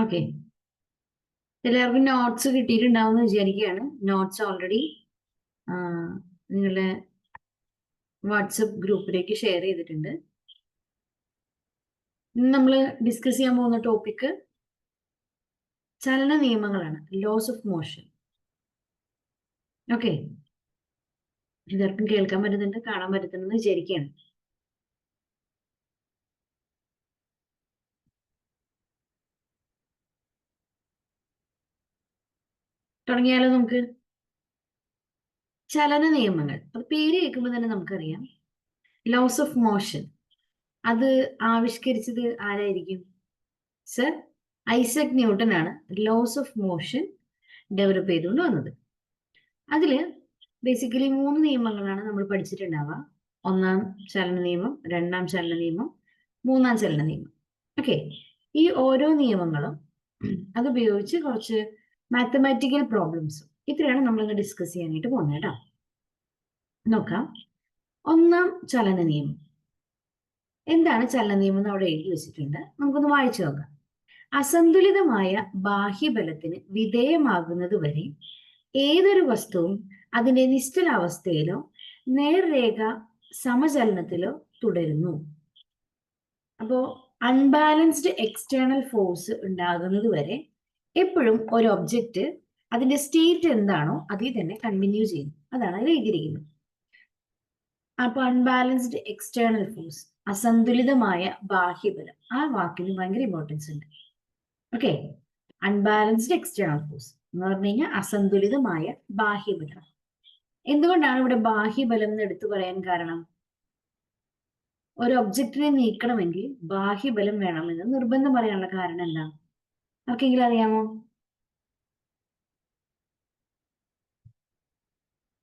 Okay, എല്ലാവർക്കും notes കിട്ടിയിട്ടുണ്ടാവും എന്ന് വിചാരിക്കുകയാണ്. നോട്ട്സ് ഓൾറെഡി നിങ്ങളുടെ വാട്സപ്പ് ഗ്രൂപ്പിലേക്ക് ഷെയർ ചെയ്തിട്ടുണ്ട്. ഇന്ന് നമ്മൾ ഡിസ്കസ് ചെയ്യാൻ പോകുന്ന ടോപ്പിക്ക് ചലന നിയമങ്ങളാണ്, ലോസ് ഓഫ് മോഷൻ. ഓക്കെ, എല്ലാവർക്കും കേൾക്കാൻ പറ്റുന്നുണ്ട്, കാണാൻ പറ്റുന്നുണ്ടെന്ന് വിചാരിക്കുകയാണ്. തുടങ്ങിയാലോ നമുക്ക്? ചലന നിയമങ്ങൾ, അത് പേര് കേൾക്കുമ്പോൾ തന്നെ നമുക്കറിയാം. ലോസ് ഓഫ് മോഷൻ അത് ആവിഷ്കരിച്ചത് ആരായിരിക്കും? സർ ഐസക് ന്യൂട്ടൺ ആണ് ലോസ് ഓഫ് മോഷൻ ഡെവലപ്പ് ചെയ്തുകൊണ്ട് വന്നത്. അതില് ബേസിക്കലി 3 നിയമങ്ങളാണ് നമ്മൾ പഠിച്ചിട്ടുണ്ടാവുക. ഒന്നാം ചലന നിയമം, രണ്ടാം ചലന നിയമം, മൂന്നാം ചലന നിയമം. ഓക്കെ, ഈ ഓരോ നിയമങ്ങളും അതുപയോഗിച്ച് കുറച്ച് മാത്തമാറ്റിക്കൽ പ്രോബ്ലംസ് ഇത്രയാണ് നമ്മളിന്ന് ഡിസ്കസ് ചെയ്യാനായിട്ട് പോകുന്നത് കേട്ടോ. നോക്കാം. ഒന്നാം ചലന നിയമം എന്താണ്? ചലന നിയമം എന്ന് അവിടെ എഴുതി വെച്ചിട്ടുണ്ട്, നമുക്കൊന്ന് വായിച്ചു നോക്കാം. അസന്തുലിതമായ ബാഹ്യബലത്തിന് വിധേയമാകുന്നത് വരെ ഏതൊരു വസ്തുവും അതിന്റെ നിശ്ചലാവസ്ഥയിലോ നേർരേഖ സമചലനത്തിലോ തുടരുന്നു. അപ്പോ അൺബാലൻസ്ഡ് എക്സ്റ്റേണൽ ഫോഴ്സ് ഉണ്ടാകുന്നത് വരെ എപ്പോഴും ഒരു ഒബ്ജക്റ്റ് അതിന്റെ സ്റ്റേറ്റ് എന്താണോ അതിൽ തന്നെ കണ്ടിന്യൂ ചെയ്യും. അതാണ് അതിൽ എഴുതിയിരിക്കുന്നത്. അപ്പൊ അൺബാലൻസ്ഡ് എക്സ്റ്റേണൽ ഫോഴ്സ്, അസന്തുലിതമായ ബാഹ്യബലം, ആ വാക്കിന് ഭയങ്കര ഇമ്പോർട്ടൻസ് ഉണ്ട്. ഓക്കെ, അൺബാലൻസ്ഡ് എക്സ്റ്റേണൽ ഫോഴ്സ് എന്ന് പറഞ്ഞു കഴിഞ്ഞാൽ അസന്തുലിതമായ ബാഹ്യബലം. എന്തുകൊണ്ടാണ് ഇവിടെ ബാഹ്യബലം എന്ന് എടുത്തു പറയാൻ കാരണം? ഒരു ഒബ്ജക്റ്റിനെ നീക്കണമെങ്കിൽ ബാഹ്യബലം വേണമെന്ന് നിർബന്ധം പറയാനുള്ള കാരണം എന്താ? ആർക്കെങ്കിലും അറിയാമോ?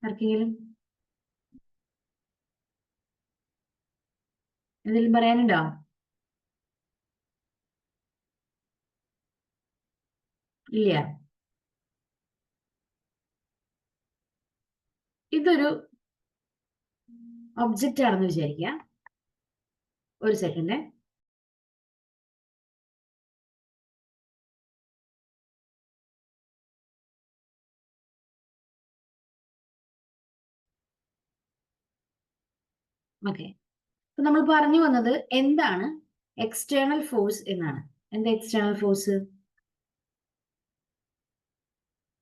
ആർക്കെങ്കിലും എന്തെങ്കിലും പറയാനുണ്ടോ? ഇല്ല. ഇതൊരു ഒബ്ജക്റ്റ് ആണെന്ന് വിചാരിക്കുക. ഒരു സെക്കൻഡ്. ഓക്കെ, അപ്പൊ നമ്മൾ പറഞ്ഞു വന്നത് എന്താണ് എക്സ്റ്റേണൽ ഫോഴ്സ് എന്നാണ്. എന്താ എക്സ്റ്റേണൽ ഫോഴ്സ്?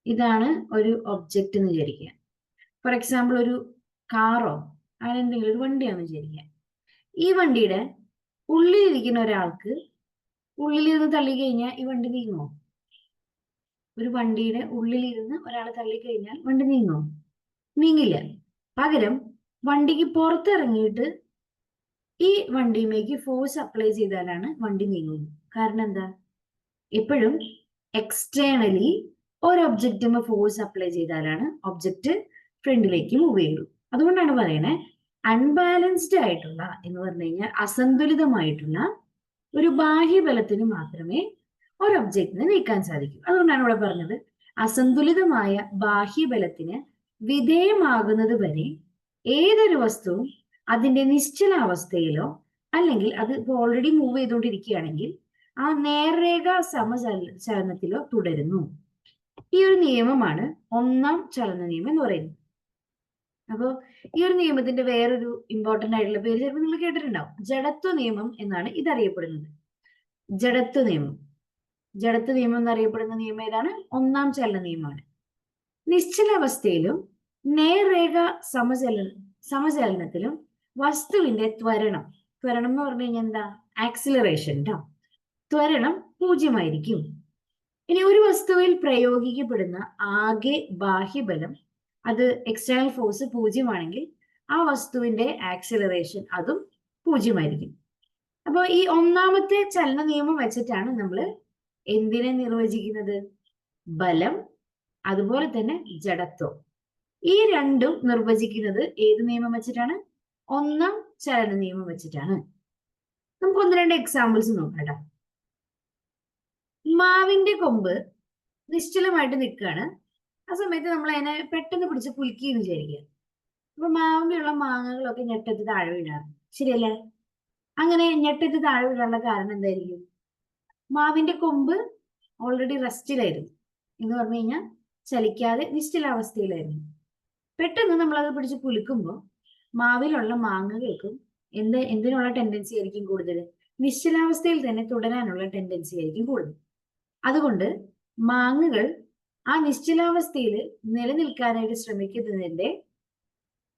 ഇതാണ് ഒരു ഒബ്ജക്റ്റ് എന്ന് വിചാരിക്കുക. ഫോർ എക്സാമ്പിൾ ഒരു കാറോ അങ്ങനെ എന്തെങ്കിലും ഒരു വണ്ടിയാണെന്ന് വിചാരിക്കുക. ഈ വണ്ടിയുടെ ഉള്ളിലിരിക്കുന്ന ഒരാൾക്ക് ഉള്ളിലിരുന്ന് തള്ളി കഴിഞ്ഞാൽ ഈ വണ്ടി നീങ്ങോ? ഒരു വണ്ടിയുടെ ഉള്ളിലിരുന്ന് ഒരാൾ തള്ളിക്കഴിഞ്ഞാൽ വണ്ടി നീങ്ങോ? നീങ്ങില്ല. പകരം വണ്ടിക്ക് പുറത്തിറങ്ങിയിട്ട് ഈ വണ്ടിയുമേക്ക് ഫോഴ്സ് അപ്ലൈ ചെയ്താലാണ് വണ്ടി നീങ്ങുന്നത്. കാരണം എന്താ? എപ്പോഴും എക്സ്റ്റേണലി ഒരു ഒബ്ജക്റ്റുമ്പോൾ ഫോഴ്സ് അപ്ലൈ ചെയ്താലാണ് ഒബ്ജക്റ്റ് ഫ്രണ്ടിലേക്ക് മൂവ് ചെയ്യുള്ളൂ. അതുകൊണ്ടാണ് പറയണേ അൺബാലൻസ്ഡ് ആയിട്ടുള്ള എന്ന് പറഞ്ഞു കഴിഞ്ഞാൽ അസന്തുലിതമായിട്ടുള്ള ഒരു ബാഹ്യബലത്തിന് മാത്രമേ ഒരു ഒബ്ജക്റ്റിനെ നീക്കാൻ സാധിക്കൂ. അതുകൊണ്ടാണ് ഇവിടെ പറഞ്ഞത് അസന്തുലിതമായ ബാഹ്യബലത്തിന് വിധേയമാകുന്നത് വരെ ഏതൊരു വസ്തുവും അതിന്റെ നിശ്ചലാവസ്ഥയിലോ അല്ലെങ്കിൽ അത് ഓൾറെഡി മൂവ് ചെയ്തുകൊണ്ടിരിക്കുകയാണെങ്കിൽ ആ നേർരേഖ സമചലനത്തിലോ തുടരുന്നു. ഈ ഒരു നിയമമാണ് ഒന്നാം ചലന നിയമം എന്ന് പറയുന്നത്. അപ്പോൾ ഈ ഒരു നിയമത്തിന്റെ വേറൊരു ഇമ്പോർട്ടന്റ് ആയിട്ടുള്ള പേര് ചിലപ്പോൾ നിങ്ങൾ കേട്ടിട്ടുണ്ടാവും. ജഡത്വ നിയമം എന്നാണ് ഇതറിയപ്പെടുന്നത്. ജഡത്വ നിയമം. ജഡത്വ നിയമം എന്നറിയപ്പെടുന്ന നിയമം ഏതാണ്? ഒന്നാം ചലന നിയമമാണ്. നിശ്ചലാവസ്ഥയിലും നേർരേഖ സമചലനത്തിലും വസ്തുവിന്റെ ത്വരണം എന്ന് പറഞ്ഞു കഴിഞ്ഞാൽ എന്താ? ആക്സിലറേഷൻ ട്ടോ. ത്വരണം 0 ആയിരിക്കും. ഇനി ഒരു വസ്തുവിൽ പ്രയോഗിക്കപ്പെടുന്ന ആകെ ബാഹ്യബലം അത് എക്സ്റ്റേണൽ ഫോഴ്സ് 0 ആണെങ്കിൽ ആ വസ്തുവിന്റെ ആക്സിലറേഷൻ അതും 0 ആയിരിക്കും. അപ്പോൾ ഈ ഒന്നാമത്തെ ചലന നിയമം വെച്ചിട്ടാണ് നമ്മൾ എന്തിനെ നിർവചിക്കുന്നത്? ബലം, അതുപോലെ തന്നെ ജഡത്വം. ഈ രണ്ടും നിർവചിക്കുന്നത് ഏത് നിയമം വെച്ചിട്ടാണ്? ഒന്നാം ചലന നിയമം വെച്ചിട്ടാണ്. നമുക്ക് 1-2 എക്സാമ്പിൾസ് നോക്കാം. മാവിന്റെ കൊമ്പ് നിശ്ചലമായിട്ട് നിൽക്കുകയാണ്. ആ സമയത്ത് നമ്മൾ അതിനെ പെട്ടെന്ന് പിടിച്ച് കുലുക്കി എന്ന് വിചാരിക്കുക. അപ്പൊ മാവിലുള്ള മാങ്ങകളൊക്കെ ഞെട്ടത്ത് താഴെ വീഴാറ്, ശരിയല്ലേ? അങ്ങനെ ഞെട്ടത്ത് താഴെ വീഴാനുള്ള കാരണം എന്തായിരിക്കും? മാവിന്റെ കൊമ്പ് ഓൾറെഡി റെസ്റ്റിലായിരുന്നു, എന്ന് പറഞ്ഞു കഴിഞ്ഞാൽ ചലിക്കാതെ നിശ്ചലാവസ്ഥയിലായിരുന്നു. പെട്ടെന്ന് നമ്മൾ അത് പിടിച്ച് കുലുക്കുമ്പോൾ മാവിലുള്ള മാങ്ങകൾക്കും എന്തിനുള്ള ടെൻഡൻസി ആയിരിക്കും കൂടുതൽ? നിശ്ചലാവസ്ഥയിൽ തന്നെ തുടരാനുള്ള ടെൻഡൻസി ആയിരിക്കും കൂടുതൽ. അതുകൊണ്ട് മാങ്ങകൾ ആ നിശ്ചലാവസ്ഥയിൽ നിലനിൽക്കാനായിട്ട് ശ്രമിക്കുന്നതിന്റെ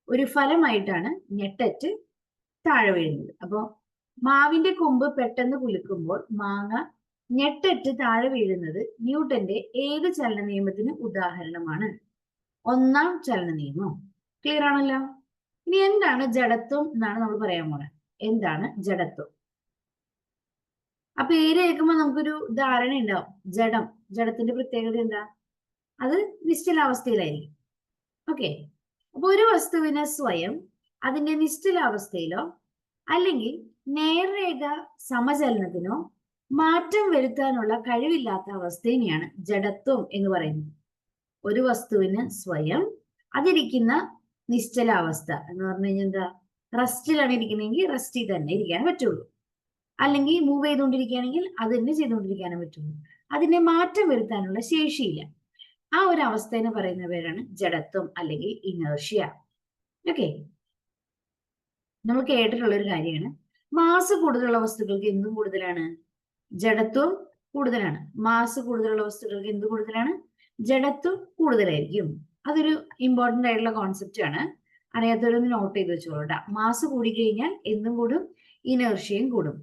ഒരു ഫലമായിട്ടാണ് ഞെട്ടറ്റ് താഴെ വീഴുന്നത്. അപ്പോൾ മാവിന്റെ കൊമ്പ് പെട്ടെന്ന് കുലുക്കുമ്പോൾ മാങ്ങ ഞെട്ടറ്റ് താഴെ വീഴുന്നത് ന്യൂട്ടന്റെ ഏത് ചലന നിയമത്തിന് ഉദാഹരണമാണ്? ഒന്നാം ചലന നിയമം. ക്ലിയർ ആണല്ലോ? ഇനി എന്താണ് ജഡത്വം എന്നാണ് നമ്മൾ പറയാൻ പോകുന്നത്. എന്താണ് ജഡത്വം? ആ പേര് കേൾക്കുമ്പോൾ നമുക്കൊരു ധാരണ ഉണ്ടാവും. ജഡത്തിന്റെ പ്രത്യേകത എന്താ? അത് നിശ്ചലാവസ്ഥയിലായിരിക്കും. ഓക്കെ. അപ്പൊ ഒരു വസ്തുവിന് സ്വയം അതിന്റെ നിശ്ചലാവസ്ഥയിലോ അല്ലെങ്കിൽ നേർരേഖ സമചലനത്തിനോ മാറ്റം വരുത്താനുള്ള കഴിവില്ലാത്ത അവസ്ഥയെയാണ് ജഡത്വം എന്ന് പറയുന്നത്. ഒരു വസ്തുവിന് സ്വയം അതിരിക്കുന്ന നിശ്ചലാവസ്ഥ എന്ന് പറഞ്ഞു കഴിഞ്ഞാൽ എന്താ? റെസ്റ്റിലാണ് ഇരിക്കുന്നതെങ്കിൽ റെസ്റ്റിൽ തന്നെ ഇരിക്കാൻ പറ്റുള്ളൂ. അല്ലെങ്കിൽ മൂവ് ചെയ്തുകൊണ്ടിരിക്കുകയാണെങ്കിൽ അത് തന്നെ ചെയ്തുകൊണ്ടിരിക്കാനേ പറ്റുള്ളൂ. അതിനെ മാറ്റം വരുത്താനുള്ള ശേഷിയില്ല. ആ ഒരു അവസ്ഥയെ പറയുന്ന പേരാണ് ജഡത്വം അല്ലെങ്കിൽ ഇനേർഷ്യ. ഓക്കെ. നമ്മൾ കേട്ടിട്ടുള്ള ഒരു കാര്യമാണ്, മാസ് കൂടുതലുള്ള വസ്തുക്കൾക്ക് എന്തും കൂടുതലാണ്? ജഡത്വം കൂടുതലാണ്. മാസ് കൂടുതലുള്ള വസ്തുക്കൾക്ക് എന്ത് കൂടുതലാണ്? ജഡത്വം കൂടുതലായിരിക്കും. അതൊരു ഇമ്പോർട്ടന്റ് ആയിട്ടുള്ള കോൺസെപ്റ്റ് ആണ്. അറിയാത്തവരൊന്ന് നോട്ട് ചെയ്ത് വെച്ചോളൂട്ടാ. മാസ് കൂടിക്കഴിഞ്ഞാൽ എന്തും കൂടും, ഇനേർഷ്യയും കൂടും.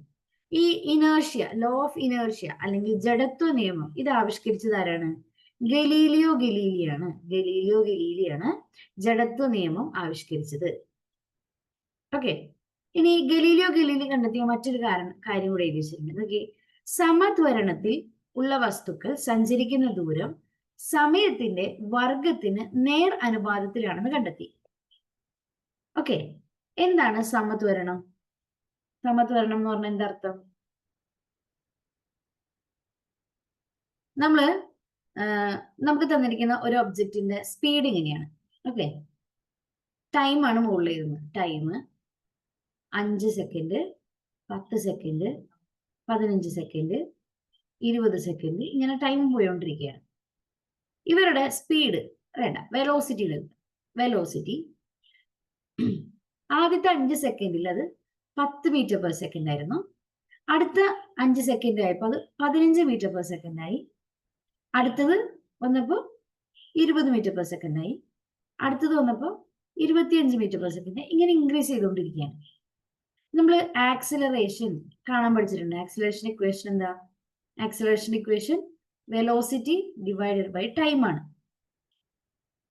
ഈ ഇനേർഷ്യ, ലോ ഓഫ് ഇനേർഷ്യ അല്ലെങ്കിൽ ജഡത്വ നിയമം ഇത് ആവിഷ്കരിച്ചത് ആരാണ്? ഗലീലിയോ ഗലീലിയാണ് ജഡത്വ നിയമം ആവിഷ്കരിച്ചത്. ഓക്കെ. ഇനി ഗലീലിയോ കണ്ടെത്തിയ മറ്റൊരു കാര്യം കൂടെ എഴുതി വെച്ചിട്ടുണ്ട്. ഓക്കെ. സമത്വരണത്തിൽ ഉള്ള വസ്തുക്കൾ സഞ്ചരിക്കുന്ന ദൂരം സമയത്തിന്റെ വർഗത്തിന് നേർ അനുപാതത്തിലാണെന്ന് കണ്ടെത്തി. ഓക്കെ. എന്താണ് സമത്വരണം? സമത്വരണം എന്ന് പറഞ്ഞാൽ എന്താ അർത്ഥം? നമുക്ക് തന്നിരിക്കുന്ന ഒരു ഒബ്ജക്റ്റിന്റെ സ്പീഡ് ഇങ്ങനെയാണ്. ഓക്കെ. ടൈമാണ് മുകളിൽ എഴുതുന്നത്. Time 5 second, 10 second, 15 second, 20 second, ഇങ്ങനെ ടൈം പോയോണ്ടിരിക്കുകയാണ്. ഇവരുടെ സ്പീഡ് വേണ്ട, വെലോസിറ്റി ആദ്യത്തെ 5 സെക്കൻഡിൽ അത് 10 മീറ്റർ പെർ സെക്കൻഡ് ആയിരുന്നു. അടുത്ത 5 സെക്കൻഡ് ആയപ്പോൾ അത് 15 മീറ്റർ പെർ സെക്കൻഡ് ആയി. അടുത്തത് വന്നപ്പോൾ 20 മീറ്റർ പെർ സെക്കൻഡ് ആയി. അടുത്തത് വന്നപ്പോൾ 25 മീറ്റർ പെർ സെക്കൻഡ്. ഇങ്ങനെ ഇൻക്രീസ് ചെയ്തുകൊണ്ടിരിക്കുകയാണ്. നമ്മൾ ആക്സിലറേഷൻ കാണാൻ പഠിച്ചിട്ടുണ്ട്. ആക്സിലറേഷൻ ഇക്വേഷൻ എന്താ? Acceleration equation velocity divided by time ആണ്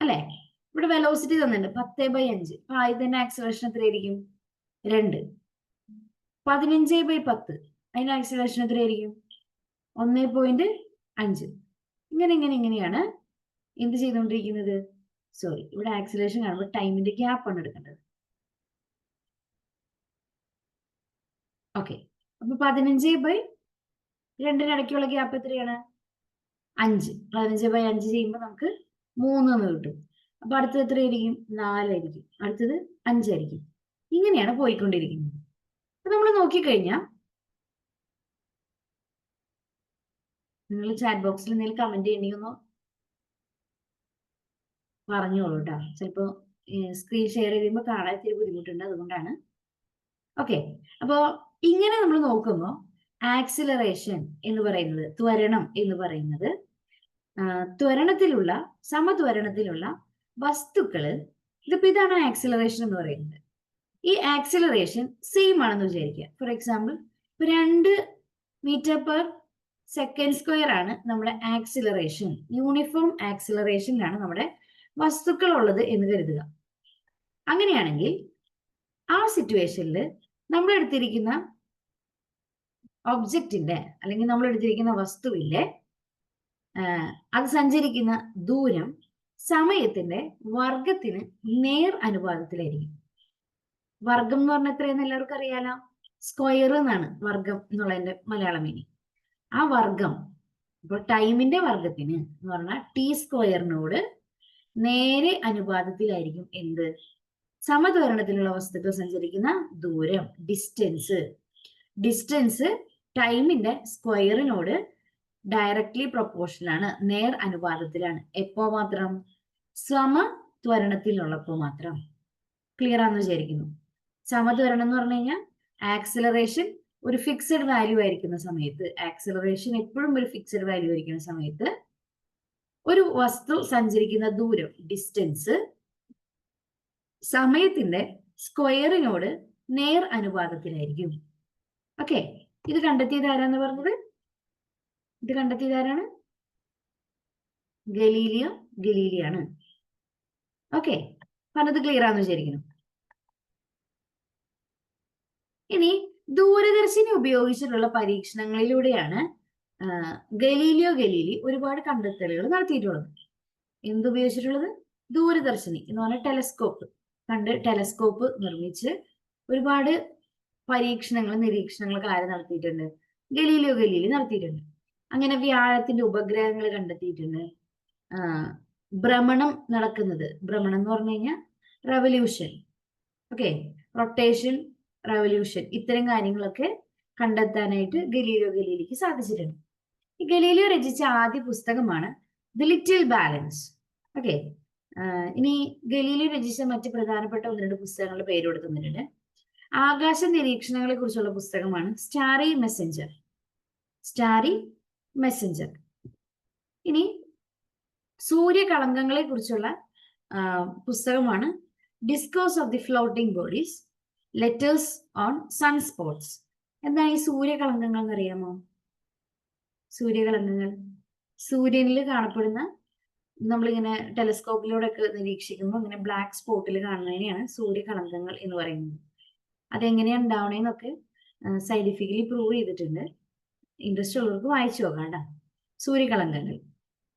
അല്ലെ? ഇവിടെ വെലോസിറ്റി തന്നിട്ടുണ്ട് 10/5. അപ്പൊ ആദ്യം തന്നെ ആക്സിലറേഷൻ എത്രയായിരിക്കും? 2. 15/10 അതിന് ആക്സിലറേഷൻ എത്രയായിരിക്കും? 1.5. ഇങ്ങനെയാണ് എന്ത് ചെയ്തുകൊണ്ടിരിക്കുന്നത്? സോറി, ഇവിടെ ആക്സിലറേഷൻ കാണുമ്പോൾ ടൈമിന്റെ ഗ്യാപ്പ് ആണ് എടുക്കേണ്ടത്. ഓക്കെ. അപ്പൊ 15/2 ഇടയ്ക്കുള്ള ഗ്യാപ്പ് എത്രയാണ്? 5. 15/5 ചെയ്യുമ്പോൾ നമുക്ക് 3 എന്ന് കിട്ടും. അപ്പൊ അടുത്തത് എത്രയായിരിക്കും? 4 ആയിരിക്കും. അടുത്തത് 5 ആയിരിക്കും. ഇങ്ങനെയാണ് പോയിക്കൊണ്ടിരിക്കുന്നത്. അപ്പൊ നമ്മൾ നോക്കിക്കഴിഞ്ഞാൽ നിങ്ങൾ ചാറ്റ് ബോക്സിൽ എന്തെങ്കിലും കമന്റ് ചെയ്യണമെന്നോ പറഞ്ഞോളൂ കേട്ടോ. ചിലപ്പോ സ്ക്രീൻ ഷെയർ ചെയ്യുമ്പോൾ കാണാൻ ഇത്തിരി ബുദ്ധിമുട്ടുണ്ട്, അതുകൊണ്ടാണ്. ഓക്കെ. അപ്പോ ഇങ്ങനെ നമ്മൾ നോക്കുമ്പോൾ ആക്സിലറേഷൻ എന്ന് പറയുന്നത്, ത്വരണം എന്ന് പറയുന്നത്, സമത്വരണത്തിലുള്ള വസ്തുക്കള്, ഇതാണ് ആക്സിലറേഷൻ എന്ന് പറയുന്നത്. ഈ ആക്സിലറേഷൻ സെയിം ആണെന്ന് വിചാരിക്കുക. For example, 2 metre per second square ആണ് നമ്മുടെ ആക്സിലറേഷൻ. യൂണിഫോം ആക്സിലറേഷനിലാണ് നമ്മുടെ വസ്തുക്കൾ ഉള്ളത് എന്ന് കരുതുക. അങ്ങനെയാണെങ്കിൽ ആ സിറ്റുവേഷനിൽ നമ്മൾ എടുത്തിരിക്കുന്ന ഒബ്ജക്റ്റിന്റെ അല്ലെങ്കിൽ നമ്മൾ എടുത്തിരിക്കുന്ന വസ്തുവിന്റെ അത് സഞ്ചരിക്കുന്ന ദൂരം സമയത്തിന്റെ വർഗത്തിന് നേർ അനുപാതത്തിലായിരിക്കും. വർഗം എന്ന് പറഞ്ഞാൽ എത്രയെന്ന് എല്ലാവർക്കും അറിയാലോ. സ്ക്വയർ എന്നാണ് വർഗം എന്നുള്ളതിന്റെ മലയാളം മീനിങ്. ആ വർഗം ഇപ്പോൾ ടൈമിന്റെ വർഗത്തിന് എന്ന് പറഞ്ഞാൽ T² നേരെ അനുപാതത്തിലായിരിക്കും എന്ത്? സമത്വരണത്തിലുള്ള വസ്തുക്കൾ സഞ്ചരിക്കുന്ന ദൂരം, ഡിസ്റ്റൻസ് ടൈമിന്റെ സ്ക്വയറിനോട് ഡയറക്ട്ലി പ്രൊപ്പോർഷണൽ ആണ്, നേർ അനുപാതത്തിലാണ്. എപ്പോ മാത്രം? സമത്വരണത്തിലുള്ളപ്പോ മാത്രം. ക്ലിയർ ആണെന്ന് വിചാരിക്കുന്നു. സമത്വരണം എന്ന് പറഞ്ഞു കഴിഞ്ഞാൽ ആക്സിലറേഷൻ ഒരു ഫിക്സഡ് വാല്യൂ ആയിരിക്കുന്ന സമയത്ത്, ആക്സിലറേഷൻ എപ്പോഴും ഒരു ഫിക്സഡ് വാല്യൂ ആയിരിക്കുന്ന സമയത്ത് ഒരു വസ്തു സഞ്ചരിക്കുന്ന ദൂരം, ഡിസ്റ്റൻസ്, സമയത്തിന്റെ സ്ക്വയറിനോട് നേർ അനുപാതത്തിലായിരിക്കും. ഓക്കെ, ഇത് കണ്ടെത്തിയത് ആരാന്ന് പറഞ്ഞത്? ഇത് കണ്ടെത്തിയത് ആരാണ്? ഗലീലിയോ ഗലീലിയാണ്. ഓക്കെ, പറഞ്ഞത് ക്ലിയർ ആണെന്ന് വിചാരിക്കുന്നു. ഇനി ദൂരദർശിനി ഉപയോഗിച്ചിട്ടുള്ള പരീക്ഷണങ്ങളിലൂടെയാണ് ഗലീലിയോ ഗലീലി ഒരുപാട് കണ്ടെത്തലുകൾ നടത്തിയിട്ടുള്ളത്. എന്തുപയോഗിച്ചിട്ടുള്ളത്? ദൂരദർശിനി എന്ന് പറഞ്ഞ ടെലസ്കോപ്പ്. ടെലസ്കോപ്പ് നിർമ്മിച്ച് ഒരുപാട് പരീക്ഷണങ്ങൾ, നിരീക്ഷണങ്ങളൊക്കെ ആര് നടത്തിയിട്ടുണ്ട്? ഗലീലിയോ ഗലീലി നടത്തിയിട്ടുണ്ട്. അങ്ങനെ വ്യാഴത്തിന്റെ ഉപഗ്രഹങ്ങൾ കണ്ടെത്തിയിട്ടുണ്ട്. ഭ്രമണം നടക്കുന്നത്, ഭ്രമണം എന്ന് പറഞ്ഞു കഴിഞ്ഞാൽ റെവല്യൂഷൻ, ഓക്കെ, റൊട്ടേഷൻ, റെവല്യൂഷൻ, ഇത്തരം കാര്യങ്ങളൊക്കെ കണ്ടെത്താനായിട്ട് ഗലീലിയോ ഗലീലിക്ക് സാധിച്ചിട്ടുണ്ട്. ഈ ഗലീലിയോ രചിച്ച ആദ്യ പുസ്തകമാണ് ദി ലിറ്റിൽ ബാലൻസ്. ഓക്കെ, ഇനി ഗലീലിയോ രചിച്ച മറ്റ് പ്രധാനപ്പെട്ട 1-2 പുസ്തകങ്ങളുടെ പേര് കൊടുക്കുന്നുണ്ട്. ആകാശ നിരീക്ഷണങ്ങളെ കുറിച്ചുള്ള പുസ്തകമാണ് സ്റ്റാറി മെസ്സഞ്ചർ. Starry Messenger. ഇനി സൂര്യകളങ്കങ്ങളെ കുറിച്ചുള്ള പുസ്തകമാണ് discourse of the floating bodies, letters on sunspots. എന്താണ് ഈ സൂര്യകളങ്കങ്ങൾ എന്നറിയാമോ? സൂര്യകളങ്കങ്ങൾ സൂര്യനിൽ കാണപ്പെടുന്ന, നമ്മളിങ്ങനെ ടെലസ്കോപ്പിലൂടെ ഒക്കെ നിരീക്ഷിക്കുമ്പോൾ ഇങ്ങനെ ബ്ലാക്ക് സ്പോട്ടിൽ കാണുന്നതിനെയാണ് സൂര്യകളങ്കങ്ങൾ എന്ന് പറയുന്നത്. അതെങ്ങനെയാണ് ഉണ്ടാവണേന്നൊക്കെ സയന്റിഫിക്കലി പ്രൂവ് ചെയ്തിട്ടുണ്ട്. ഇൻട്രസ്റ്റ് ഉള്ളവർക്ക് വായിച്ചു നോക്കാം കേട്ടോ, സൂര്യകളങ്കങ്ങൾ.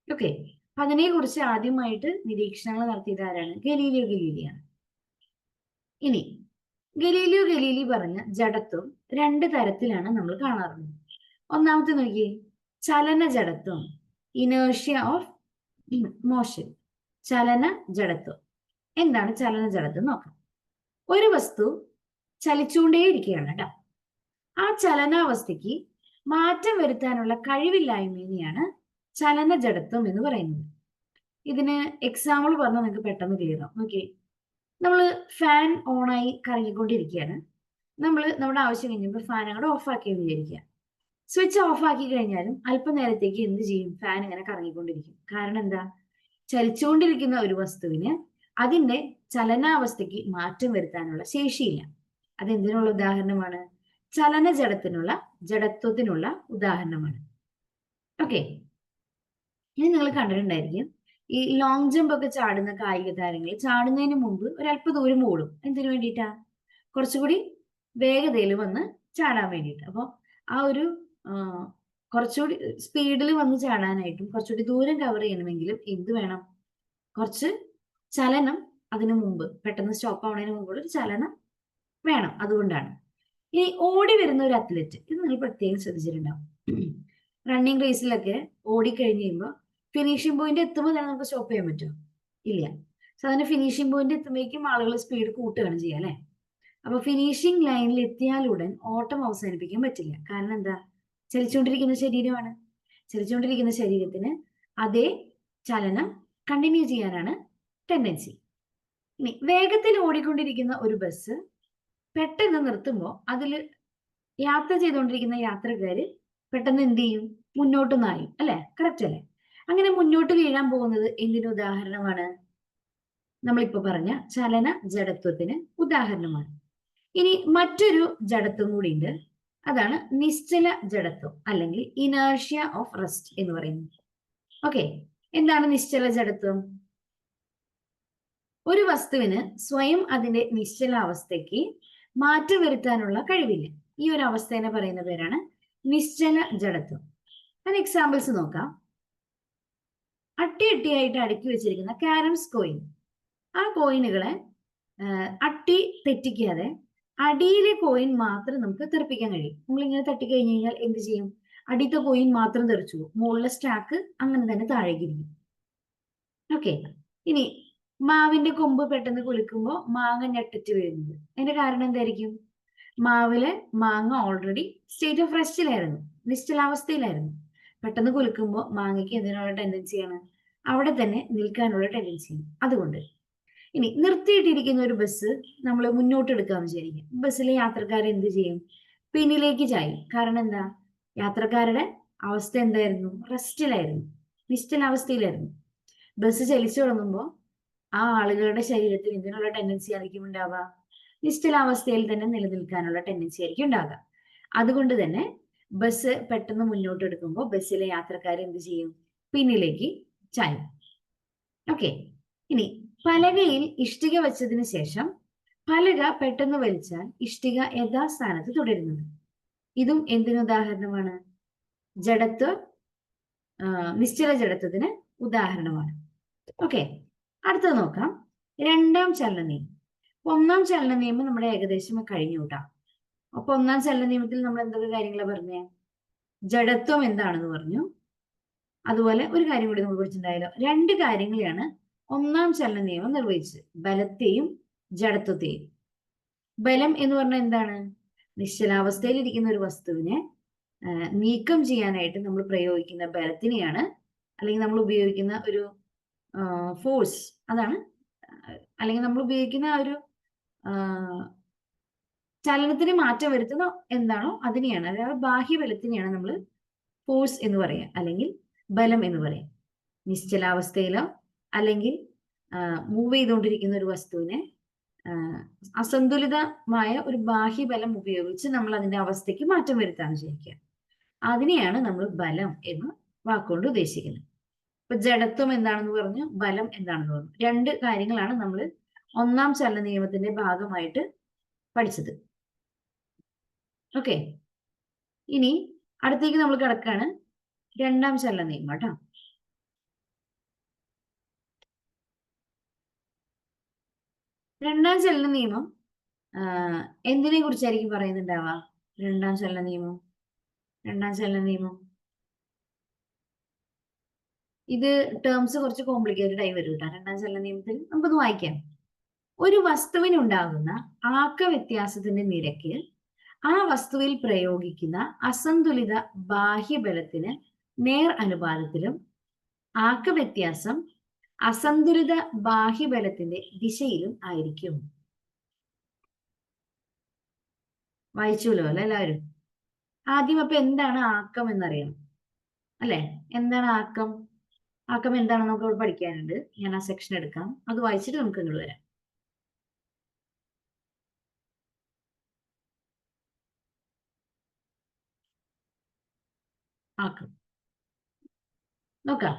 ഓക്കെ, അപ്പൊ അതിനെ കുറിച്ച് ആദ്യമായിട്ട് നിരീക്ഷണങ്ങൾ നടത്തിയത് ആരാണ്? ഗലീലിയോ ഗലീലിയാണ്. ഇനി ഗലീലിയോ ഗലീലി പറഞ്ഞ ജഡത്വം 2 തരത്തിലാണ് നമ്മൾ കാണാറുള്ളത്. ഒന്നാമത്തെ നോക്കിയേ, ചലന ജഡത്വം, ഇനേർഷ്യ ഓഫ് മോഷൻ. ചലന ജഡത്വം. എന്താണ് ചലന ജഡത്വം നോക്കാം. ഒരു വസ്തു ചലിച്ചുകൊണ്ടേയിരിക്കുകയാണ് കേട്ടോ. ആ ചലനാവസ്ഥയ്ക്ക് മാറ്റം വരുത്താനുള്ള കഴിവില്ലായ്മയാണ് ചലന ജഡത്വം എന്ന് പറയുന്നത്. ഇതിന് എക്സാമ്പിൾ പറഞ്ഞാൽ നിങ്ങൾക്ക് പെട്ടെന്ന് ക്ലിയർ ആവും. ഓക്കെ, നമ്മൾ ഫാൻ ഓണായി കറങ്ങിക്കൊണ്ടിരിക്കുകയാണ്. നമ്മൾ നമ്മുടെ ആവശ്യം കഴിഞ്ഞപ്പോൾ ഫാൻ അങ്ങോട്ട് ഓഫ് ആക്കി വിചാരിക്കുക. സ്വിച്ച് ഓഫ് ആക്കി കഴിഞ്ഞാലും അല്പനേരത്തേക്ക് എന്ത് ചെയ്യും? ഫാൻ ഇങ്ങനെ കറങ്ങിക്കൊണ്ടിരിക്കും. കാരണം എന്താ? ചലിച്ചുകൊണ്ടിരിക്കുന്ന ഒരു വസ്തുവിന് അതിന്റെ ചലനാവസ്ഥയ്ക്ക് മാറ്റം വരുത്താനുള്ള ശേഷിയില്ല. അതെന്തിനുള്ള ഉദാഹരണമാണ്? ചലന ജഡത്വത്തിനുള്ള ഉദാഹരണമാണ്. ഓക്കെ, ഇനി നിങ്ങൾ കണ്ടിട്ടുണ്ടായിരിക്കും ഈ ലോങ് ജമ്പ് ഒക്കെ ചാടുന്ന കായിക താരങ്ങൾ ചാടുന്നതിന് മുമ്പ് ഒരല്പ ദൂരം ഓടും. എന്തിനു വേണ്ടിയിട്ടാ? കുറച്ചുകൂടി വേഗതയിൽ വന്ന് ചാടാൻ വേണ്ടിയിട്ട്. അപ്പോൾ ആ ഒരു കുറച്ചുകൂടി സ്പീഡിൽ വന്ന് ചാടാനായിട്ടും കുറച്ചുകൂടി ദൂരം കവർ ചെയ്യണമെങ്കിലും എന്ത് വേണം? കുറച്ച് ചലനം അതിനു മുമ്പ്, പെട്ടെന്ന് സ്റ്റോപ്പ് ആവുന്നതിന് മുമ്പ് ഒരു ചലനം വേണം. അതുകൊണ്ടാണ്. ഇനി ഓടി വരുന്ന ഒരു അത്ലറ്റ്, ഇത് നിങ്ങൾ പ്രത്യേകം ശ്രദ്ധിച്ചിട്ടുണ്ടാവും. റണ്ണിങ് റേസിലൊക്കെ ഓടിക്കഴിഞ്ഞ് കഴിയുമ്പോൾ ഫിനിഷിംഗ് പോയിന്റ് എത്തുമ്പോൾ തന്നെ നമുക്ക് സ്റ്റോപ്പ് ചെയ്യാൻ പറ്റുമോ? ഇല്ല. സാധാരണ ഫിനിഷിംഗ് പോയിന്റ് എത്തുമ്പോഴേക്കും ആളുകൾ സ്പീഡ് കൂട്ടുകയാണ് ചെയ്യുക അല്ലെ? അപ്പൊ ഫിനിഷിംഗ് ലൈനിൽ എത്തിയാലുടൻ ഓട്ടം അവസാനിപ്പിക്കാൻ പറ്റില്ല. കാരണം എന്താ? ചലിച്ചുകൊണ്ടിരിക്കുന്ന ശരീരമാണ്. ചലിച്ചുകൊണ്ടിരിക്കുന്ന ശരീരത്തിന് അതേ ചലനം കണ്ടിന്യൂ ചെയ്യാനാണ് ടെൻഡൻസി. ഇനി വേഗത്തിൽ ഓടിക്കൊണ്ടിരിക്കുന്ന ഒരു ബസ് പെട്ടെന്ന് നിർത്തുമ്പോൾ അതിൽ യാത്ര ചെയ്തുകൊണ്ടിരിക്കുന്ന യാത്രക്കാര് പെട്ടെന്ന് എന്ത് ചെയ്യും? മുന്നോട്ട് നായും അല്ലെ? കറക്റ്റ് അല്ലെ? അങ്ങനെ മുന്നോട്ട് വീഴാൻ പോകുന്നത് എന്തിനു ഉദാഹരണമാണ്? നമ്മളിപ്പോ പറഞ്ഞ ചലന ജഡത്വത്തിന് ഉദാഹരണമാണ്. ഇനി മറ്റൊരു ജഡത്വം കൂടി ഉണ്ട്. അതാണ് നിശ്ചല ജഡത്വം അല്ലെങ്കിൽ ഇനേർഷ്യ ഓഫ് റെസ്റ്റ് എന്ന് പറയുന്നത്. ഓക്കെ, എന്താണ് നിശ്ചല ജഡത്വം? ഒരു വസ്തുവിന് സ്വയം അതിന്റെ നിശ്ചലാവസ്ഥയ്ക്ക് മാറ്റം വരുത്താനുള്ള കഴിവില്ല. ഈ ഒരു അവസ്ഥേനെ പറയുന്ന പേരാണ് നിശ്ചല ജഡത്വം. അതിന് എക്സാമ്പിൾസ് നോക്കാം. അട്ടിയായിട്ട് അടുക്കി വെച്ചിരിക്കുന്ന കാരംസ് കോയിൻ, ആ കോയിനുകളെ അട്ടി തെറ്റിക്കാതെ അടിയിലെ കോയിൻ മാത്രം നമുക്ക് തെറിപ്പിക്കാൻ കഴിയും. നമ്മളിങ്ങനെ തട്ടിക്കഴിഞ്ഞ് കഴിഞ്ഞാൽ എന്ത് ചെയ്യും? അടിയിലത്തെ കോയിൻ മാത്രം തെറിച്ചു പോകും. മുകളിലെ സ്റ്റാക്ക് അങ്ങനെ തന്നെ താഴേക്കിരിക്കും. ഓക്കെ, ഇനി മാവിന്റെ കൊമ്പ് പെട്ടെന്ന് കുലുക്കുമ്പോൾ മാങ്ങ ഞെട്ടിട്ട് വീഴുന്നത്, അതിന്റെ കാരണം എന്തായിരിക്കും? മാവിലെ മാങ്ങ ഓൾറെഡി സ്റ്റേറ്റ് ഓഫ് റെസ്റ്റിലായിരുന്നു, നിശ്ചലാവസ്ഥയിലായിരുന്നു. പെട്ടെന്ന് കുലുക്കുമ്പോൾ മാങ്ങയ്ക്ക് എന്തിനുള്ള ടെൻഡൻസിയാണ്? അവിടെ തന്നെ നിൽക്കാനുള്ള ടെൻഡൻസിയാണ്. അതുകൊണ്ട് ഇനി നിർത്തിയിട്ടിരിക്കുന്ന ഒരു ബസ് നമ്മൾ മുന്നോട്ട് എടുക്കാമെന്ന് വിചാരിക്കും. ബസ്സിലെ യാത്രക്കാർ എന്ത് ചെയ്യും? പിന്നിലേക്ക് ചായും. കാരണം എന്താ? യാത്രക്കാരുടെ അവസ്ഥ എന്തായിരുന്നു? റെസ്റ്റിലായിരുന്നു, നിശ്ചലാവസ്ഥയിലായിരുന്നു. ബസ് ചലിച്ചു തുടങ്ങുമ്പോൾ ആ ആളുകളുടെ ശരീരത്തിൽ എന്തിനുള്ള ടെൻഡൻസി ആയിരിക്കും ഉണ്ടാവുക? നിശ്ചലാവസ്ഥയിൽ തന്നെ നിലനിൽക്കാനുള്ള ടെൻഡൻസി ആയിരിക്കും ഉണ്ടാവുക. അതുകൊണ്ട് തന്നെ ബസ് പെട്ടെന്ന് മുന്നോട്ട് എടുക്കുമ്പോൾ ബസ്സിലെ യാത്രക്കാർ എന്ത് ചെയ്യും? പിന്നിലേക്ക് ചായും. ഓക്കെ. ഇനി പലകയിൽ ഇഷ്ടിക വെച്ചതിന് ശേഷം പലക പെട്ടെന്ന് വലിച്ചാൽ ഇഷ്ടിക യഥാസ്ഥാനത്ത് തുടരുന്നത്. ഇതും എന്തിന് ഉദാഹരണമാണ്? ജഡത്വ നിശ്ചല ജഡത്വത്തിന് ഉദാഹരണമാണ്. ഓക്കെ. അടുത്തത് നോക്കാം. രണ്ടാം ചലന നിയമം. ഒന്നാം ചലന നിയമം നമ്മുടെ ഏകദേശം കഴിഞ്ഞു കൂട്ടാം. അപ്പൊ ഒന്നാം ചലന നിയമത്തിൽ നമ്മൾ എന്തൊക്കെ കാര്യങ്ങളാണ് പറഞ്ഞേ? ജഡത്വം എന്താണെന്ന് പറഞ്ഞു. അതുപോലെ ഒരു കാര്യം കൂടി നമ്മൾ പഠിച്ചിട്ടുണ്ടായല്ലോ. രണ്ട് കാര്യങ്ങളെയാണ് ഒന്നാം ചലന നിയമം നിർവഹിച്ചത്: ബലത്തെയും ജഡത്വത്തെയും. ബലം എന്ന് പറഞ്ഞാൽ എന്താണ്? നിശ്ചലാവസ്ഥയിൽ ഇരിക്കുന്ന ഒരു വസ്തുവിനെ നീക്കം ചെയ്യാനായിട്ട് നമ്മൾ പ്രയോഗിക്കുന്ന ബലത്തിനെയാണ്, അല്ലെങ്കിൽ നമ്മൾ ഉപയോഗിക്കുന്ന ഒരു ഫോഴ്സ്, അതാണ്, അല്ലെങ്കിൽ നമ്മൾ ഉപയോഗിക്കുന്ന ആ ഒരു ചലനത്തിന് മാറ്റം വരുത്തുന്ന എന്താണോ അതിനെയാണ്, അതായത് ബാഹ്യബലത്തിനെയാണ് നമ്മൾ ഫോഴ്സ് എന്ന് പറയാം, അല്ലെങ്കിൽ ബലം എന്ന് പറയാം. നിശ്ചലാവസ്ഥയിലോ അല്ലെങ്കിൽ മൂവ് ചെയ്തുകൊണ്ടിരിക്കുന്ന ഒരു വസ്തുവിനെ അസന്തുലിതമായ ഒരു ബാഹ്യബലം ഉപയോഗിച്ച് നമ്മൾ അതിന്റെ അവസ്ഥയ്ക്ക് മാറ്റം വരുത്താന്ന് വിചാരിക്കുക. അതിനെയാണ് നമ്മൾ ബലം എന്ന് വാക്കുകൊണ്ട് ഉദ്ദേശിക്കുന്നത്. ഇപ്പൊ ജഡത്വം എന്താണെന്ന് പറഞ്ഞു, ബലം എന്താണെന്ന് പറഞ്ഞു. രണ്ട് കാര്യങ്ങളാണ് നമ്മൾ ഒന്നാം ചലന നിയമത്തിന്റെ ഭാഗമായിട്ട് പഠിച്ചത്. ഓക്കെ. ഇനി അടുത്തേക്ക് നമ്മൾ കിടക്കാണ് രണ്ടാം ചലന നിയമം കേട്ടോ. രണ്ടാം ചലന നിയമം എന്തിനെ കുറിച്ചായിരിക്കും പറയുന്നുണ്ടാവുക? രണ്ടാം ചലന നിയമം ഇത് ടേംസ് കുറച്ച് കോംപ്ലിക്കേറ്റഡ് ആയി വരും കേട്ടോ രണ്ടാം ചലന നിയമത്തിൽ. നമുക്കൊന്ന് വായിക്കാം. ഒരു വസ്തുവിനുണ്ടാകുന്ന ആക്ക വ്യത്യാസത്തിന്റെ നിരക്ക് ആ വസ്തുവിൽ പ്രയോഗിക്കുന്ന അസന്തുലിത ബാഹ്യബലത്തിന് നേർ അനുപാതത്തിലും ആക്ക വ്യത്യാസം അസന്തുലിത ബാഹ്യബലത്തിന്റെ ദിശയിലും ആയിരിക്കും. വായിച്ചല്ലോ അല്ലെ എല്ലാവരും? ആദ്യം അപ്പൊ എന്താണ് ആക്കം എന്നറിയണം അല്ലെ? എന്താണ് ആക്കം? ആക്കം എന്താണെന്ന് നമുക്ക് ഇവിടെ പഠിക്കാനുണ്ട്. ഞാൻ ആ സെക്ഷൻ എടുക്കാം, അത് വായിച്ചിട്ട് നമുക്ക് ഇങ്ങോട്ട് വരാം. ആക്കം നോക്കാം.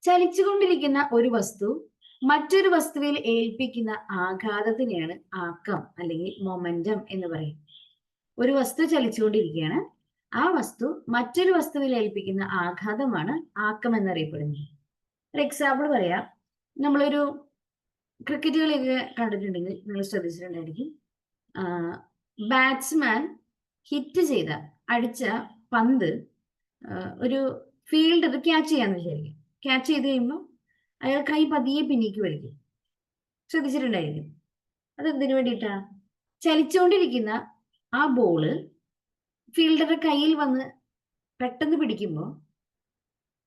ചലിച്ചുകൊണ്ടിരിക്കുന്ന ഒരു വസ്തു മറ്റൊരു വസ്തുവിൽ ഏൽപ്പിക്കുന്ന ആഘാതത്തിനെയാണ് ആക്കം അല്ലെങ്കിൽ മൊമെന്റം എന്ന് പറയും. ഒരു വസ്തു ചലിച്ചുകൊണ്ടിരിക്കുകയാണ്, ആ വസ്തു മറ്റൊരു വസ്തുവിൽ ഏൽപ്പിക്കുന്ന ആഘാതമാണ് ആക്കം എന്നറിയപ്പെടുന്നത്. ഒരു എക്സാമ്പിൾ പറയാം. നമ്മളൊരു ക്രിക്കറ്റ് കളിയൊക്കെ കണ്ടിട്ടുണ്ടെങ്കിൽ നിങ്ങൾ ശ്രദ്ധിച്ചിട്ടുണ്ടായിരിക്കും. ബാറ്റ്സ്മാൻ ഹിറ്റ് ചെയ്ത, അടിച്ച പന്ത് ഒരു ഫീൽഡർ ക്യാച്ച് ചെയ്യാന്ന് വിചാരിക്കും. ക്യാച്ച് ചെയ്ത് കഴിയുമ്പോൾ അയാൾ കൈ പതിയെ പിന്നീക്ക് വലിക്കും. ശ്രദ്ധിച്ചിട്ടുണ്ടായിരിക്കും. അതെന്തിനു വേണ്ടിയിട്ടാ? ചലിച്ചുകൊണ്ടിരിക്കുന്ന ആ ബോള് ഫീൽഡറുടെ കയ്യിൽ വന്ന് പെട്ടെന്ന് പിടിക്കുമ്പോൾ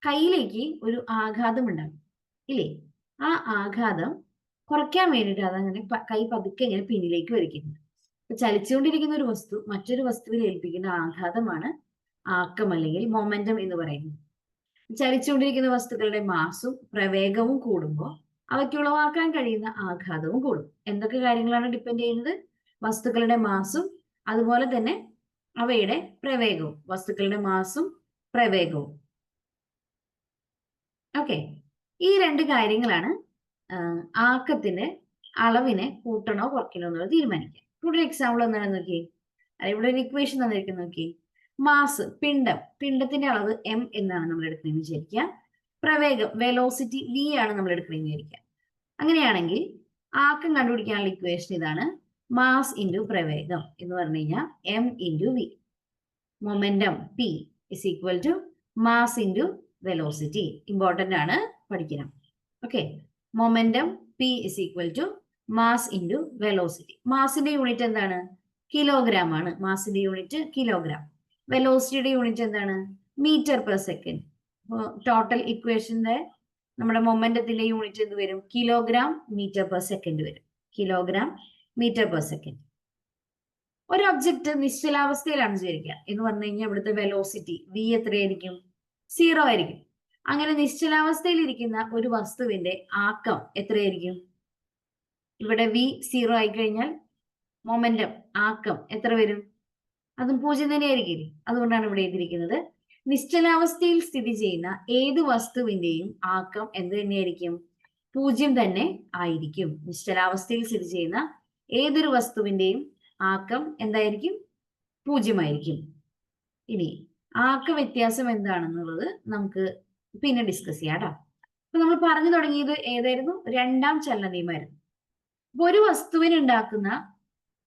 കയ്യിലേക്ക് ഒരു ആഘാതം ഉണ്ടാകും ഇല്ലേ? ആ ആഘാതം കുറയ്ക്കാൻ വേണ്ടിയിട്ട് അതങ്ങനെ കൈ പതുക്കെ ഇങ്ങനെ പിന്നിലേക്ക് വലിക്കുന്നത്. ചലിച്ചുകൊണ്ടിരിക്കുന്ന ഒരു വസ്തു മറ്റൊരു വസ്തുവിൽ ഏൽപ്പിക്കുന്ന ആഘാതമാണ് ആക്കം അല്ലെങ്കിൽ മൊമെന്റം എന്ന് പറയുന്നത്. ചലിച്ചുകൊണ്ടിരിക്കുന്ന വസ്തുക്കളുടെ മാസും പ്രവേഗവും കൂടുമ്പോൾ അവയ്ക്ക് ഉളവാക്കാൻ കഴിയുന്ന ആഘാതവും കൂടും. എന്തൊക്കെ കാര്യങ്ങളാണ് ഡിപ്പെൻഡ് ചെയ്യുന്നത്? വസ്തുക്കളുടെ മാസും അതുപോലെ തന്നെ അവയുടെ പ്രവേഗവും. വസ്തുക്കളുടെ മാസും പ്രവേഗവും. ഓക്കെ. ഈ രണ്ട് കാര്യങ്ങളാണ് ആക്കത്തിന്റെ അളവിനെ കൂട്ടണോ കുറയ്ക്കണോ എന്നുള്ളത് തീരുമാനിക്കുക. ഇവിടെ ഒരു എക്സാമ്പിൾ എന്താണെന്ന് നോക്കി. ഇവിടെ ഒരു ഇക്വേഷൻ തന്നിരിക്കുന്നു നോക്കി. മാസ്, പിണ്ടത്തിന്റെ അളവ് m എന്നാണ് നമ്മൾ എടുക്കുന്നതെന്ന് വിചാരിക്കുക. പ്രവേഗം, വെലോസിറ്റി v ആണ് നമ്മൾ എടുക്കുന്നതെന്ന് വിചാരിക്കുക. അങ്ങനെയാണെങ്കിൽ ആക്കം കണ്ടുപിടിക്കാനുള്ള ഇക്വേഷൻ ഇതാണ്: മാസ് ഇൻറ്റു പ്രവേഗം എന്ന് പറഞ്ഞു കഴിഞ്ഞാൽ m into v. Momentum p is equal to mass into velocity. Important ആണ്, പഠിക്കണം. Okay. Momentum p is equal to mass into velocity. മാസിന്റെ യൂണിറ്റ് എന്താണ്? കിലോഗ്രാം ആണ്. മാസിന്റെ യൂണിറ്റ് കിലോഗ്രാം. വെലോസിറ്റിയുടെ യൂണിറ്റ് എന്താണ്? Metre per second. ടോട്ടൽ ഇക്വേഷന്റെ നമ്മുടെ മൊമെന്റത്തിന്റെ യൂണിറ്റ് എന്ത് വരും? കിലോഗ്രാം മീറ്റർ പെർ സെക്കൻഡ് വരും. Kilogram metre per second. ഒരു ഒബ്ജക്റ്റ് നിശ്ചലാവസ്ഥയിലാണ് വിചാരിക്കുക എന്ന് പറഞ്ഞു കഴിഞ്ഞാൽ ഇവിടുത്തെ വെലോസിറ്റി v എത്രയായിരിക്കും? 0 ആയിരിക്കും. അങ്ങനെ നിശ്ചലാവസ്ഥയിൽ ഇരിക്കുന്ന ഒരു വസ്തുവിന്റെ ആക്കം എത്രയായിരിക്കും? ഇവിടെ v 0 ആയി കഴിഞ്ഞാൽ മൊമെന്റം ആക്കം എത്ര വരും? അതും 0 തന്നെയായിരിക്കില്ലേ? അതുകൊണ്ടാണ് ഇവിടെ എഴുതിയിരിക്കുന്നത് നിശ്ചലാവസ്ഥയിൽ സ്ഥിതി ചെയ്യുന്ന ഏത് വസ്തുവിന്റെയും ആക്കം എന്ത് തന്നെയായിരിക്കും? 0 തന്നെ ആയിരിക്കും. നിശ്ചലാവസ്ഥയിൽ സ്ഥിതി ചെയ്യുന്ന ഏതൊരു വസ്തുവിന്റെയും ആക്കം എന്തായിരിക്കും? 0 ആയിരിക്കും. ഇനി ആക്ക വ്യത്യാസം എന്താണെന്നുള്ളത് നമുക്ക് പിന്നെ ഡിസ്കസ് ചെയ്യാം കേട്ടോ. അപ്പൊ നമ്മൾ പറഞ്ഞു തുടങ്ങിയത് ഏതായിരുന്നു? രണ്ടാം ചലന നിയമമായിരുന്നു. അപ്പൊ ഒരു വസ്തുവിന് ഉണ്ടാക്കുന്ന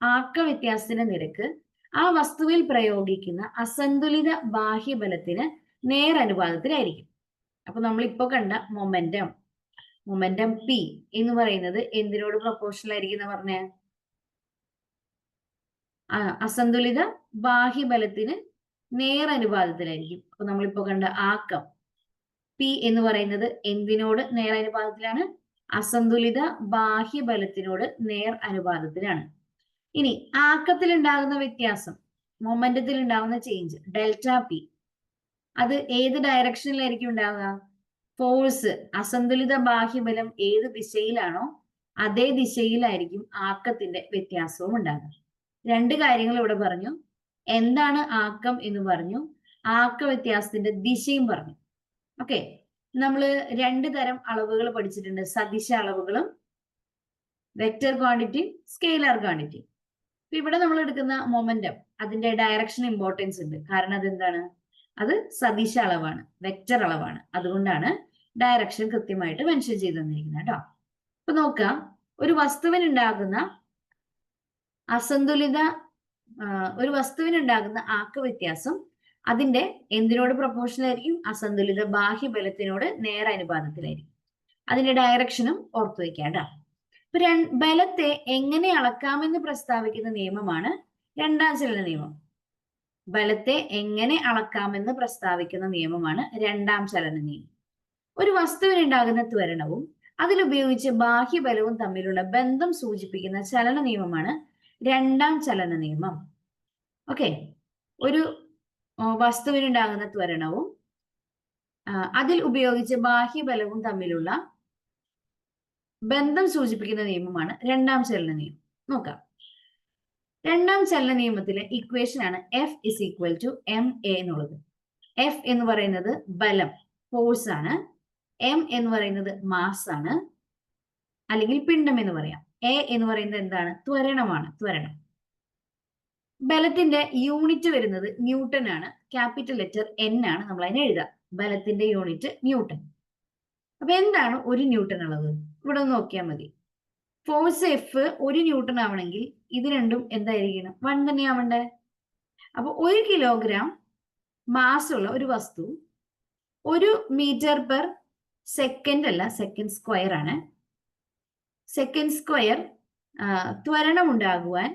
ആക്ക വ്യത്യാസത്തിന്റെ നിരക്ക് ആ വസ്തുവിൽ പ്രയോഗിക്കുന്ന അസന്തുലിത ബാഹ്യബലത്തിന് നേരനുപാതത്തിലായിരിക്കും. അപ്പൊ നമ്മൾ ഇപ്പോ കണ്ട മൊമെന്റം പി എന്ന് പറയുന്നത് എന്തിനോട് പ്രൊപ്പോർഷണൽ ആയിരിക്കും എന്ന് പറഞ്ഞ? അസന്തുലിത ബാഹ്യബലത്തിന് നേരനുപാതത്തിലായിരിക്കും. അപ്പൊ നമ്മളിപ്പോ കണ്ട ആക്കം പി എന്ന് പറയുന്നത് എന്തിനോട് നേരനുപാതത്തിലാണ്? അസന്തുലിത ബാഹ്യബലത്തിനോട് നേർ അനുപാതത്തിലാണ്. ഇനി ആക്കത്തിൽ ഉണ്ടാകുന്ന വ്യത്യാസം, മൊമെന്റത്തിൽ ഉണ്ടാകുന്ന ചേഞ്ച് ഡെൽറ്റ പി, അത് ഏത് ഡയറക്ഷനിലായിരിക്കും ഉണ്ടാവുക? ഫോഴ്സ്, അസന്തുലിത ബാഹ്യബലം ഏത് ദിശയിലാണോ അതേ ദിശയിലായിരിക്കും ആക്കത്തിന്റെ വ്യത്യാസവും ഉണ്ടാകുക. രണ്ട് കാര്യങ്ങൾ ഇവിടെ പറഞ്ഞു. എന്താണ് ആക്കം എന്ന് പറഞ്ഞു, ആക്ക വ്യത്യാസത്തിന്റെ ദിശയും പറഞ്ഞു. ഓക്കെ, നമ്മള് രണ്ട് തരം അളവുകൾ പഠിച്ചിട്ടുണ്ട്, സദിശ അളവുകളും വെക്റ്റർ ക്വാണ്ടിറ്റിയും സ്കെയിലർ ക്വാണ്ടിറ്റിയും. ഇവിടെ നമ്മൾ എടുക്കുന്ന മൊമെന്റം അതിന്റെ ഡയറക്ഷൻ ഇമ്പോർട്ടൻസ് ഉണ്ട്. കാരണം അതെന്താണ്? അത് സദിശ അളവാണ്, വെക്റ്റർ അളവാണ്. അതുകൊണ്ടാണ് ഡയറക്ഷൻ കൃത്യമായിട്ട് മെൻഷൻ ചെയ്ത് തന്നിരിക്കുന്നത് കേട്ടോ. അപ്പൊ നോക്കാം, ഒരു വസ്തുവിനുണ്ടാകുന്ന ആക്ക വ്യത്യാസം അതിന്റെ എന്തിനോട് പ്രൊപ്പോർഷണൽ ആയിരിക്കും? അസന്തുലിത ബാഹ്യബലത്തിനോട് നേരനുപാതത്തിലായിരിക്കും. അതിന്റെ ഡയറക്ഷനും ഓർത്തു വെക്കാണ്ട. ഇപ്പൊ ബലത്തെ എങ്ങനെ അളക്കാമെന്ന് പ്രസ്താവിക്കുന്ന നിയമമാണ് രണ്ടാം ചലന നിയമം. ബലത്തെ എങ്ങനെ അളക്കാമെന്ന് പ്രസ്താവിക്കുന്ന നിയമമാണ് രണ്ടാം ചലന നിയമം. ഒരു വസ്തുവിനുണ്ടാകുന്ന ത്വരണവും അതിലുപയോഗിച്ച് ബാഹ്യബലവും തമ്മിലുള്ള ബന്ധം സൂചിപ്പിക്കുന്ന ചലന നിയമമാണ് രണ്ടാം ചലന നിയമം. ഓക്കെ, ഒരു വസ്തുവിനുണ്ടാകുന്ന ത്വരണവും അതിൽ ഉപയോഗിച്ച് ബാഹ്യബലവും തമ്മിലുള്ള ബന്ധം സൂചിപ്പിക്കുന്ന നിയമമാണ് രണ്ടാം ചലന നിയമം. നോക്കാം, രണ്ടാം ചലന നിയമത്തിലെ ഇക്വേഷൻ ആണ് F is equal to ma എന്നുള്ളത്. F എന്ന് പറയുന്നത് ബലം, ഫോഴ്സ് ആണ്. M എന്ന് പറയുന്നത് മാസ് ആണ്, അല്ലെങ്കിൽ പിണ്ഡം എന്ന് പറയാം. A എന്ന് പറയുന്നത് എന്താണ്? ത്വരണമാണ്, ത്വരണം. ബലത്തിന്റെ യൂണിറ്റ് വരുന്നത് ന്യൂട്ടൺ ആണ്. ക്യാപിറ്റൽ ലെറ്റർ N ആണ് നമ്മൾ അതിനെ എഴുതുക. ബലത്തിന്റെ യൂണിറ്റ് ന്യൂട്ടൺ. അപ്പൊ എന്താണ് ഒരു ന്യൂട്ടൺ അളവ്? ഇവിടെ ഒന്ന് നോക്കിയാൽ മതി. ഫോഴ്സ് F 1 ന്യൂട്ടൺ ആവണമെങ്കിൽ ഇത് രണ്ടും എന്തായിരിക്കണം? 1 തന്നെ ആവണ്ടേ? അപ്പൊ 1 കിലോഗ്രാം മാസ് ഉള്ള ഒരു വസ്തു 1 മീറ്റർ പെർ സെക്കൻഡ് അല്ല, സെക്കൻഡ് സ്ക്വയർ ആണ്. സെക്കൻഡ് സ്ക്വയർ ത്വരണം ഉണ്ടാകുവാൻ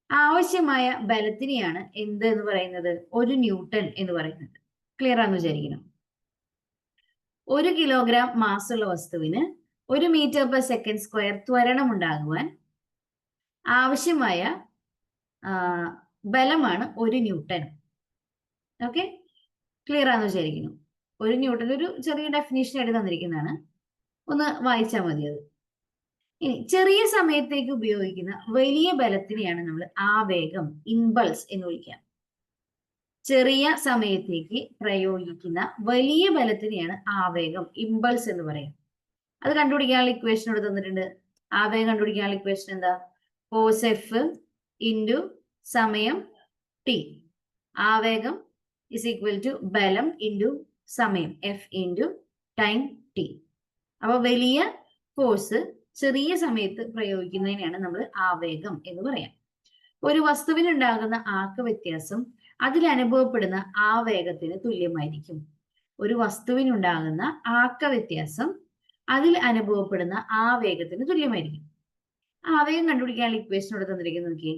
ആവശ്യമായ ബലത്തിനെയാണ് എന്ത് എന്ന് പറയുന്നത്? 1 ന്യൂട്ടൺ എന്ന് പറയുന്നത്. ക്ലിയർ ആണെന്ന് വിചാരിക്കണം. 1 കിലോഗ്രാം മാസ് ഉള്ള വസ്തുവിന് 1 മീറ്റർ പെർ സെക്കൻഡ് സ്ക്വയർ ത്വരണം ഉണ്ടാകുവാൻ ആവശ്യമായ ബലമാണ് 1 ന്യൂട്ടൺ. ഓക്കെ, ക്ലിയർ ആണെന്ന് വിചാരിക്കുന്നു. 1 ന്യൂട്ടൺ ഒരു ചെറിയ ഡെഫിനേഷൻ ആയിട്ട് തന്നിരിക്കുന്നതാണ്, ഒന്ന് വായിച്ചാൽ മതി അത്. ഇനി ചെറിയ സമയത്തേക്ക് ഉപയോഗിക്കുന്ന വലിയ ബലത്തിനെയാണ് നമ്മൾ ആവേഗം, ഇമ്പൾസ് എന്ന് വിളിക്കുക. ചെറിയ സമയത്തേക്ക് പ്രയോഗിക്കുന്ന വലിയ ബലത്തിനെയാണ് ആവേഗം, ഇമ്പൾസ് എന്ന് പറയും. അത് കണ്ടുപിടിക്കാനുള്ള ഇക്വേഷൻ ഇവിടെ തന്നിട്ടുണ്ട്. ആവേഗം കണ്ടുപിടിക്കാനുള്ള ഇക്വേഷൻ എന്താ? ഫോഴ്സ് F ഇൻറ്റു സമയം T. ആവേഗം ഇസ് ഈക്വൽ ടു ബലം ഇൻറ്റു സമയം F ഇൻറ്റു ടൈം T. അപ്പൊ വലിയ ഫോഴ്സ് ചെറിയ സമയത്ത് പ്രയോഗിക്കുന്നതിനെയാണ് നമ്മൾ ആവേഗം എന്ന് പറയാം. ഒരു വസ്തുവിനുണ്ടാകുന്ന ആക്ക വ്യത്യാസം അതിൽ അനുഭവപ്പെടുന്ന ആവേഗത്തിന് തുല്യമായിരിക്കും. ഒരു വസ്തുവിനുണ്ടാകുന്ന ആക്ക വ്യത്യാസം അതിൽ അനുഭവപ്പെടുന്ന ആവേഗത്തിന് തുല്യമായിരിക്കും. ആവേഗം കണ്ടുപിടിക്കാനുള്ള ഇക്വേഷൻ ഇവിടെ തന്നിരിക്കുന്നത് നോക്കിയേ,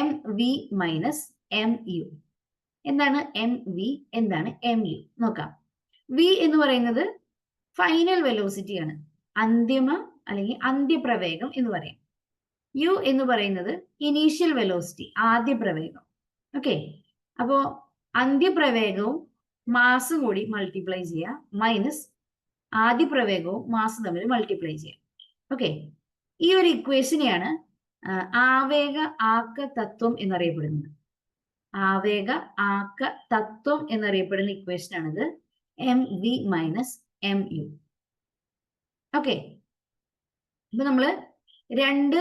mv മൈനസ് mu. എന്താണ് എം വി, എന്താണ് എം യു നോക്കാം. വി എന്ന് പറയുന്നത് ഫൈനൽ വെലോസിറ്റി ആണ്, അന്തിമ അല്ലെങ്കിൽ അന്ത്യപ്രവേഗം എന്ന് പറയാം. യു എന്ന് പറയുന്നത് ഇനീഷ്യൽ വെലോസിറ്റി, ആദ്യ പ്രവേഗം. ഓക്കെ, അപ്പോ അന്ത്യപ്രവേഗവും മാസും കൂടി മൾട്ടിപ്ലൈ ചെയ്യുക, മൈനസ് ആദ്യ പ്രവേഗവും മാസും തമ്മിൽ മൾട്ടിപ്ലൈ ചെയ്യാം. ഓക്കെ, ഈ ഒരു ഇക്വേഷനെയാണ് ആവേഗ ആക്ക തത്വം എന്നറിയപ്പെടുന്നത്. ആവേഗ ആക്ക തത്വം എന്നറിയപ്പെടുന്ന ഇക്വേഷൻ ആണിത്, M V minus M U. Okay, ഇപ്പൊ നമ്മള് രണ്ട്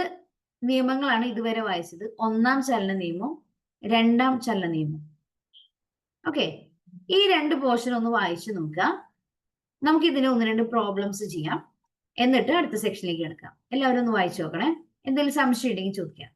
നിയമങ്ങളാണ് ഇതുവരെ വായിച്ചത്, ഒന്നാം ചലന നിയമവും രണ്ടാം ചലന നിയമവും. ഓക്കെ, ഈ രണ്ട് പോർഷൻ ഒന്ന് വായിച്ചു നോക്കുക. നമുക്ക് ഇതിന് ഒന്ന് രണ്ട് പ്രോബ്ലംസ് ചെയ്യാം, എന്നിട്ട് അടുത്ത സെക്ഷനിലേക്ക് കിടക്കാം. എല്ലാവരും ഒന്ന് വായിച്ചു നോക്കണേ, എന്തെങ്കിലും സംശയം ഉണ്ടെങ്കിൽ ചോദിക്കാം.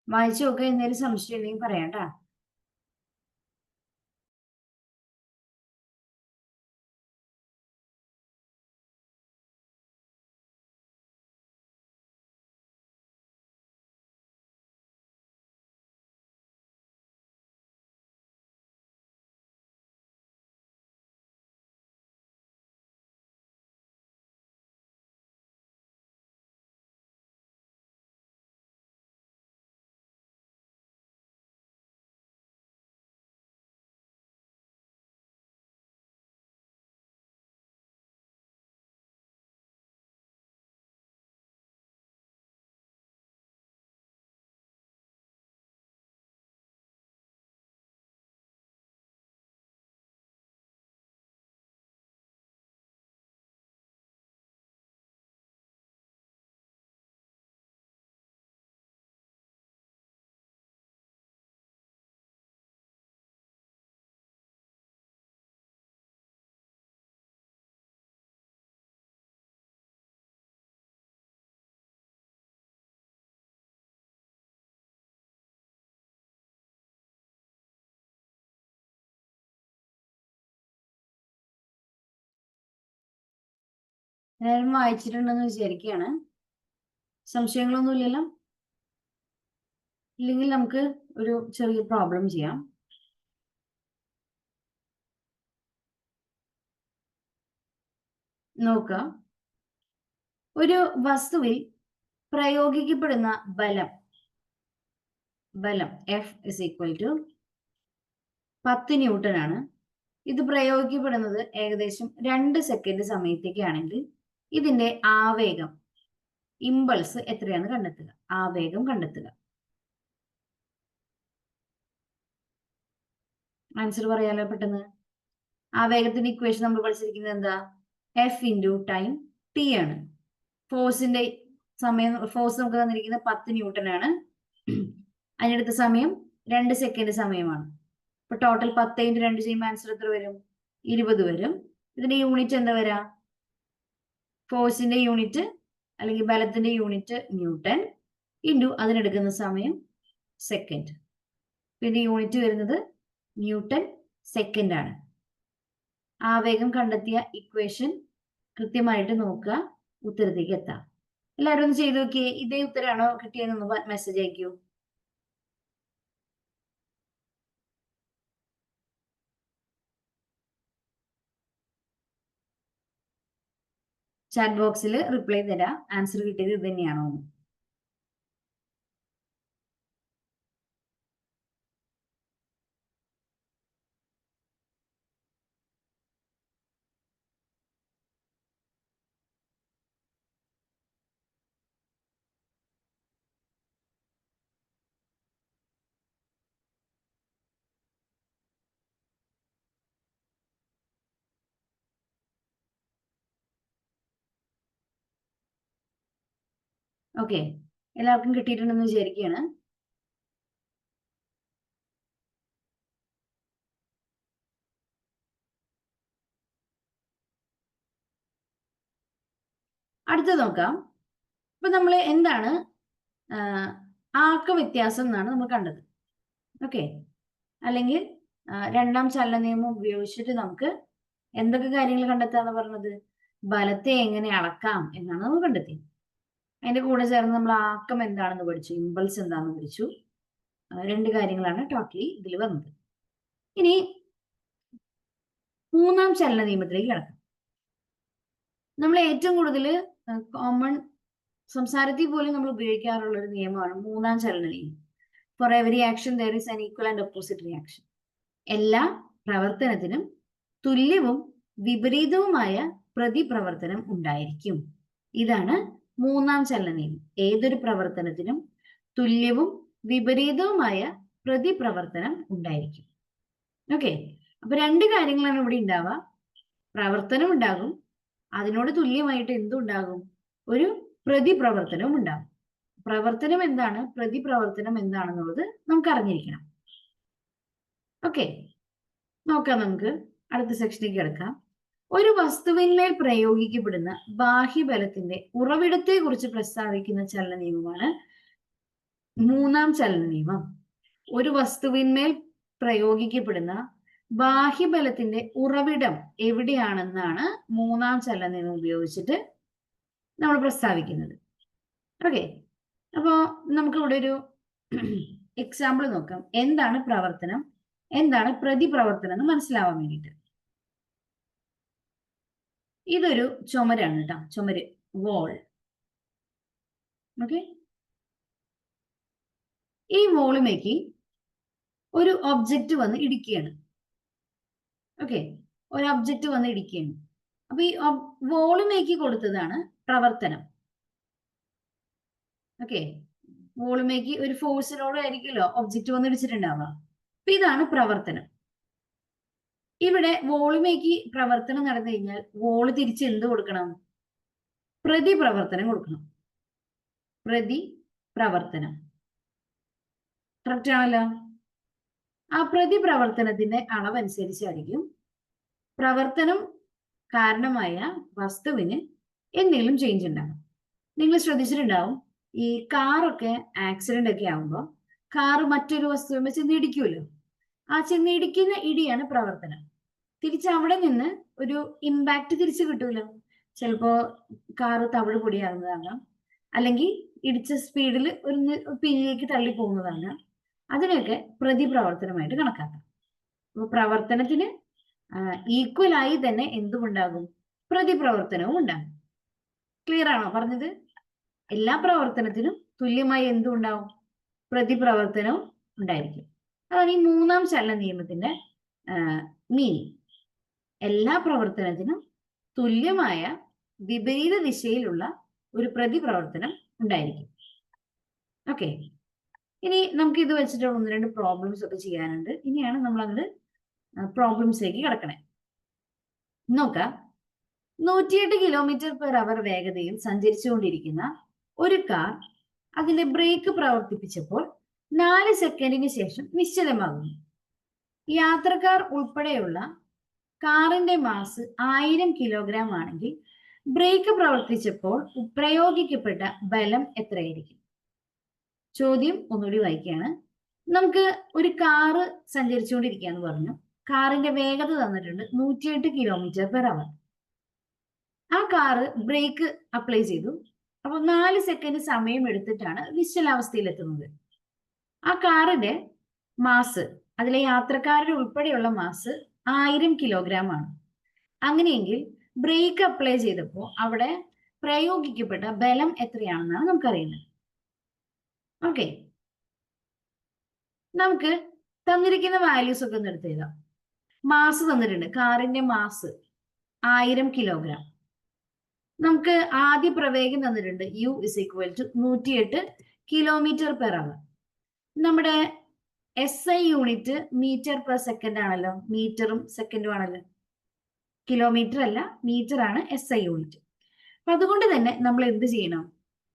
വായിച്ചു നോക്കുക, എന്തെങ്കിലും സംശയം ഉണ്ടെങ്കിൽ പറയാം കേട്ടാ. എല്ലാവരും വായിച്ചിട്ടുണ്ടെന്ന് വിചാരിക്കുകയാണ്. സംശയങ്ങളൊന്നും ഇല്ലല്ലോ? ഇല്ലെങ്കിൽ നമുക്ക് ഒരു ചെറിയ പ്രോബ്ലം ചെയ്യാം. നോക്കുക, ഒരു വസ്തുവിൽ പ്രയോഗിക്കപ്പെടുന്ന ബലം F is equal to 10 newton ആണ്. ഇത് പ്രയോഗിക്കപ്പെടുന്നത് ഏകദേശം 2 സെക്കൻഡ് സമയത്തേക്കാണെങ്കിൽ ഇതിന്റെ ആവേഗം, ഇമ്പൾസ് എത്രയാണ് കണ്ടെത്തുക, ആവേഗം കണ്ടെത്തുക. ആൻസർ പറയാലോ പെട്ടെന്ന്. ആവേഗത്തിന്റെ ഇക്വേഷൻ നമ്മൾ പഠിച്ചിരിക്കുന്നത് എന്താ, എഫ് ഇൻറ്റു ടൈം ടി ആണ്. ഫോഴ്സിന്റെ സമയം, ഫോഴ്സ് നമുക്ക് തന്നിരിക്കുന്നത് 10 ന്യൂട്ടൺ ആണ്. അതിനടുത്ത സമയം 2 സെക്കൻഡ് സമയമാണ്. അപ്പൊ ടോട്ടൽ 10 ഇൻറ്റു 2 ചെയ്യുമ്പോൾ ആൻസർ എത്ര വരും, 20 വരും. ഇതിന്റെ യൂണിറ്റ് എന്താ വരാ, ഫോഴ്സിന്റെ യൂണിറ്റ് അല്ലെങ്കിൽ ബലത്തിന്റെ യൂണിറ്റ് ന്യൂട്ടൺ ഇൻറ്റു അതിനെടുക്കുന്ന സമയം സെക്കൻഡ്. ഇതിന്റെ യൂണിറ്റ് വരുന്നത് ന്യൂട്ടൺ സെക്കൻഡ് ആണ്. ആവേഗം കണ്ടെത്തിയ ഇക്വേഷൻ കൃത്യമായിട്ട് നോക്കുക, ഉത്തരത്തേക്ക് എത്താം. എല്ലാവരും ഒന്ന് ചെയ്ത് നോക്കിയേ. ഇതേ ഉത്തരാണോ കിട്ടിയതെന്നൊന്ന് മെസ്സേജ് അയക്കൂ. ചാറ്റ് ബോക്സിൽ റിപ്ലൈ തരാം, ആൻസർ കിട്ടിയത് ഇത് തന്നെയാണോ എന്ന്. ഓക്കെ, എല്ലാവർക്കും കിട്ടിയിട്ടുണ്ടെന്ന് വിചാരിക്കുകയാണ്. അടുത്തത് നോക്കാം. ഇപ്പൊ നമ്മൾ എന്താണ് ആക്ക വ്യത്യാസം എന്നാണ് നമ്മൾ കണ്ടത്. ഓക്കെ, അല്ലെങ്കിൽ രണ്ടാം ചലന നിയമം ഉപയോഗിച്ചിട്ട് നമുക്ക് എന്തൊക്കെ കാര്യങ്ങൾ കണ്ടെത്താന്ന് പറഞ്ഞത്? ബലത്തെ എങ്ങനെ അളക്കാം എന്നാണ് നമ്മൾ കണ്ടെത്തിയത്. അതിന്റെ കൂടെ ചേർന്ന് നമ്മൾ ആക്കം എന്താണെന്ന് പഠിച്ചു, ഇമ്പൾസ് എന്താണെന്ന് പഠിച്ചു. രണ്ട് കാര്യങ്ങളാണ് ടോട്ടലി ഇതിൽ വന്നത്. ഇനി മൂന്നാം ചലന നിയമത്തിലേക്ക് കിടക്കാം. നമ്മൾ ഏറ്റവും കൂടുതൽ കോമൺ സംസാരത്തിൽ പോലും നമ്മൾ ഉപയോഗിക്കാറുള്ള ഒരു നിയമമാണ് മൂന്നാം ചലന നിയമം. For every action there is an equal and opposite reaction. എല്ലാ പ്രവർത്തനത്തിനും തുല്യവും വിപരീതവുമായ പ്രതിപ്രവർത്തനം ഉണ്ടായിരിക്കും. ഇതാണ് മൂന്നാം ചലന നിയമം. ഏതൊരു പ്രവർത്തനത്തിനും തുല്യവും വിപരീതവുമായ പ്രതിപ്രവർത്തനം ഉണ്ടായിരിക്കും. ഓക്കെ, അപ്പൊ രണ്ട് കാര്യങ്ങളാണ് ഇവിടെ ഉണ്ടാവുക. പ്രവർത്തനം ഉണ്ടാകും, അതിനോട് തുല്യമായിട്ട് എന്തുണ്ടാകും? ഒരു പ്രതിപ്രവർത്തനവും ഉണ്ടാകും. പ്രവർത്തനം എന്താണ്, പ്രതിപ്രവർത്തനം എന്താണെന്നുള്ളത് നമുക്ക് അറിഞ്ഞിരിക്കണം. ഓക്കെ, നോക്കാം. നമുക്ക് അടുത്ത സെക്ഷനിലേക്ക് കിടക്കാം. ഒരു വസ്തുവിന്മേൽ പ്രയോഗിക്കപ്പെടുന്ന ബാഹ്യബലത്തിന്റെ ഉറവിടത്തെ കുറിച്ച് പ്രസ്താവിക്കുന്ന ചലന നിയമമാണ് മൂന്നാം ചലന നിയമം. ഒരു വസ്തുവിന്മേൽ പ്രയോഗിക്കപ്പെടുന്ന ബാഹ്യബലത്തിന്റെ ഉറവിടം എവിടെയാണെന്നാണ് മൂന്നാം ചലന നിയമം ഉപയോഗിച്ചിട്ട് നമ്മൾ പ്രസ്താവിക്കുന്നത്. ഓക്കെ, അപ്പോ നമുക്ക് ഇവിടെ ഒരു എക്സാമ്പിൾ നോക്കാം. എന്താണ് പ്രവർത്തനം, എന്താണ് പ്രതിപ്രവർത്തനം എന്ന് മനസ്സിലാവാൻ വേണ്ടിയിട്ട്. ഇതൊരു ചുമരാണ് കേട്ടോ, ചുമര്, വോൾ. ഓക്കെ, ഈ വോളിലേക്ക് ഒരു ഒബ്ജക്റ്റ് വന്ന് ഇടിക്കുകയാണ്. ഓക്കെ, ഒരു ഒബ്ജക്റ്റ് വന്ന് ഇടിക്കുകയാണ്. അപ്പൊ ഈ വോളിലേക്ക് കൊടുത്തതാണ് പ്രവർത്തനം. ഓക്കെ, വോളിലേക്ക് ഒരു ഫോഴ്സിനോട് ആയിരിക്കുമല്ലോ ഒബ്ജക്റ്റ് വന്ന് ഇടിച്ചിട്ടുണ്ടാവുക. അപ്പൊ ഇതാണ് പ്രവർത്തനം. ഇവിടെ വോളിലേക്ക് പ്രവർത്തനം നടന്നു കഴിഞ്ഞാൽ വോള് തിരിച്ച് എന്ത് കൊടുക്കണം? പ്രതിപ്രവർത്തനം കൊടുക്കണം. പ്രതിപ്രവർത്തനം കറക്റ്റ് ആണല്ലോ. ആ പ്രതിപ്രവർത്തനത്തിന്റെ അളവനുസരിച്ചായിരിക്കും പ്രവർത്തനം കാരണമായ വസ്തുവിന് എന്തെങ്കിലും ചേഞ്ച് ഉണ്ടാകും. നിങ്ങൾ ശ്രദ്ധിച്ചിട്ടുണ്ടാവും, ഈ കാറൊക്കെ ആക്സിഡന്റ് ഒക്കെ ആകുമ്പോൾ കാറ് മറ്റൊരു വസ്തുവിനെ ചെന്നിടിക്കുമല്ലോ. ആ ചെന്നിടിക്കുന്ന ഇടിയാണ് പ്രവർത്തനം. തിരിച്ച് അവിടെ നിന്ന് ഒരു ഇമ്പാക്ട് തിരിച്ചു കിട്ടൂലോ. ചിലപ്പോ കാറ് തവിട് പൊടിയാകുന്നതാകാം, അല്ലെങ്കിൽ ഇടിച്ച സ്പീഡിൽ ഒരു പിന്നിലേക്ക് തള്ളി പോകുന്നതാകാം. അതിനൊക്കെ പ്രതിപ്രവർത്തനമായിട്ട് കണക്കാക്കാം. അപ്പൊ പ്രവർത്തനത്തിന് ഈക്വൽ ആയി തന്നെ എന്തുമുണ്ടാകും? പ്രതിപ്രവർത്തനവും ഉണ്ടാകും. ക്ലിയർ ആണോ പറഞ്ഞത്? എല്ലാ പ്രവർത്തനത്തിനും തുല്യമായി എന്തുണ്ടാവും? പ്രതിപ്രവർത്തനവും ഉണ്ടായിരിക്കും. അതാണ് ഈ മൂന്നാം ചലന നിയമത്തിന്റെ മീനിങ്. എല്ലാ പ്രവർത്തനത്തിനും തുല്യമായ വിപരീത ദിശയിലുള്ള ഒരു പ്രതിപ്രവർത്തനം ഉണ്ടായിരിക്കും. ഓക്കെ, ഇനി നമുക്ക് ഇത് വെച്ചിട്ട് ഒന്ന് രണ്ട് പ്രോബ്ലംസ് ഒക്കെ ചെയ്യാനുണ്ട്. ഇനിയാണ് നമ്മൾ അങ്ങോട്ട് പ്രോബ്ലംസിലേക്ക് കിടക്കണേ. നോക്കാം. 108 km/h വേഗതയിൽ സഞ്ചരിച്ചുകൊണ്ടിരിക്കുന്ന ഒരു കാർ അതിന്റെ ബ്രേക്ക് പ്രവർത്തിപ്പിച്ചപ്പോൾ 4 സെക്കൻഡിന് ശേഷം നിശ്ചലമാകുന്നു. യാത്രക്കാർ ഉൾപ്പെടെയുള്ള കാറിന്റെ മാസ് 1000 കിലോഗ്രാം ആണെങ്കിൽ ബ്രേക്ക് പ്രവർത്തിച്ചപ്പോൾ പ്രയോഗിക്കപ്പെട്ട ബലം എത്രയായിരിക്കും? ചോദ്യം ഒന്നുകൂടി വായിക്കുകയാണ്. നമുക്ക് ഒരു കാറ് സഞ്ചരിച്ചുകൊണ്ടിരിക്കുകയെന്ന് പറഞ്ഞു. കാറിന്റെ വേഗത തന്നിട്ടുണ്ട് 108 km/h. ആ കാറ് ബ്രേക്ക് അപ്ലൈ ചെയ്തു. അപ്പൊ 4 സെക്കൻഡ് സമയം എടുത്തിട്ടാണ് നിശ്ചലാവസ്ഥയിലെത്തുന്നത്. ആ കാറിന്റെ മാസ്, അതിലെ യാത്രക്കാരുടെ ഉൾപ്പെടെയുള്ള മാസ് 1000 കിലോഗ്രാം ആണ്. അങ്ങനെയെങ്കിൽ ബ്രേക്ക് അപ്ലൈ ചെയ്തപ്പോൾ അവിടെ പ്രയോഗിക്കപ്പെട്ട ബലം എത്രയാണെന്നാണ് നമുക്കറിയുന്നത്. ഓക്കെ, നമുക്ക് തന്നിരിക്കുന്ന വാല്യൂസ് ഒക്കെ ഒന്ന് എടുത്ത് എഴുതാം. മാസ് തന്നിട്ടുണ്ട്, കാറിന്റെ മാസ് 1000 കിലോഗ്രാം. നമുക്ക് ആദ്യ പ്രവേഗം തന്നിട്ടുണ്ട്, U = 108 km/h. നമ്മുടെ SI യൂണിറ്റ് m/s ആണല്ലോ, മീറ്ററും സെക്കൻഡും ആണല്ലോ, കിലോമീറ്റർ അല്ല, മീറ്റർ ആണ് SI യൂണിറ്റ്. അപ്പൊ അതുകൊണ്ട് തന്നെ നമ്മൾ എന്ത് ചെയ്യണം?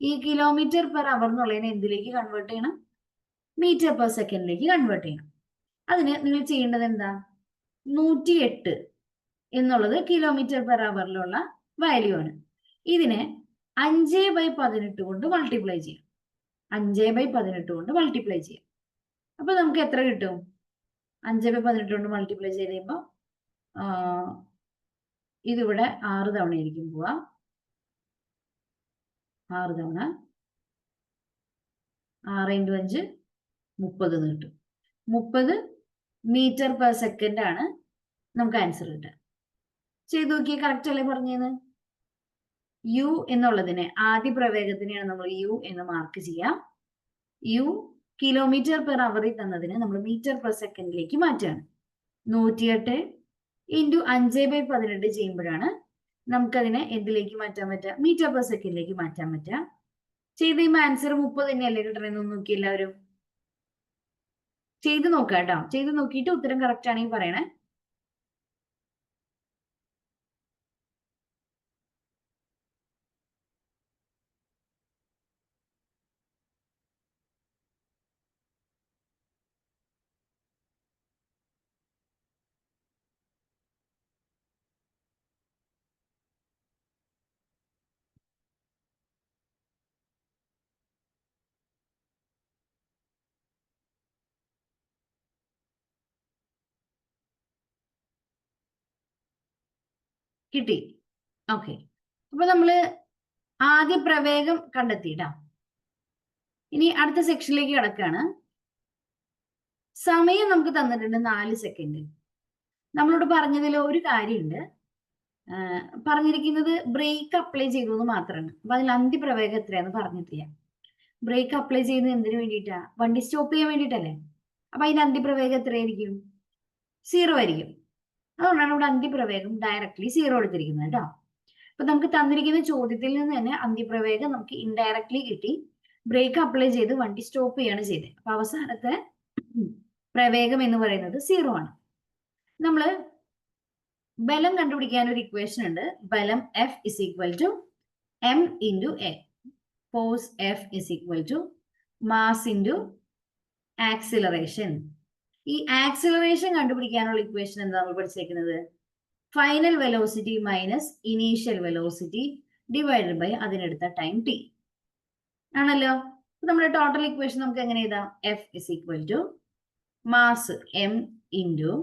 ഈ കിലോമീറ്റർ പെർ അവർ എന്നുള്ളതിനെ എന്തിലേക്ക് കൺവേർട്ട് ചെയ്യണം? മീറ്റർ പെർ സെക്കൻഡിലേക്ക് കൺവേർട്ട് ചെയ്യണം. അതിന് നിങ്ങൾ ചെയ്യേണ്ടത് എന്താ? 108 എന്നുള്ളത് കിലോമീറ്റർ പെർ അവറിലുള്ള വാല്യൂ ആണ്. ഇതിനെ 5/18 കൊണ്ട് മൾട്ടിപ്ലൈ ചെയ്യാം. 5/18 കൊണ്ട് മൾട്ടിപ്ലൈ ചെയ്യാം. അപ്പൊ നമുക്ക് എത്ര കിട്ടും? 5/18 കൊണ്ട് മൾട്ടിപ്ലൈ ചെയ്ത് കഴിയുമ്പോൾ ഇതിവിടെ 6 തവണ ആയിരിക്കും പോവാ. 6 തവണ 6 × 5 30 കിട്ടും. 30 മീറ്റർ പെർ സെക്കൻഡ് ആണ് നമുക്ക് ആൻസർ കിട്ടുക. ചെയ്തു നോക്കിയേ, കറക്റ്റ് അല്ലേ പറഞ്ഞത്? യു എന്നുള്ളതിനെ ആദ്യ പ്രവേഗത്തിനെയാണ് നമ്മൾ യു എന്ന് മാർക്ക് ചെയ്യാം. യു കിലോമീറ്റർ പെർ അവറിൽ തന്നതിന് നമ്മൾ മീറ്റർ പെർ സെക്കൻഡിലേക്ക് മാറ്റുകയാണ്. 108 × 5/18 ചെയ്യുമ്പോഴാണ് നമുക്കതിനെ എന്തിലേക്ക് മാറ്റാൻ പറ്റുക? മീറ്റർ പെർ സെക്കൻഡിലേക്ക് മാറ്റാൻ പറ്റുക. ചെയ്ത് കഴിയുമ്പോൾ ആൻസർ 30 തന്നെയല്ലേ കിട്ടണമെന്ന് നോക്കി എല്ലാവരും ചെയ്ത് നോക്കാം കേട്ടോ. ചെയ്ത് നോക്കിയിട്ട് ഉത്തരം കറക്റ്റ് ആണെങ്കിൽ പറയണേ. കിട്ടി. ഓക്കെ, അപ്പൊ നമ്മള് ആദ്യ പ്രവേഗം കണ്ടെത്തിയിട്ടാ. ഇനി അടുത്ത സെക്ഷനിലേക്ക് കിടക്കാണ്. സമയം നമുക്ക് തന്നിട്ടുണ്ട് 4 സെക്കൻഡ്. നമ്മളോട് പറഞ്ഞതിൽ ഒരു കാര്യമുണ്ട്. പറഞ്ഞിരിക്കുന്നത് ബ്രേക്ക് അപ്ലൈ ചെയ്തു എന്ന് മാത്രമാണ്. അപ്പൊ അതിൽ അന്തിപ്രവേഗം എത്രയാന്ന് പറഞ്ഞിട്ടില്ല. ബ്രേക്ക് അപ്ലൈ ചെയ്യുന്നത് എന്തിനു വേണ്ടിയിട്ടാ? വണ്ടി സ്റ്റോപ്പ് ചെയ്യാൻ വേണ്ടിയിട്ടല്ലേ. അപ്പൊ അതിന്റെ അന്തിപ്രവേഗം എത്രയായിരിക്കും? 0 ആയിരിക്കും. അതുകൊണ്ടാണ് ഇവിടെ അന്തിപ്രവേഗം ഡയറക്ട്ലി 0 എടുത്തിരിക്കുന്നത് കേട്ടോ. അപ്പൊ നമുക്ക് തന്നിരിക്കുന്ന ചോദ്യത്തിൽ നിന്ന് തന്നെ അന്തിപ്രവേഗം നമുക്ക് ഇൻഡയറക്ട്ലി കിട്ടി. ബ്രേക്ക് അപ്ലൈ ചെയ്ത് വണ്ടി സ്റ്റോപ്പ് ചെയ്യാണ് ചെയ്തത്. അപ്പൊ അവസാനത്തെ പ്രവേഗം എന്ന് പറയുന്നത് 0 ആണ്. നമ്മള് ബലം കണ്ടുപിടിക്കാൻ ഒരു ഇക്വേഷൻ ഉണ്ട്. ബലം F = m × a. Force F = mass × acceleration. ഈ ആക്സിലറേഷൻ കണ്ടുപിടിക്കാനുള്ള ഇക്വേഷൻ എന്താ നമ്മൾ പഠിച്ചേക്കുന്നത്? Final velocity minus initial velocity divided by അതിനെടുത്ത ടൈം t ആണല്ലോ. നമ്മുടെ ടോട്ടൽ ഇക്വേഷൻ നമുക്ക് എങ്ങനെ എഴുതാം? F = മാസ് m ×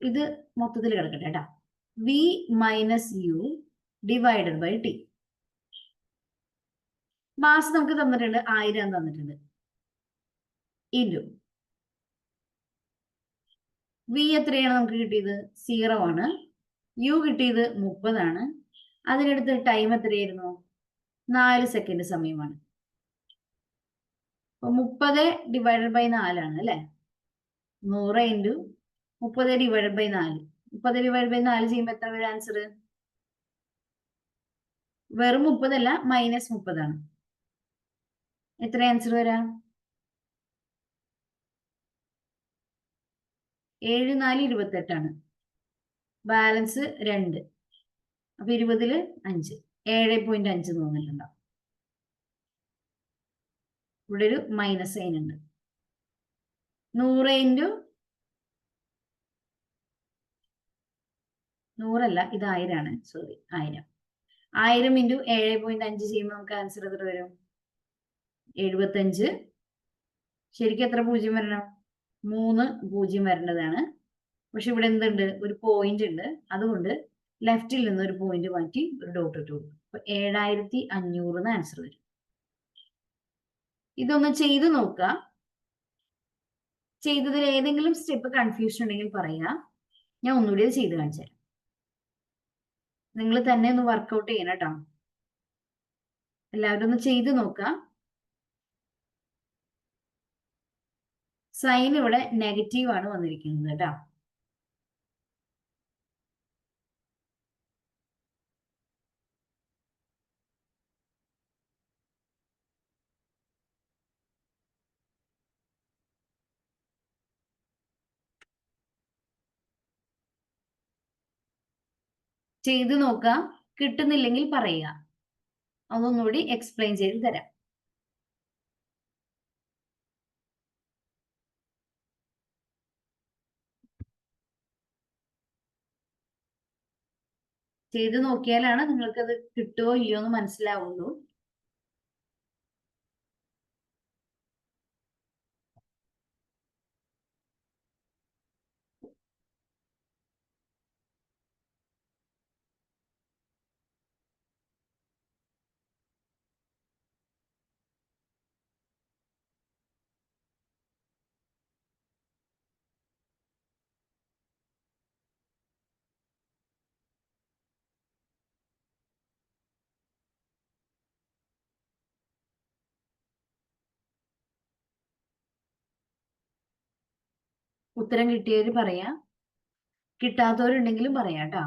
ഇത് മൊത്തത്തിൽ കിടക്കട്ടെ കേട്ടോ, v - u divided by t. Mass നമുക്ക് തന്നിട്ടുണ്ട് 1000 തന്നിട്ടുണ്ട്. ഇൻറ്റു v എത്രയാണ് നമുക്ക് കിട്ടിയത്? 0 ആണ്. u കിട്ടിയത് 30 ആണ്. അതിനടുത്ത് ടൈം എത്രയായിരുന്നു? 4 സെക്കൻഡ് സമയമാണ്. അപ്പൊ 30 ഡിവൈഡഡ് ബൈ 4 ആണ് അല്ലെ. 100 × 30 ഡിവൈഡഡ് ബൈ 4. 30 ഡിവൈഡ് ബൈ 4 ചെയ്യുമ്പോൾ എത്ര വരും ആൻസർ? വെറും 30 അല്ല, -30 ആണ്. എത്ര ആൻസർ വരാം? 7 × 4 = 28 ആണ്. ബാലൻസ് 2. അപ്പൊ 20 ൽ 5 7.5 തോന്നിട്ടുണ്ടോ? ഇവിടെ ഒരു മൈനസ് സൈൻ ഉണ്ട്. 100 100 ഇത് 1000 ആണ്. സോറി, 1000. 1000 × 7.5 ചെയ്യുമ്പോൾ നമുക്ക് ആൻസർ എത്ര വരും? 75. ശരിക്കും എത്ര പൂജ്യം വരണം? 3 പൂജ്യം വരേണ്ടതാണ്. പക്ഷെ ഇവിടെ എന്തുണ്ട്? ഒരു പോയിന്റ് ഉണ്ട്. അതുകൊണ്ട് ലെഫ്റ്റിൽ നിന്ന് ഒരു പോയിന്റ് മാറ്റി ഒരു ഡോട്ട് ഇട്ടു. അപ്പൊ 7500 ആൻസർ വരും. ഇതൊന്ന് ചെയ്തു നോക്കുക. ചെയ്തതിൽ ഏതെങ്കിലും സ്റ്റെപ്പ് കൺഫ്യൂഷൻ ഉണ്ടെങ്കിൽ പറയുക. ഞാൻ ഒന്നുകൂടി അത് ചെയ്ത് കാണിച്ചു തരാം. നിങ്ങൾ തന്നെ ഒന്ന് വർക്ക്ഔട്ട് ചെയ്യണം കേട്ടോ. എല്ലാവരും ഒന്ന് ചെയ്ത് നോക്കുക. സൈൻ ഇവിടെ നെഗറ്റീവ് ആണ് വന്നിരിക്കുന്നത് കേട്ടോ. ചെയ്ത് നോക്കുക. കിട്ടുന്നില്ലെങ്കിൽ പറയുക. അതൊന്നുകൂടി എക്സ്പ്ലെയിൻ ചെയ്ത് തരാം. ചെയ്ത് നോക്കിയാലാണ് നിങ്ങൾക്കത് കിട്ടുമോ ഇല്ലയോ എന്ന് മനസ്സിലാവുള്ളൂ. ഉത്തരം കിട്ടിയവര് പറയാം, കിട്ടാത്തവരുണ്ടെങ്കിലും പറയാം കേട്ടോ.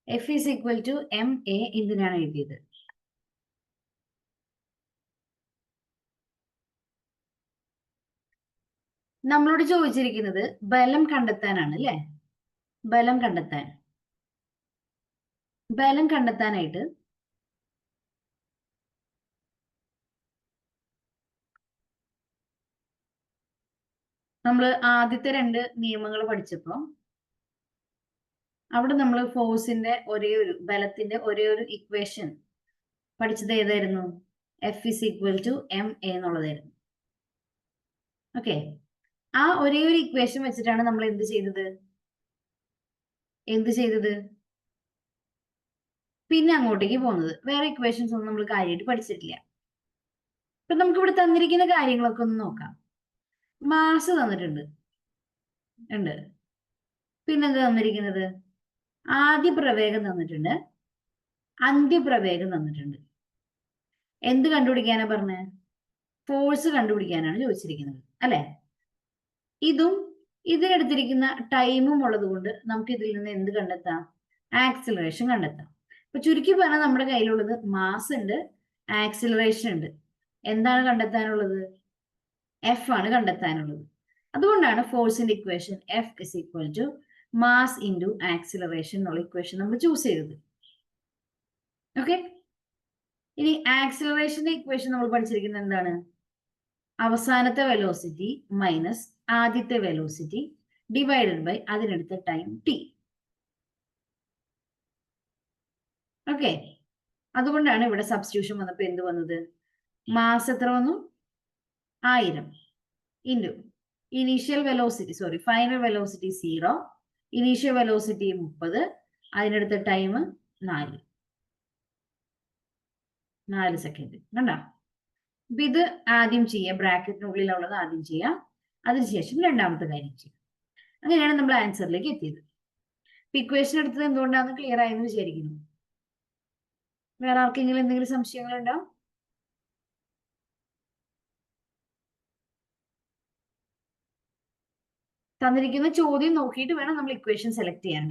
F is equal to ma എന്തിനാണ് എഴുതിയത്? നമ്മളോട് ചോദിച്ചിരിക്കുന്നത് ബലം കണ്ടെത്താനാണ് അല്ലെ? ബലം കണ്ടെത്താനായിട്ട് നമ്മൾ ആദ്യത്തെ 2 നിയമങ്ങൾ പഠിച്ചപ്പോൾ അവിടെ നമ്മൾ ഫോഴ്സിന്റെ ബലത്തിന്റെ ഒരേ ഒരു ഇക്വേഷൻ പഠിച്ചത് ഏതായിരുന്നു? F is equal to ma എന്നുള്ളതായിരുന്നു. ഓക്കെ, ആ ഒരേ ഒരു ഇക്വേഷൻ വെച്ചിട്ടാണ് നമ്മൾ എന്ത് ചെയ്തത്? പിന്നെ അങ്ങോട്ടേക്ക് പോകുന്നത്. വേറെ ഇക്വേഷൻസ് ഒന്നും നമ്മൾ കാര്യമായിട്ട് പഠിച്ചിട്ടില്ല. ഇപ്പൊ നമുക്ക് ഇവിടെ തന്നിരിക്കുന്ന കാര്യങ്ങളൊക്കെ ഒന്ന് നോക്കാം. മാസ് തന്നിട്ടുണ്ട്. പിന്നെന്താ തന്നിരിക്കുന്നത്? ആദ്യ പ്രവേഗം തന്നിട്ടുണ്ട്, അന്ത്യപ്രവേഗം തന്നിട്ടുണ്ട്. എന്ത് കണ്ടുപിടിക്കാനാ പറഞ്ഞത്? ഫോഴ്സ് കണ്ടുപിടിക്കാനാണ് ചോദിച്ചിരിക്കുന്നത് അല്ലെ? ഇതിനെടുത്തിരിക്കുന്ന ടൈമും ഉള്ളത് കൊണ്ട് നമുക്ക് ഇതിൽ നിന്ന് എന്ത് കണ്ടെത്താം? ആക്സിലറേഷൻ കണ്ടെത്താം. അപ്പൊ ചുരുക്കി പറഞ്ഞാൽ നമ്മുടെ കയ്യിലുള്ളത് മാസ് ഉണ്ട്, ആക്സിലറേഷൻ ഉണ്ട്. എന്താണ് കണ്ടെത്താനുള്ളത്? എഫ് ആണ് കണ്ടെത്താനുള്ളത്. അതുകൊണ്ടാണ് ഫോഴ്സിന്റെ equation F is equal to mass into acceleration എന്നുള്ള ഇക്വേഷൻ നമ്മൾ ചൂസ് ചെയ്തത്. ഓക്കെ, ഇനി ആക്സിലറേഷന്റെ ഇക്വേഷൻ നമ്മൾ പഠിച്ചിരിക്കുന്നത് എന്താണ്? അവസാനത്തെ വെലോസിറ്റി മൈനസ് ആദ്യത്തെ വെലോസിറ്റി ഡിവൈഡഡ് ബൈ അതിനെടുത്ത ടൈം t. ഓക്കെ, അതുകൊണ്ടാണ് ഇവിടെ സബ്സ്റ്റിറ്റ്യൂഷൻ വന്നപ്പോ എന്ത് വന്നത്? മാസ് എത്ര വന്നു? 1000 into initial velocity, final velocity 0, initial velocity 30, അതിനെടുത്ത ടൈം 4 സെക്കൻഡ്. കണ്ടോ? അപ്പൊ ഇത് ആദ്യം ചെയ്യാം, ബ്രാക്കറ്റിനുള്ളിലുള്ളത് ആദ്യം ചെയ്യാം, അതിനുശേഷം രണ്ടാമത്തെ കാര്യം ചെയ്യാം. അങ്ങനെയാണ് നമ്മൾ ആൻസറിലേക്ക് എത്തിയത്. ഇക്വേഷൻ എടുത്തത് എന്തുകൊണ്ടാണെന്ന് ക്ലിയർ ആയെന്ന് വിചാരിക്കുന്നു. വേറെ ആർക്കെങ്കിലും എന്തെങ്കിലും സംശയങ്ങളുണ്ടോ? തന്നിരിക്കുന്ന ചോദ്യം നോക്കിയിട്ട് വേണം നമ്മൾ ഇക്വേഷൻ സെലക്ട് ചെയ്യാൻ.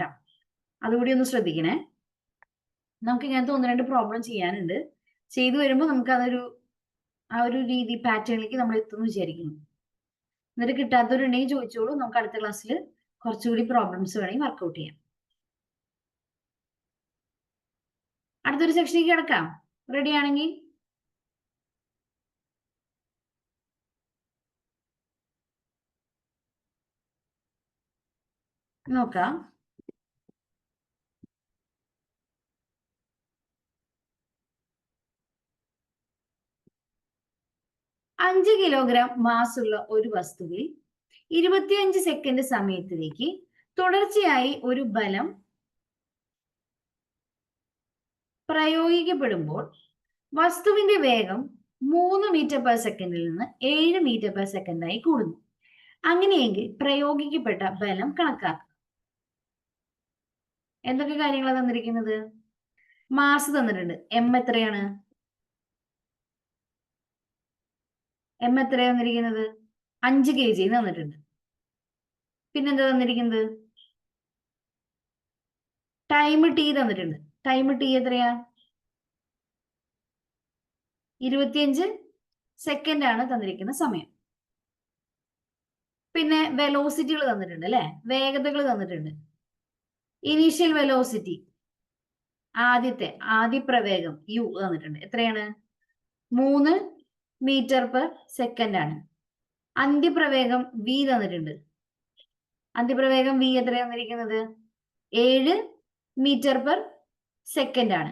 അതുകൂടി ഒന്ന് ശ്രദ്ധിക്കണേ. നമുക്ക് ഇങ്ങനത്തെ 1-2 പ്രോബ്ലം ചെയ്യാനുണ്ട്. ചെയ്തു വരുമ്പോൾ നമുക്ക് ആ ഒരു രീതി പാറ്റേണിലേക്ക് നമ്മൾ എത്തുമെന്ന് വിചാരിക്കുന്നു. എന്നിട്ട് കിട്ടാത്തവരുണ്ടെങ്കിൽ ചോദിച്ചോളൂ. നമുക്ക് അടുത്ത ക്ലാസ്സിൽ കുറച്ചുകൂടി പ്രോബ്ലംസ് വേണമെങ്കിൽ വർക്ക്ഔട്ട് ചെയ്യാം. അടുത്തൊരു സെക്ഷനിലേക്ക് കിടക്കാം. റെഡി ആണെങ്കിൽ നോക്കാം. അഞ്ച് കിലോഗ്രാം മാസ് ഉള്ള ഒരു വസ്തുവിൽ 25 സെക്കൻഡ് സമയത്തിലേക്ക് തുടർച്ചയായി ഒരു ബലം പ്രയോഗിക്കപ്പെടുമ്പോൾ വസ്തുവിന്റെ വേഗം 3 മീറ്റർ പെർ സെക്കൻഡിൽ നിന്ന് 7 മീറ്റർ പെർ സെക്കൻഡായി കൂടുന്നു. അങ്ങനെയെങ്കിൽ പ്രയോഗിക്കപ്പെട്ട ബലം കണക്കാക്കുക. എന്തൊക്കെ കാര്യങ്ങളാണ് തന്നിരിക്കുന്നത്? മാസ് തന്നിട്ടുണ്ട്. എം എത്രയാണ് തന്നിരിക്കുന്നത്? 5 kg തന്നിട്ടുണ്ട്. പിന്നെന്താ തന്നിരിക്കുന്നത്? ടൈം ടി തന്നിട്ടുണ്ട്. ടൈം ടി എത്രയാ? 25 സെക്കൻഡ് ആണ് തന്നിരിക്കുന്ന സമയം. പിന്നെ വെലോസിറ്റികൾ തന്നിട്ടുണ്ട് അല്ലെ, വേഗതകൾ തന്നിട്ടുണ്ട്. ഇനീഷ്യൽ വെലോസിറ്റി, ആദ്യ പ്രവേഗം യു തന്നിട്ടുണ്ട്. എത്രയാണ്? 3 മീറ്റർ പെർ സെക്കൻഡ് ആണ്. അന്ത്യപ്രവേഗം വി തന്നിട്ടുണ്ട്. അന്ത്യപ്രവേഗം വി എത്ര തന്നിരിക്കുന്നത്? 7 മീറ്റർ പെർ സെക്കൻഡ് ആണ്.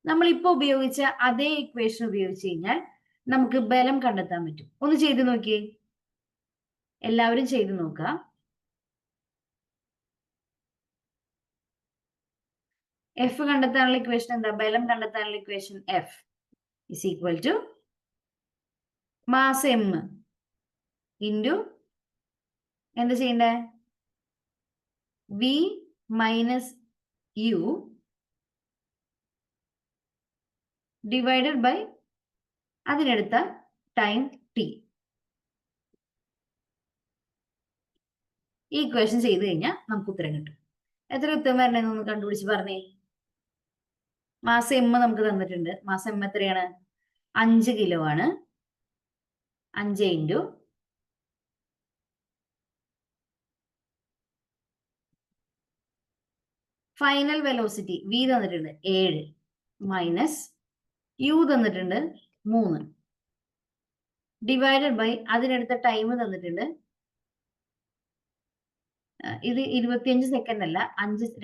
നമ്മളിപ്പോ ഉപയോഗിച്ച അതേ ഇക്വേഷൻ ഉപയോഗിച്ച് കഴിഞ്ഞാൽ നമുക്ക് ബലം കണ്ടെത്താൻ പറ്റും. ഒന്ന് ചെയ്ത് നോക്കിയേ, എല്ലാവരും ചെയ്ത് നോക്കുക. എഫ് കണ്ടെത്താനുള്ള ഇക്വേഷൻ എന്താ? ബലം കണ്ടെത്താനുള്ള equation F is equal to mass M into എന്താ ചെയ്യണ്ടേ? V minus U divided by അതിനെടുത്ത ടൈം ടി. ഈ ഇക്വേഷൻ ചെയ്ത് കഴിഞ്ഞാൽ നമുക്ക് ഉത്തരം കിട്ടും. എത്ര ഉത്തരം വരണമെന്നൊന്ന് കണ്ടുപിടിച്ച് പറഞ്ഞേ. മാസം എം നമുക്ക് തന്നിട്ടുണ്ട്. മാസം എം എത്രയാണ്? 5 കിലോ ആണ്. 5 ഇൻറ്റു ഫൈനൽ വെലോസിറ്റി വി തന്നിട്ടുണ്ട് 7 മൈനസ് യു തന്നിട്ടുണ്ട് 3 ഡിവൈഡഡ് ബൈ അതിനെടുത്ത ടൈം തന്നിട്ടുണ്ട്. ഇത് 25 സെക്കൻഡ് അല്ല,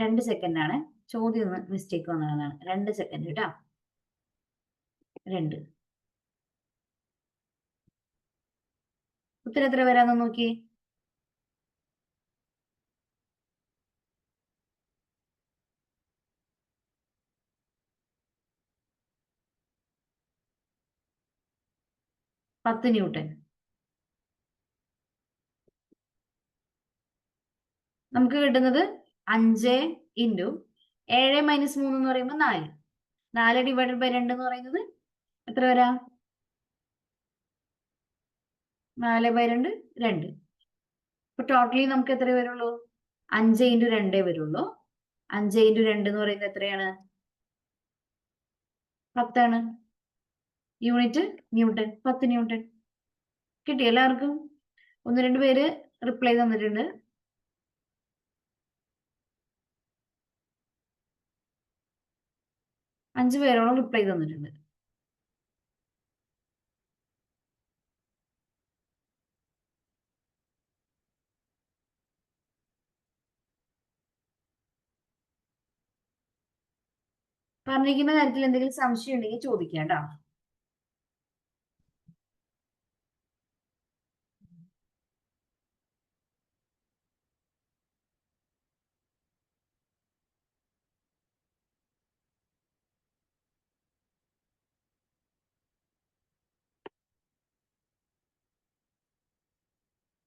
2 സെക്കൻഡ് ആണ്. ചോദ്യം ഒന്ന് മിസ്റ്റേക്ക് വന്നതാണ്. 2 സെക്കൻഡ് കേട്ടോ. 2. ഉത്തരം എത്ര വരാന്ന് നോക്കിയേ. പത്ത് ന്യൂട്ടൺ. നമുക്ക് കിട്ടുന്നത് 5 ഇൻറ്റു 7 മൈനസ് 3 എന്ന് പറയുമ്പോൾ 4. 4 ഡിവൈഡഡ് ബൈ 2 എന്ന് പറയുന്നത് എത്ര വരാ? 4 ബൈ 2 2. അപ്പൊ ടോട്ടലി നമുക്ക് എത്ര വരുള്ളൂ? 5 ഇൻറ്റു 2 വരുള്ളൂ. 5 ഇൻറ്റു 2 എന്ന് പറയുന്നത് എത്രയാണ്? 10 ആണ്. Unit newton, 10 newton. കിട്ടി എല്ലാവർക്കും? 1-2 പേര് റിപ്ലൈ തന്നിട്ടുണ്ട്. 5 പേരോളം റിപ്ലൈ തന്നിട്ടുണ്ട്. പറഞ്ഞിരിക്കുന്ന കാര്യത്തിൽ എന്തെങ്കിലും സംശയം ഉണ്ടെങ്കിൽ ചോദിക്കാം കേട്ടോ.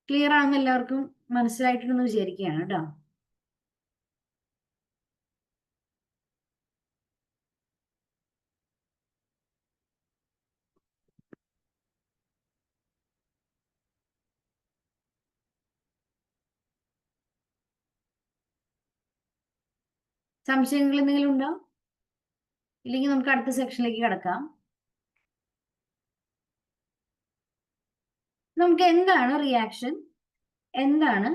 ക്ലിയർ ആണെന്ന് എല്ലാവർക്കും മനസ്സിലായിട്ടുണ്ടെന്ന് വിചാരിക്കുകയാണ് കേട്ടോ. സംശയങ്ങൾ എന്തെങ്കിലും ഉണ്ടോ? ഇല്ലെങ്കിൽ നമുക്ക് അടുത്ത സെക്ഷനിലേക്ക് കിടക്കാം. നമുക്ക് എന്താണ് റിയാക്ഷൻ, എന്താണ്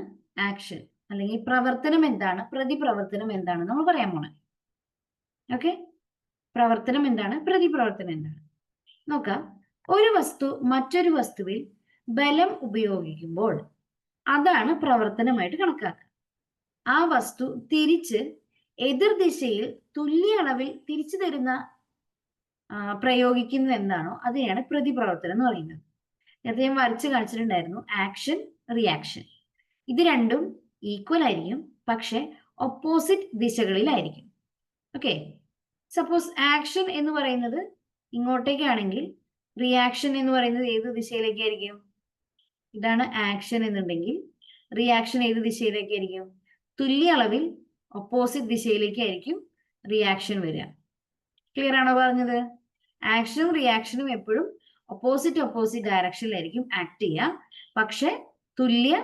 ആക്ഷൻ, അല്ലെങ്കിൽ പ്രവർത്തനം എന്താണ്, പ്രതിപ്രവർത്തനം എന്താണ് നമ്മൾ പറയാൻ പോണേ. ഓക്കെ, പ്രവർത്തനം എന്താണ്, പ്രതിപ്രവർത്തനം എന്താണ് നോക്കാം. ഒരു വസ്തു മറ്റൊരു വസ്തുവിൽ ബലം ഉപയോഗിക്കുമ്പോൾ അതാണ് പ്രവർത്തനമായിട്ട് കണക്കാക്കുക. ആ വസ്തു തിരിച്ച് എതിർദിശയിൽ തുല്യ അളവിൽ തിരിച്ചു തരുന്ന പ്രയോഗിക്കുന്നത് എന്താണോ അതിനെയാണ് പ്രതിപ്രവർത്തനം എന്ന് പറയുന്നത്. നേരത്തെ ഞാൻ വരച്ച് കാണിച്ചിട്ടുണ്ടായിരുന്നു ആക്ഷൻ, റിയാക്ഷൻ. ഇത് രണ്ടും ഈക്വൽ ആയിരിക്കും, പക്ഷെ ഓപ്പോസിറ്റ് ദിശകളിലായിരിക്കും. ഓക്കെ, സപ്പോസ് ആക്ഷൻ എന്ന് പറയുന്നത് ഇങ്ങോട്ടേക്കാണെങ്കിൽ റിയാക്ഷൻ എന്ന് പറയുന്നത് ഏത് ദിശയിലേക്കായിരിക്കും? ഇതാണ് ആക്ഷൻ എന്നുണ്ടെങ്കിൽ റിയാക്ഷൻ ഏത് ദിശയിലേക്കായിരിക്കും? തുല്യ അളവിൽ ഓപ്പോസിറ്റ് ദിശയിലേക്കായിരിക്കും റിയാക്ഷൻ വരിക. ക്ലിയർ ആണോ പറഞ്ഞത്? ആക്ഷനും റിയാക്ഷനും എപ്പോഴും ഓപ്പോസിറ്റ് ഡയറക്ഷനിലായിരിക്കും ആക്ട് ചെയ്യുക, പക്ഷെ തുല്യ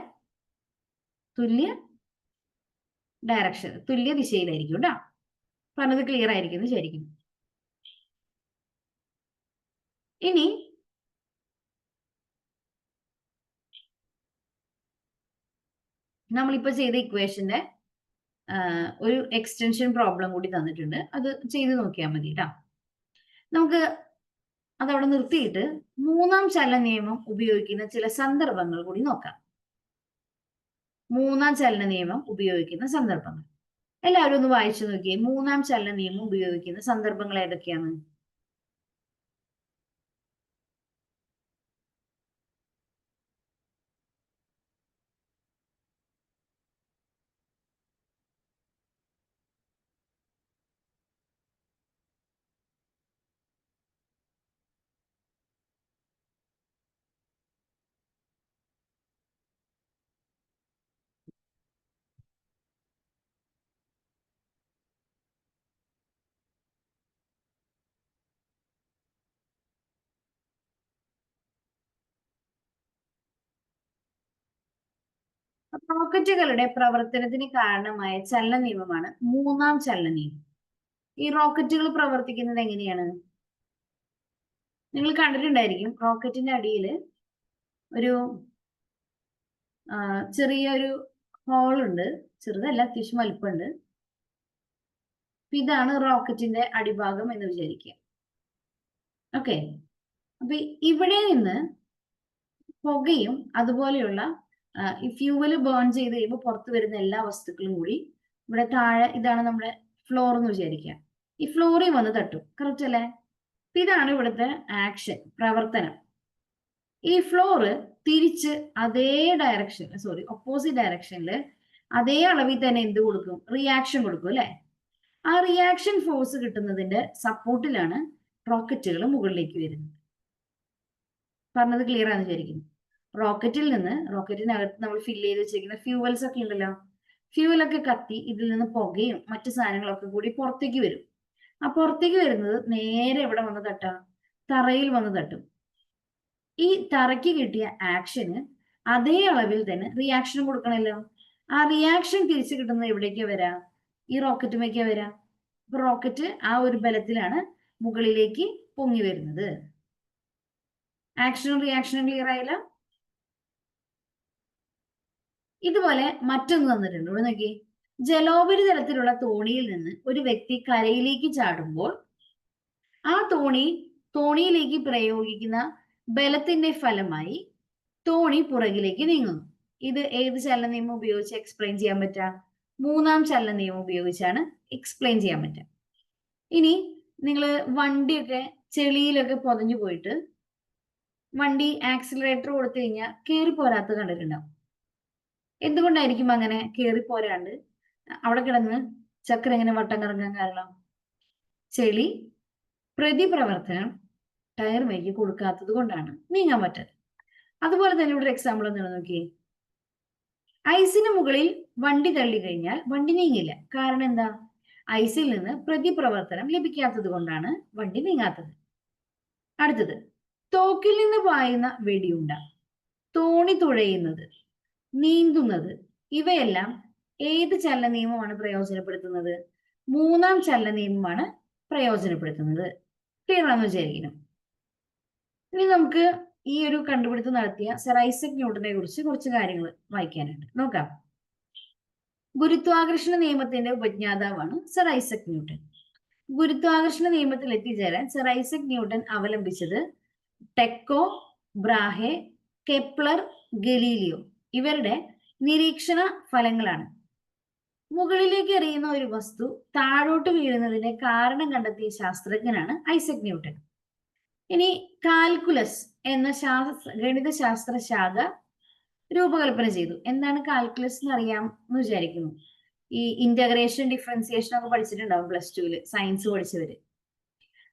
ഡയറക്ഷൻ, തുല്യ ദിശയിലായിരിക്കും കേട്ടോ. പറഞ്ഞത് ക്ലിയർ ആയിരിക്കും എന്ന് വിചാരിക്കുന്നു. ഇനി നമ്മളിപ്പോ ചെയ്ത ഇക്വേഷന്റെ ഒരു എക്സ്റ്റൻഷൻ പ്രോബ്ലം കൂടി തന്നിട്ടുണ്ട്. അത് ചെയ്ത് നോക്കിയാൽ മതി കേട്ടോ. നമുക്ക് അതവിടെ നിർത്തിയിട്ട് മൂന്നാം ചലന നിയമം ഉപയോഗിക്കുന്ന ചില സന്ദർഭങ്ങൾ കൂടി നോക്കാം. മൂന്നാം ചലന നിയമം ഉപയോഗിക്കുന്ന സന്ദർഭങ്ങൾ എല്ലാവരും ഒന്ന് വായിച്ചു നോക്കിയേ. മൂന്നാം ചലന നിയമം ഉപയോഗിക്കുന്ന സന്ദർഭങ്ങൾ ഏതൊക്കെയാണ്? റോക്കറ്റുകളുടെ പ്രവർത്തനത്തിന് കാരണമായ ചലന നിയമമാണ് മൂന്നാം ചലന നിയമം. ഈ റോക്കറ്റുകൾ പ്രവർത്തിക്കുന്നത് എങ്ങനെയാണ്? നിങ്ങൾ കണ്ടിട്ടുണ്ടായിരിക്കും, റോക്കറ്റിന്റെ അടിയിൽ ഒരു ചെറിയൊരു ഹോൾ ഉണ്ട്. ചെറുതല്ല, അത്യാവശ്യം വലിപ്പമുണ്ട്. ഇതാണ് റോക്കറ്റിന്റെ അടിഭാഗം എന്ന് വിചാരിക്കുക. ഓക്കെ, അപ്പൊ ഇവിടെ നിന്ന് പുകയും അതുപോലെയുള്ള ഈ ഫ്യൂവല് ബേൺ ചെയ്ത് കഴിയുമ്പോൾ പുറത്തു വരുന്ന എല്ലാ വസ്തുക്കളും കൂടി ഇവിടെ താഴെ, ഇതാണ് നമ്മുടെ ഫ്ലോർ എന്ന് വിചാരിക്കുക. ഈ ഫ്ലോറിൽ വന്ന് തട്ടും. കറക്റ്റ് അല്ലേ? ഇതാണ് ഇവിടുത്തെ ആക്ഷൻ, പ്രവർത്തനം. ഈ ഫ്ലോറ് തിരിച്ച് അതേ ഓപ്പോസിറ്റ് ഡയറക്ഷനിൽ അതേ അളവിൽ തന്നെ എന്ത് കൊടുക്കും? റിയാക്ഷൻ കൊടുക്കും അല്ലെ? ആ റിയാക്ഷൻ ഫോഴ്സ് കിട്ടുന്നതിന്റെ സപ്പോർട്ടിലാണ് റോക്കറ്റുകൾ മുകളിലേക്ക് വരുന്നത്. പറഞ്ഞത് ക്ലിയർ ആണെന്ന് വിചാരിക്കുന്നു. റോക്കറ്റിനകത്ത് നമ്മൾ ഫില്ല് ചെയ്ത് വെച്ചിരിക്കുന്ന ഫ്യൂവൽസ് ഒക്കെ ഉണ്ടല്ലോ, ഫ്യൂവലൊക്കെ കത്തി ഇതിൽ നിന്ന് പുകയും മറ്റു സാധനങ്ങളൊക്കെ കൂടി പുറത്തേക്ക് വരും. ആ പുറത്തേക്ക് വരുന്നത് നേരെ എവിടെ വന്ന് തട്ടാം? തറയിൽ വന്ന് തട്ടും. ഈ തറയ്ക്ക് കിട്ടിയ ആക്ഷന് അതേ അളവിൽ തന്നെ റിയാക്ഷൻ കൊടുക്കണമല്ലോ. ആ റിയാക്ഷൻ തിരിച്ചു കിട്ടുന്നത് എവിടേക്കാ വരാ? ഈ റോക്കറ്റുമേക്കാ വരാ. അപ്പൊ റോക്കറ്റ് ആ ഒരു ബലത്തിലാണ് മുകളിലേക്ക് പൊങ്ങി വരുന്നത്. ആക്ഷനും റിയാക്ഷനും ക്ലിയർ ആയില്ല? ഇതുപോലെ മറ്റൊന്ന് തന്നിട്ടുണ്ട്. ഇവിടെ നോക്കി, ജലോപരിതലത്തിലുള്ള തോണിയിൽ നിന്ന് ഒരു വ്യക്തി കരയിലേക്ക് ചാടുമ്പോൾ ആ തോണിയിലേക്ക് പ്രയോഗിക്കുന്ന ബലത്തിന്റെ ഫലമായി തോണി പുറകിലേക്ക് നീങ്ങുന്നു. ഇത് ഏത് ചലന നിയമം ഉപയോഗിച്ച് എക്സ്പ്ലെയിൻ ചെയ്യാൻ പറ്റാ? മൂന്നാം ചലന നിയമം ഉപയോഗിച്ചാണ് എക്സ്പ്ലെയിൻ ചെയ്യാൻ പറ്റുക. ഇനി നിങ്ങൾ വണ്ടിയൊക്കെ ചെളിയിലൊക്കെ പൊതഞ്ഞു പോയിട്ട് വണ്ടി ആക്സിലറേറ്റർ കൊടുത്തു കഴിഞ്ഞാൽ കയറി പോരാത്ത കണ്ടിട്ടുണ്ടാവും. എന്തുകൊണ്ടായിരിക്കും അങ്ങനെ കയറി പോരാണ്ട് അവിടെ കിടന്ന് ചക്രം എങ്ങനെ വട്ടം കറങ്ങാൻ കാരണം? ചെളി പ്രതിപ്രവർത്തനം ടയറുമേക്ക് കൊടുക്കാത്തത് കൊണ്ടാണ് നീങ്ങാൻ പറ്റാത്തത്. അതുപോലെ തന്നെ ഇവിടെ എക്സാമ്പിൾ എന്താണ് നോക്കിയേ. ഐസിന് മുകളിൽ വണ്ടി തള്ളി കഴിഞ്ഞാൽ വണ്ടി നീങ്ങില്ല. കാരണം എന്താ? ഐസിൽ നിന്ന് പ്രതിപ്രവർത്തനം ലഭിക്കാത്തത് കൊണ്ടാണ് വണ്ടി നീങ്ങാത്തത്. അടുത്തത്, തോക്കിൽ നിന്ന് പായുന്ന വെടിയുണ്ട, തോണി തുഴയുന്നത്, നീന്തുന്നത്, ഇവയെല്ലാം ഏത് ചലന നിയമമാണ് പ്രയോജനപ്പെടുത്തുന്നത്? മൂന്നാം ചലന നിയമമാണ് പ്രയോജനപ്പെടുത്തുന്നത്. ക്ലിയർ ആണെന്ന് വിചാരിക്കണം. ഇനി നമുക്ക് ഈ ഒരു കണ്ടുപിടുത്തം നടത്തിയ സർ ഐസക് ന്യൂട്ടനെ കുറിച്ച് കുറച്ച് കാര്യങ്ങൾ വായിക്കാനുണ്ട്. നോക്കാം. ഗുരുത്വാകർഷണ നിയമത്തിന്റെ ഉപജ്ഞാതാവാണ് സർ ഐസക് ന്യൂട്ടൻ. ഗുരുത്വാകർഷണ നിയമത്തിൽ എത്തിച്ചേരാൻ സർ ഐസക് ന്യൂട്ടൻ അവലംബിച്ചത് ടെക്കോ, ബ്രാഹെ, കെപ്ലർ, ഗലീലിയോ ഇവരുടെ നിരീക്ഷണ ഫലങ്ങളാണ്. മുകളിലേക്ക് എറിയുന്ന ഒരു വസ്തു താഴോട്ട് വീഴുന്നതിന്റെ കാരണം കണ്ടെത്തിയ ശാസ്ത്രജ്ഞനാണ് ഐസക് ന്യൂട്ടൻ. ഇനി കാൽക്കുലസ് എന്ന ഗണിതശാസ്ത്ര ശാഖ രൂപകൽപ്പന ചെയ്തു. എന്താണ് കാൽക്കുലസ് എന്ന് അറിയാം എന്ന് വിചാരിക്കുന്നു. ഈ ഇന്റഗ്രേഷൻ ഡിഫറൻസിയേഷൻ ഒക്കെ പഠിച്ചിട്ടുണ്ടാവും പ്ലസ് ടുവിൽ, സയൻസ് പഠിച്ചവര്.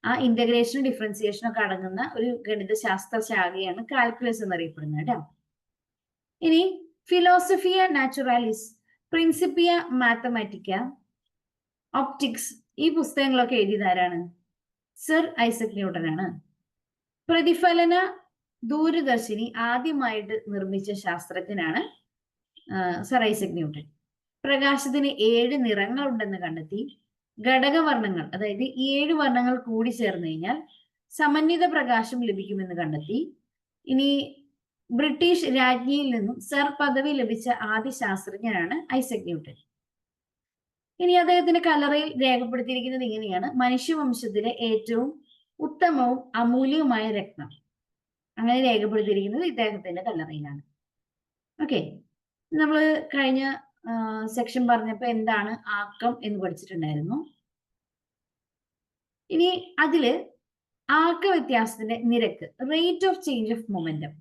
ആ ഇന്റഗ്രേഷൻ ഡിഫറൻസിയേഷൻ ഒക്കെ അടങ്ങുന്ന ഒരു ഗണിതശാസ്ത്ര ശാഖയാണ് കാൽക്കുലസ് എന്നറിയപ്പെടുന്നത് കേട്ടോ. ഇനി ഫിലോസഫിയ നാച്ചുറാലിസ്, പ്രിൻസിപ്പിയ മാത്തമാറ്റിക്ക, ഒപ്റ്റിക്സ് ഈ പുസ്തകങ്ങളൊക്കെ എഴുതിയതാരാണ്? സർ ഐസക് ന്യൂട്ടൻ ആണ്. പ്രതിഫലന ദൂരദർശിനി ആദ്യമായിട്ട് നിർമ്മിച്ച ശാസ്ത്രജ്ഞനാണ് സർ ഐസക് ന്യൂട്ടൻ. പ്രകാശത്തിന് 7 നിറങ്ങൾ ഉണ്ടെന്ന് കണ്ടെത്തി. ഘടകവർണ്ണങ്ങൾ, അതായത് 7 വർണ്ണങ്ങൾ കൂടി ചേർന്ന് കഴിഞ്ഞാൽ സമന്വിത പ്രകാശം ലഭിക്കുമെന്ന് കണ്ടെത്തി. ഇനി ബ്രിട്ടീഷ് രാജ്ഞിയിൽ നിന്നും സർ പദവി ലഭിച്ച ആദ്യ ശാസ്ത്രജ്ഞനാണ് ഐസക് ന്യൂട്ടൺ. ഇനി അദ്ദേഹത്തിന്റെ കല്ലറയിൽ രേഖപ്പെടുത്തിയിരിക്കുന്നത് ഇങ്ങനെയാണ്: മനുഷ്യവംശത്തിലെ ഏറ്റവും ഉത്തമവും അമൂല്യവുമായ രത്നം. അങ്ങനെ രേഖപ്പെടുത്തിയിരിക്കുന്നത് ഇദ്ദേഹത്തിന്റെ കല്ലറയിലാണ്. ഓക്കെ, നമ്മൾ കഴിഞ്ഞ സെക്ഷൻ പറഞ്ഞപ്പോൾ എന്താണ് ആക്കം എന്ന് പഠിച്ചിട്ടുണ്ടായിരുന്നു. ഇനി അതില് ആക്ക വ്യത്യാസത്തിന്റെ നിരക്ക്, rate of change of momentum,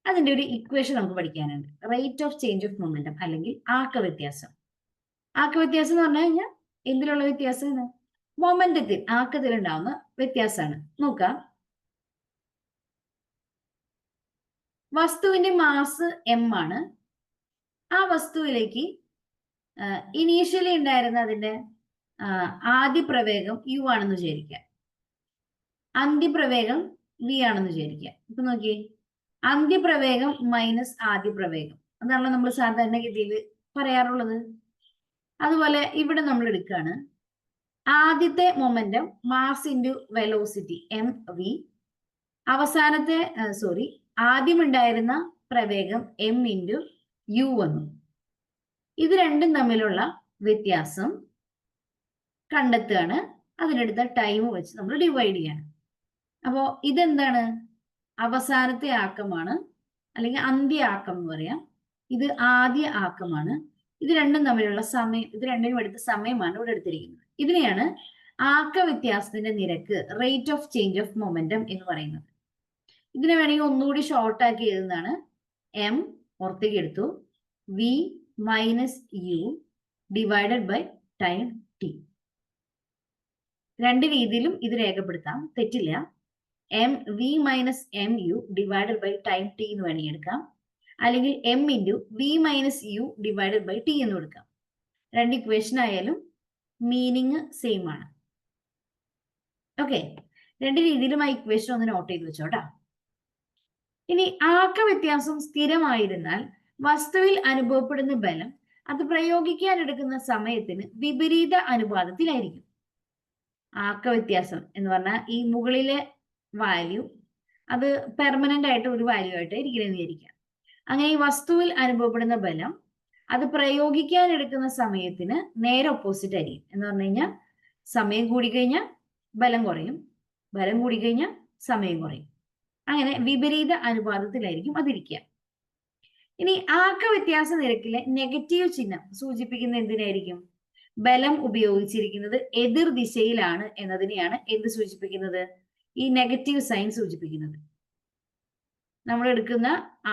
അതിന്റെ ഒരു ഇക്വേഷൻ നമുക്ക് പഠിക്കാനുണ്ട്. Rate of change of momentum അല്ലെങ്കിൽ ആക്ക വ്യത്യാസം. ആക്ക വ്യത്യാസം എന്ന് പറഞ്ഞു കഴിഞ്ഞാൽ എന്തിലുള്ള വ്യത്യാസമാണ്? മൊമെന്റത്തിൽ, ആക്കത്തിൽ ഉണ്ടാവുന്ന വ്യത്യാസമാണ്. നോക്കാം, വസ്തുവിന്റെ മാസ് m ആണ്. ആ വസ്തുവിലേക്ക് ഇനീഷ്യലി ഉണ്ടായിരുന്ന അതിന്റെ ആദ്യ പ്രവേഗം u ആണെന്ന് വിചാരിക്കുക, അന്ത്യപ്രവേഗം v ആണെന്ന് വിചാരിക്കുക. ഇപ്പൊ നോക്കിയേ, അന്ത്യപ്രവേഗം മൈനസ് ആദ്യ പ്രവേഗം, അതാണല്ലോ നമ്മൾ സാധാരണഗതിയിൽ പറയാറുള്ളത്. അതുപോലെ ഇവിടെ നമ്മൾ എടുക്കുകയാണ് ആദ്യത്തെ momentum mass into velocity mv, അവസാനത്തെ ആദ്യം ഉണ്ടായിരുന്ന പ്രവേഗം m ഇൻറ്റു u വന്നു. ഇത് രണ്ടും തമ്മിലുള്ള വ്യത്യാസം കണ്ടെത്തുകയാണ്. അതിനെടുത്ത ടൈം വെച്ച് നമ്മൾ ഡിവൈഡ് ചെയ്യാണ്. അപ്പോൾ ഇതെന്താണ്? അവസാനത്തെ ആക്കമാണ്, അല്ലെങ്കിൽ അന്ത്യ ആക്കം എന്ന് പറയാം. ഇത് ആദ്യ ആക്കമാണ്. ഇത് രണ്ടും തമ്മിലുള്ള സമയം, ഇത് രണ്ടിനും എടുത്ത സമയമാണ് ഇവിടെ എടുത്തിരിക്കുന്നത്. ഇതിനെയാണ് ആക്ക വ്യത്യാസത്തിന്റെ നിരക്ക്, rate of change of momentum എന്ന് പറയുന്നത്. ഇതിനെ വേണമെങ്കിൽ ഒന്നുകൂടി ഷോർട്ട് ആക്കി എഴുതുന്നതാണ്. m പുറത്തേക്ക് എടുത്തു, v minus u divided by time t. രണ്ട് രീതിയിലും ഇത് രേഖപ്പെടുത്താം, തെറ്റില്ല. mv minus mu divided by time t എന്ന് വേണമെങ്കിൽ എടുക്കാം, അല്ലെങ്കിൽ m into v minus u divided by t എന്ന് എടുക്കാം. രണ്ട് ഇക്വേഷൻ ആയാലും മീനിങ് സെയിം ആണ്. ഓക്കെ, രണ്ട് രീതിയിലും ആ ഇക്വേഷൻ ഒന്ന് നോട്ട് ചെയ്ത് വെച്ചോട്ടാ. ഇനി ആക്ക വ്യത്യാസം സ്ഥിരമായിരുന്നാൽ വസ്തുവിൽ അനുഭവപ്പെടുന്ന ബലം അത് പ്രയോഗിക്കാൻ എടുക്കുന്ന സമയത്തിന് വിപരീത അനുപാതത്തിലായിരിക്കും. ആക്ക വ്യത്യാസം എന്ന് പറഞ്ഞാൽ ഈ മുകളിലെ വാല്യൂ അത് പെർമനന്റ് ആയിട്ട് ഒരു വാല്യൂ ആയിട്ട് ഇരിക്കണമെന്ന് വിചാരിക്കാം. അങ്ങനെ ഈ വസ്തുവിൽ അനുഭവപ്പെടുന്ന ബലം അത് പ്രയോഗിക്കാൻ എടുക്കുന്ന സമയത്തിന് നേരെ ഓപ്പോസിറ്റ് ആയിരിക്കും. എന്ന് പറഞ്ഞു കഴിഞ്ഞാൽ സമയം കൂടിക്കഴിഞ്ഞാൽ ബലം കുറയും, ബലം കൂടിക്കഴിഞ്ഞാൽ സമയം കുറയും. അങ്ങനെ വിപരീത അനുപാതത്തിലായിരിക്കും അതിരിക്കുക. ഇനി ആക്ക വ്യത്യാസ നിരക്കിലെ നെഗറ്റീവ് ചിഹ്നം സൂചിപ്പിക്കുന്ന എന്തിനായിരിക്കും? ബലം ഉപയോഗിച്ചിരിക്കുന്നത് എതിർ ദിശയിലാണ് എന്നതിനെയാണ് എന്ത് സൂചിപ്പിക്കുന്നത്? ഈ നെഗറ്റീവ് സൈൻ സൂചിപ്പിക്കുന്നത്. നമ്മൾ എടുക്കുന്ന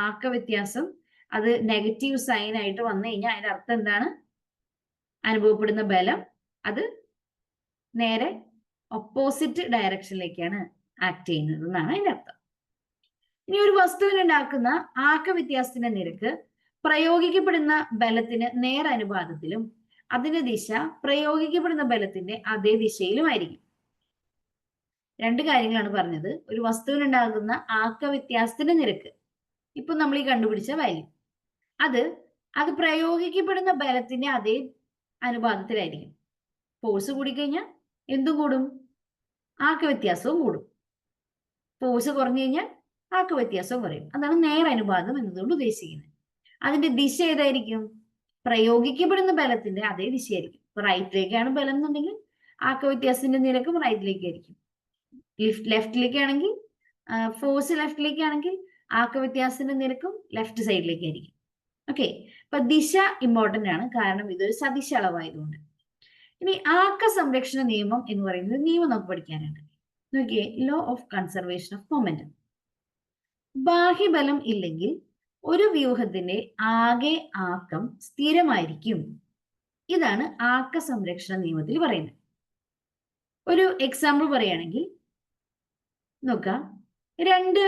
ആക്ക വ്യത്യാസം അത് നെഗറ്റീവ് സൈൻ ആയിട്ട് വന്നു കഴിഞ്ഞാൽ അതിന്റെ അർത്ഥം എന്താണ്? അനുഭവപ്പെടുന്ന ബലം അത് നേരെ ഓപ്പോസിറ്റ് ഡയറക്ഷനിലേക്കാണ് ആക്ട് ചെയ്യുന്നത് എന്നാണ് അതിന്റെ അർത്ഥം. ഇനി ഒരു വസ്തുവിനുണ്ടാക്കുന്ന ആക്ക വ്യത്യാസത്തിന്റെ നിരക്ക് പ്രയോഗിക്കപ്പെടുന്ന ബലത്തിന് നേരനുപാതത്തിലും അതിന്റെ ദിശ പ്രയോഗിക്കപ്പെടുന്ന ബലത്തിന്റെ അതേ ദിശയിലുമായിരിക്കും. രണ്ട് കാര്യങ്ങളാണ് പറഞ്ഞത്. ഒരു വസ്തുവിനുണ്ടാകുന്ന ആക്ക വ്യത്യാസത്തിന്റെ നിരക്ക്, ഇപ്പൊ നമ്മൾ ഈ കണ്ടുപിടിച്ച വാല്യൂ, അത് പ്രയോഗിക്കപ്പെടുന്ന ബലത്തിന്റെ അതേ അനുപാതത്തിലായിരിക്കും. ഫോഴ്സ് കൂടിക്കഴിഞ്ഞാൽ എന്തും കൂടും? ആക്ക വ്യത്യാസവും കൂടും. ഫോഴ്സ് കുറഞ്ഞു കഴിഞ്ഞാൽ ആക്ക വ്യത്യാസവും കുറയും. അതാണ് നേരനുപാതം എന്നതുകൊണ്ട് ഉദ്ദേശിക്കുന്നത്. അതിന്റെ ദിശ ഏതായിരിക്കും? പ്രയോഗിക്കപ്പെടുന്ന ബലത്തിന്റെ അതേ ദിശയായിരിക്കും. ഇപ്പൊ റൈറ്റിലേക്കാണ് ബലം എന്നുണ്ടെങ്കിൽ ആക്ക വ്യത്യാസത്തിന്റെ നിരക്കും റൈറ്റിലേക്ക് ആയിരിക്കും. ലെഫ്റ്റിലേക്കാണെങ്കിൽ ഫോഴ്സ് ലെഫ്റ്റിലേക്കാണെങ്കിൽ ആക്ക വ്യത്യാസത്തിന്റെ നിരക്കും ലെഫ്റ്റ് സൈഡിലേക്ക് ആയിരിക്കും. ഓക്കെ, അപ്പൊ ദിശ ഇമ്പോർട്ടന്റ് ആണ്, കാരണം ഇതൊരു സദിശ അളവായതുകൊണ്ട്. ഇനി ആക്ക സംരക്ഷണ നിയമം എന്ന് പറയുന്നത് നിയമം നമുക്ക് പഠിക്കാനുണ്ട്. നോക്കിയേ, law of conservation of momentum. ബാഹ്യബലം ഇല്ലെങ്കിൽ ഒരു വ്യൂഹത്തിന്റെ ആകെ ആക്കം സ്ഥിരമായിരിക്കും. ഇതാണ് ആക്ക സംരക്ഷണ നിയമത്തിൽ പറയുന്നത്. ഒരു എക്സാമ്പിൾ പറയുകയാണെങ്കിൽ നോക്കാം, രണ്ട്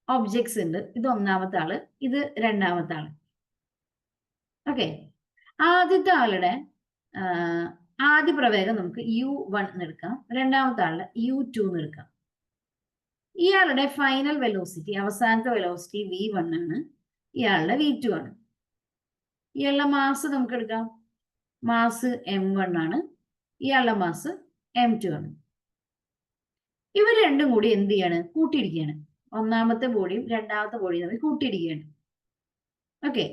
ഒബ്ജക്ട്സ് ഉണ്ട്. ഇത് ഒന്നാമത്തെ ആള്, ഇത് രണ്ടാമത്തെ ആള്. ഓക്കെ, ആദ്യത്തെ ആളുടെ ആദ്യ പ്രവേഗം നമുക്ക് u1 എന്ന് എടുക്കാം, രണ്ടാമത്തെ ആളുടെ u2 എന്ന് എടുക്കാം. ഇയാളുടെ ഫൈനൽ വെലോസിറ്റി, അവസാനത്തെ വെലോസിറ്റി v1 ആണ്, ഇയാളുടെ v2 ആണ്. ഇയാളുടെ മാസ് നമുക്ക് എടുക്കാം, മാസ് m1 ആണ്, ഇയാളുടെ മാസ് m2 ആണ്. ഇവർ രണ്ടും കൂടി എന്ത് ചെയ്യാണ്? കൂട്ടിയിടിക്കുകയാണ്. ഒന്നാമത്തെ ബോഡിയും രണ്ടാമത്തെ ബോഡിയും തമ്മിൽ കൂട്ടിയിടിക്കുകയാണ്. ഓക്കെ,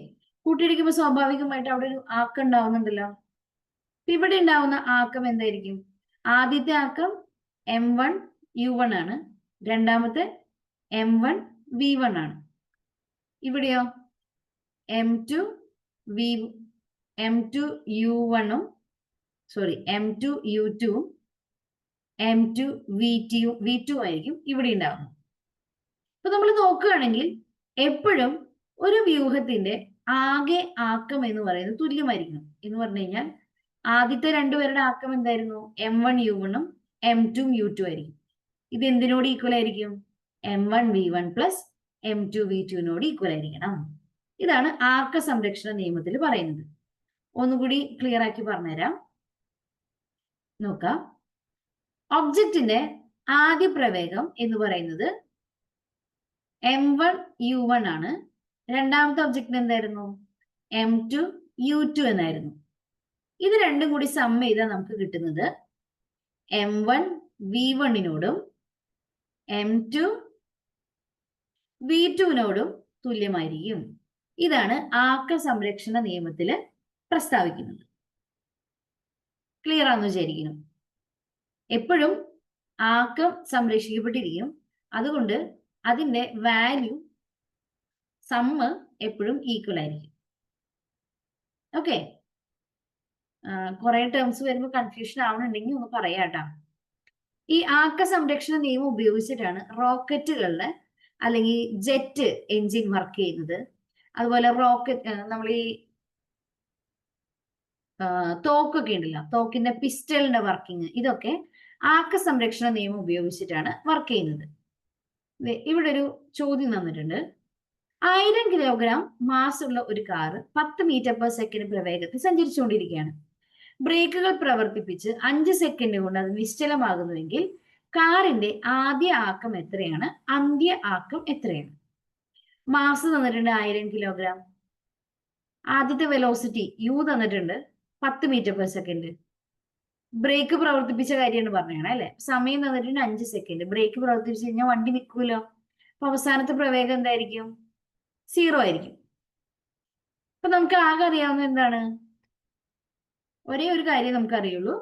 കൂട്ടിയിടിക്കുമ്പോൾ സ്വാഭാവികമായിട്ട് അവിടെ ഒരു ആക്കം ഉണ്ടാവുന്നുണ്ടല്ലോ. ഇവിടെ ഉണ്ടാവുന്ന ആക്കം എന്തായിരിക്കും? ആദ്യത്തെ ആക്കം M1U1 ആണ്, രണ്ടാമത്തെ M1V1 ആണ്. ഇവിടെയോ M2U1ഉം M2U2ഉം M2V2 ആയിരിക്കും ഇവിടെ ഉണ്ടാവുന്നത്. അപ്പൊ നമ്മൾ നോക്കുകയാണെങ്കിൽ എപ്പോഴും ഒരു വ്യൂഹത്തിന്റെ ആകെ ആക്കം എന്ന് പറയുന്നത് തുല്യമായിരിക്കണം. എന്ന് പറഞ്ഞു കഴിഞ്ഞാൽ ആദ്യത്തെ രണ്ടുപേരുടെ ആക്കം എന്തായിരുന്നു? M1U1ഉം M2U2 ആയിരിക്കും. ഇത് എന്തിനോട് ഈക്വൽ ആയിരിക്കും? M1V1 പ്ലസ് M2V2നോട് ഈക്വൽ ആയിരിക്കണം. ഇതാണ് ആക്ക സംരക്ഷണ നിയമത്തിൽ പറയുന്നത്. ഒന്നുകൂടി ക്ലിയർ ആക്കി പറഞ്ഞുതരാം. നോക്കാം. ഒബ്ജക്റ്റിന്റെ ആദ്യ പ്രവേഗം എന്ന് പറയുന്നത് M1U1 ആണ്. രണ്ടാമത്തെ ഒബ്ജക്റ്റിന് എന്തായിരുന്നു? M2U2 എന്നായിരുന്നു. ഇത് രണ്ടും കൂടി സം ചെയ്താൽ നമുക്ക് കിട്ടുന്നത് M1V1നോടും M2V2നോടും തുല്യമായിരിക്കും. ഇതാണ് ആക്ക സംരക്ഷണ നിയമത്തിൽ പ്രസ്താവിക്കുന്നത്. ക്ലിയർ ആണെന്ന് വിചാരിക്കുന്നു. എപ്പോഴും ആക്കം സംരക്ഷിക്കപ്പെട്ടിരിക്കും. അതുകൊണ്ട് അതിന്റെ വാല്യൂ സമ്മ് എപ്പോഴും ഈക്വൽ ആയിരിക്കും. ഓക്കെ, കുറെ ടേംസ് വരുമ്പോൾ കൺഫ്യൂഷൻ ആവണുണ്ടെങ്കിൽ ഒന്ന് പറയാട്ടാ. ഈ ആക്ക സംരക്ഷണ നിയമം ഉപയോഗിച്ചിട്ടാണ് റോക്കറ്റുകളിലെ അല്ലെങ്കിൽ ജെറ്റ് എഞ്ചിൻ വർക്ക് ചെയ്യുന്നത്. അതുപോലെ റോക്കറ്റ് നമ്മൾ ഈ തോക്കൊക്കെ ഉണ്ടല്ലോ, തോക്കിന്റെ പിസ്റ്റളിന്റെ വർക്കിംഗ്, ഇതൊക്കെ ആക്ക സംരക്ഷണ നിയമം ഉപയോഗിച്ചിട്ടാണ് വർക്ക് ചെയ്യുന്നത്. ഇവിടെ ഒരു ചോദ്യം തന്നിട്ടുണ്ട്. 1000 കിലോഗ്രാം മാസ് ഉള്ള ഒരു കാറ് 10 മീറ്റർ പെർ സെക്കൻഡ് പ്രവേഗത്തിൽ സഞ്ചരിച്ചുകൊണ്ടിരിക്കുകയാണ്. ബ്രേക്കുകൾ പ്രവർത്തിപ്പിച്ച് 5 സെക്കൻഡ് കൊണ്ട് അത് നിശ്ചലമാകുന്നുവെങ്കിൽ കാറിന്റെ ആദ്യ ആക്കം എത്രയാണ്? അന്ത്യ ആക്കം എത്രയാണ്? മാസ് തന്നിട്ടുണ്ട് 1000 കിലോഗ്രാം. ആദ്യത്തെ വെലോസിറ്റി U തന്നിട്ടുണ്ട് 10 മീറ്റർ പെർ സെക്കൻഡ്. ബ്രേക്ക് പ്രവർത്തിപ്പിച്ച കാര്യമാണ് പറഞ്ഞത് അല്ലെ. സമയം തന്നിട്ടുണ്ട് 5 സെക്കൻഡ്. ബ്രേക്ക് പ്രവർത്തിപ്പിച്ചു കഴിഞ്ഞാൽ വണ്ടി നിൽക്കൂലോ. അപ്പൊ അവസാനത്തെ പ്രവേഗം എന്തായിരിക്കും? 0 ആയിരിക്കും. അപ്പൊ നമുക്ക് ആകെ അറിയാവുന്ന എന്താണ്? ഒരേ ഒരു കാര്യം നമുക്കറിയുള്ളൂ.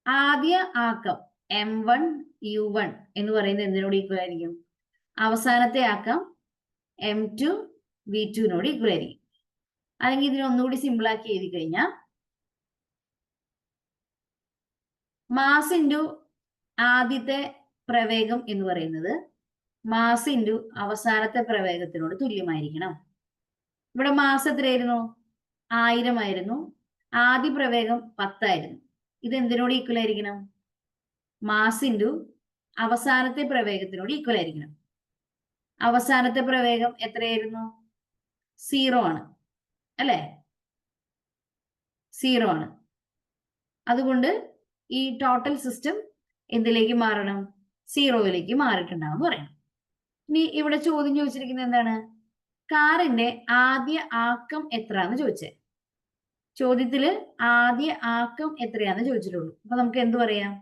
ആദ്യ ആക്കം M1U1 എന്ന് പറയുന്നത് എന്തിനോട് ഈക്വൽ ആയിരിക്കും? അവസാനത്തെ ആക്കം M2V2നോട് ഈക്വൽ ആയിരിക്കും. അല്ലെങ്കിൽ ഇതിനൊന്നുകൂടി സിമ്പിൾ ആക്കി എഴുതി കഴിഞ്ഞാൽ മാസ് ഇൻറ്റു ആദ്യത്തെ പ്രവേഗം എന്ന് പറയുന്നത് മാസ് ഇൻറ്റു അവസാനത്തെ പ്രവേഗത്തിനോട് തുല്യമായിരിക്കണം. ഇവിടെ മാസ് എത്രയായിരുന്നു? 1000 ആയിരുന്നു. ആദ്യ പ്രവേഗം 10 ആയിരുന്നു. ഇത് എന്തിനോട് ഈക്വൽ ആയിരിക്കണം? മാസ് ഇൻറ്റു അവസാനത്തെ പ്രവേഗത്തിനോട് ഈക്വൽ ആയിരിക്കണം. അവസാനത്തെ പ്രവേഗം എത്രയായിരുന്നു? 0 ആണ് അല്ലേ? 0 ആണ്. അതുകൊണ്ട് ഈ ടോട്ടൽ സിസ്റ്റം എന്തിലേക്ക് മാറണം? 0യിലേക്ക് മാറിയിട്ടുണ്ടാവും പറയണം. ഇനി ഇവിടെ ചോദ്യം ചോദിച്ചിരിക്കുന്നത് എന്താണ്? കാറിന്റെ ആദ്യ ആക്കം എത്രയാന്ന് ചോദിച്ചേ. ചോദ്യത്തില് ആദ്യ ആക്കം എത്രയാന്ന് ചോദിച്ചിട്ടുള്ളൂ. അപ്പൊ നമുക്ക് എന്ത് പറയാം?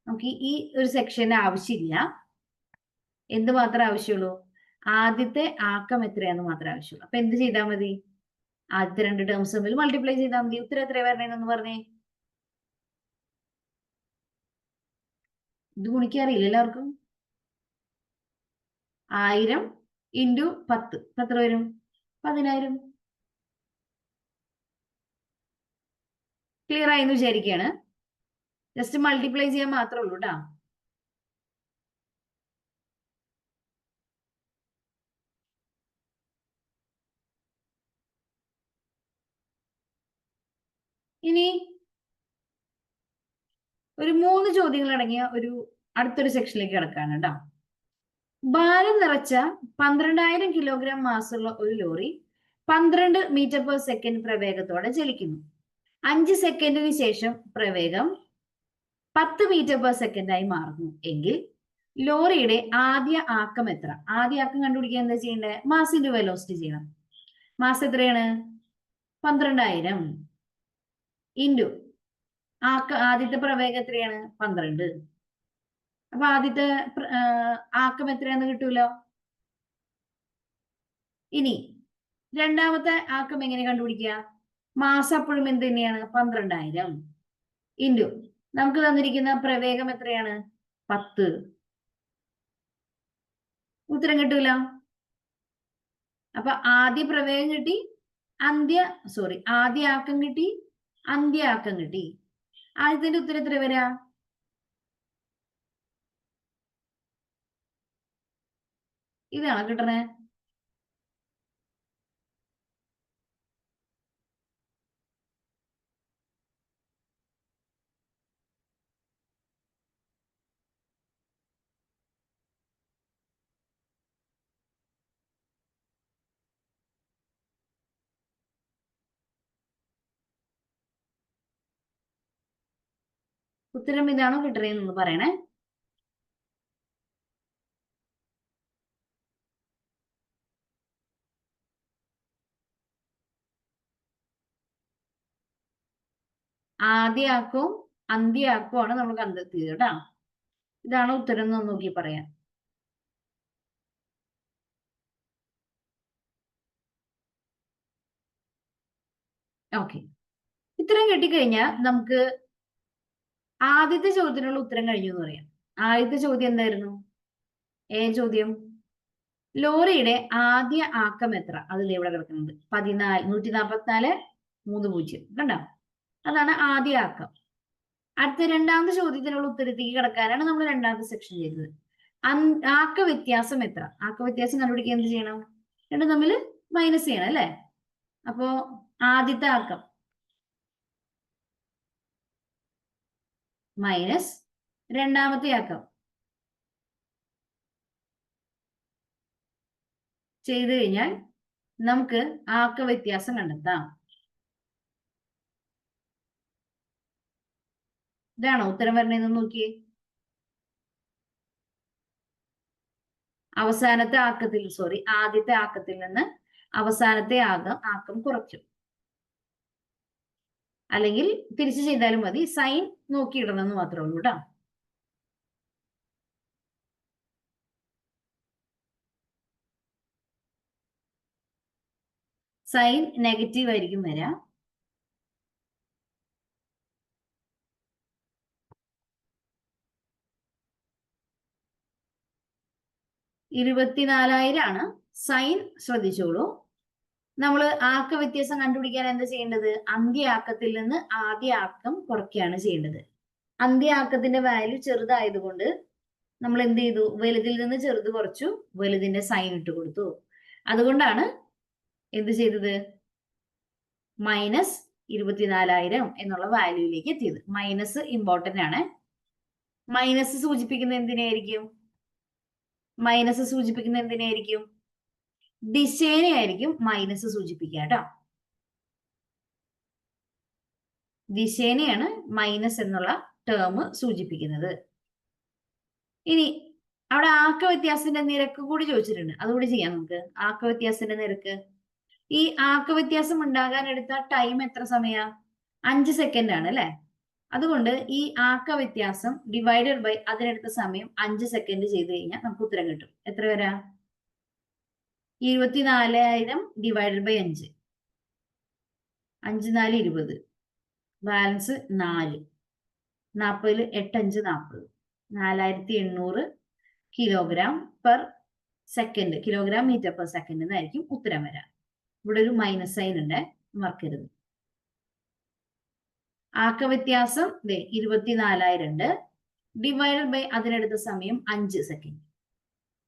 നമുക്ക് ഈ ഒരു സെക്ഷന്റെ ആവശ്യമില്ല. എന്ത് മാത്രമേ ആവശ്യമുള്ളൂ? ആദ്യത്തെ ആക്കം എത്രയാന്ന് മാത്രമേ ആവശ്യമുള്ളൂ. അപ്പൊ എന്ത് ചെയ്താൽ മതി? ആദ്യത്തെ 2 ടേംസ് തമ്മിൽ മൾട്ടിപ്ലൈ ചെയ്താൽ മതി. ഉത്തരം എത്രയാ വരണേന്ന് പറഞ്ഞേ. ഇത് ഗുണിക്കാറിയില്ല എല്ലാവർക്കും? 1000 ഇൻറ്റു 10 എത്ര വരും? 10000. ക്ലിയർ ആയെന്ന് വിചാരിക്കുകയാണ്. ജസ്റ്റ് മൾട്ടിപ്ലൈ ചെയ്യാൻ മാത്രമേ ഉള്ളൂ കേട്ടോ. ഇനി ഒരു 3 ചോദ്യങ്ങൾ അടങ്ങിയ അടുത്തൊരു സെക്ഷനിലേക്ക് കിടക്കാണ് കേട്ടോ. ഭാരം നിറച്ച 12000 കിലോഗ്രാം മാസുള്ള ഒരു ലോറി 12 മീറ്റർ പെർ സെക്കൻഡ് പ്രവേഗത്തോടെ ചലിക്കുന്നു. 5 സെക്കൻഡിന് ശേഷം പ്രവേഗം 10 മീറ്റർ പെർ സെക്കൻഡായി മാറുന്നു എങ്കിൽ ലോറിയുടെ ആദ്യ ആക്കം എത്ര? ആദ്യ ആക്കം കണ്ടുപിടിക്കാൻ എന്താ ചെയ്യേണ്ടത്? മാസ് ഇൻറ്റു വെലോസിറ്റി ചെയ്യണം. മാസ് എത്രയാണ്? 12000 ഇൻറ്റു ആദ്യത്തെ പ്രവേഗം എത്രയാണ്? 12. അപ്പൊ ആദ്യത്തെ ആക്കം എത്രയാന്ന് കിട്ടൂലോ. ഇനി രണ്ടാമത്തെ ആക്കം എങ്ങനെ കണ്ടുപിടിക്കുക? മാസം അപ്പോഴും എന്ത് തന്നെയാണ്? 12,000 ഇൻറ്റു നമുക്ക് തന്നിരിക്കുന്ന പ്രവേഗം എത്രയാണ്? 10. ഉത്തരം കിട്ടൂല. അപ്പൊ ആദ്യ പ്രവേഗം കിട്ടി, ആദ്യ ആക്കം കിട്ടി, അന്ത്യ ആക്കം കിട്ടി. ആദ്യത്തിന്റെ ഉത്തരം എത്ര വരാ? ഇതാണോ കിട്ടണേ? ഉത്തരം ഇതാണോ കിട്ടണേന്നൊന്ന് പറയണേ. ആദ്യ ആക്കവും അന്ത്യ ആക്കവുമാണ് നമ്മൾ കണ്ടെത്തിയത് കേട്ടാ. ഇതാണോ ഉത്തരം എന്ന് നോക്കി പറയാം. ഓക്കെ, ഇത്രയും കിട്ടിക്കഴിഞ്ഞാൽ നമുക്ക് ആദ്യത്തെ ചോദ്യത്തിനുള്ള ഉത്തരം കഴിഞ്ഞു എന്ന് പറയാം. ആദ്യത്തെ ചോദ്യം എന്തായിരുന്നു? ചോദ്യം ലോറിയുടെ ആദ്യ ആക്കം എത്ര? അതിൽ ഇവിടെ കിടക്കുന്നത് 144,3,0 കണ്ടോ? അതാണ് ആദ്യ ആക്കം. അടുത്ത രണ്ടാമത്തെ ചോദ്യത്തിനുള്ള ഉത്തരത്തേക്ക് കിടക്കാനാണ് നമ്മൾ രണ്ടാമത്തെ സെക്ഷൻ ചെയ്തത്. ആക്ക വ്യത്യാസം എത്ര? ആക്ക വ്യത്യാസം കണ്ടുപിടിക്കാൻ എന്ത് ചെയ്യണം? രണ്ടും തമ്മിൽ മൈനസ് ചെയ്യണം അല്ലെ? അപ്പോ ആദ്യത്തെ ആക്കം മൈനസ് രണ്ടാമത്തെ ആക്കം ചെയ്തു കഴിഞ്ഞാൽ നമുക്ക് ആക്ക വ്യത്യാസം കണ്ടെത്താം. ഇതാണോ ഉത്തരം വരണേന്ന് നോക്കിയേ. ആദ്യത്തെ ആക്കത്തിൽ നിന്ന് അവസാനത്തെ ആക്കം കുറച്ചു. അല്ലെങ്കിൽ തിരിച്ചു ചെയ്താലും മതി, സൈൻ നോക്കിയിടണമെന്ന് മാത്രമേ ഉള്ളൂ കേട്ടോ. സൈൻ നെഗറ്റീവ് ആയിരിക്കും വരാം. ആണ് സൈൻ. ശ്രദ്ധിച്ചോളൂ, നമ്മൾ ആക്ക വ്യത്യാസം കണ്ടുപിടിക്കാൻ എന്താ ചെയ്യേണ്ടത്? അന്ത്യ ആക്കത്തിൽ നിന്ന് ആദ്യ ആക്കം കുറയ്ക്കുകയാണ് ചെയ്യേണ്ടത്. അന്ത്യ ആക്കത്തിന്റെ വാല്യൂ ചെറുതായതുകൊണ്ട് നമ്മൾ എന്ത് ചെയ്തു? വലുതിൽ നിന്ന് ചെറുത് കുറച്ചു, വലുതിന്റെ സൈൻ ഇട്ട് കൊടുത്തു. അതുകൊണ്ടാണ് എന്ത് ചെയ്തത്? -24,000 എന്നുള്ള വാല്യൂയിലേക്ക് എത്തിയത്. മൈനസ് ഇമ്പോർട്ടന്റ് ആണ്. മൈനസ് സൂചിപ്പിക്കുന്ന എന്തിനായിരിക്കും? ദിശേനെയായിരിക്കും മൈനസ് സൂചിപ്പിക്കുക കേട്ടോ. ദിശേനെയാണ് മൈനസ് എന്നുള്ള ടേം സൂചിപ്പിക്കുന്നത്. ഇനി അവിടെ ആക്ക വ്യത്യാസത്തിന്റെ നിരക്ക് കൂടി ചോദിച്ചിട്ടുണ്ട്, അതുകൂടി ചെയ്യാം നമുക്ക്. ആക്ക വ്യത്യാസത്തിന്റെ നിരക്ക്, ഈ ആക്ക വ്യത്യാസം ഉണ്ടാകാൻ എടുത്ത ടൈം എത്ര സമയ? 5 സെക്കൻഡ് ആണ് അല്ലെ? അതുകൊണ്ട് ഈ ആക്ക വ്യത്യാസം ഡിവൈഡഡ് ബൈ അതിനെടുത്ത സമയം 5 സെക്കൻഡ് ചെയ്ത് കഴിഞ്ഞാൽ നമുക്ക് ഉത്തരം കിട്ടും. എത്ര വരാ? 24,000 divided by 5. 5 4 20, balance 4. 40 8 5 40. 4,800 kilogram per second, kilogram metre per second എന്നായിരിക്കും ഉത്തരം വരാം. ഇവിടെ ഒരു മൈനസ് സൈൻ ഉണ്ട്, മറക്കരുത്. ആക്ക വ്യത്യാസം 24,000 ഉണ്ട്, ഡിവൈഡഡ് ബൈ അതിനെടുത്ത സമയം 5 സെക്കൻഡ്.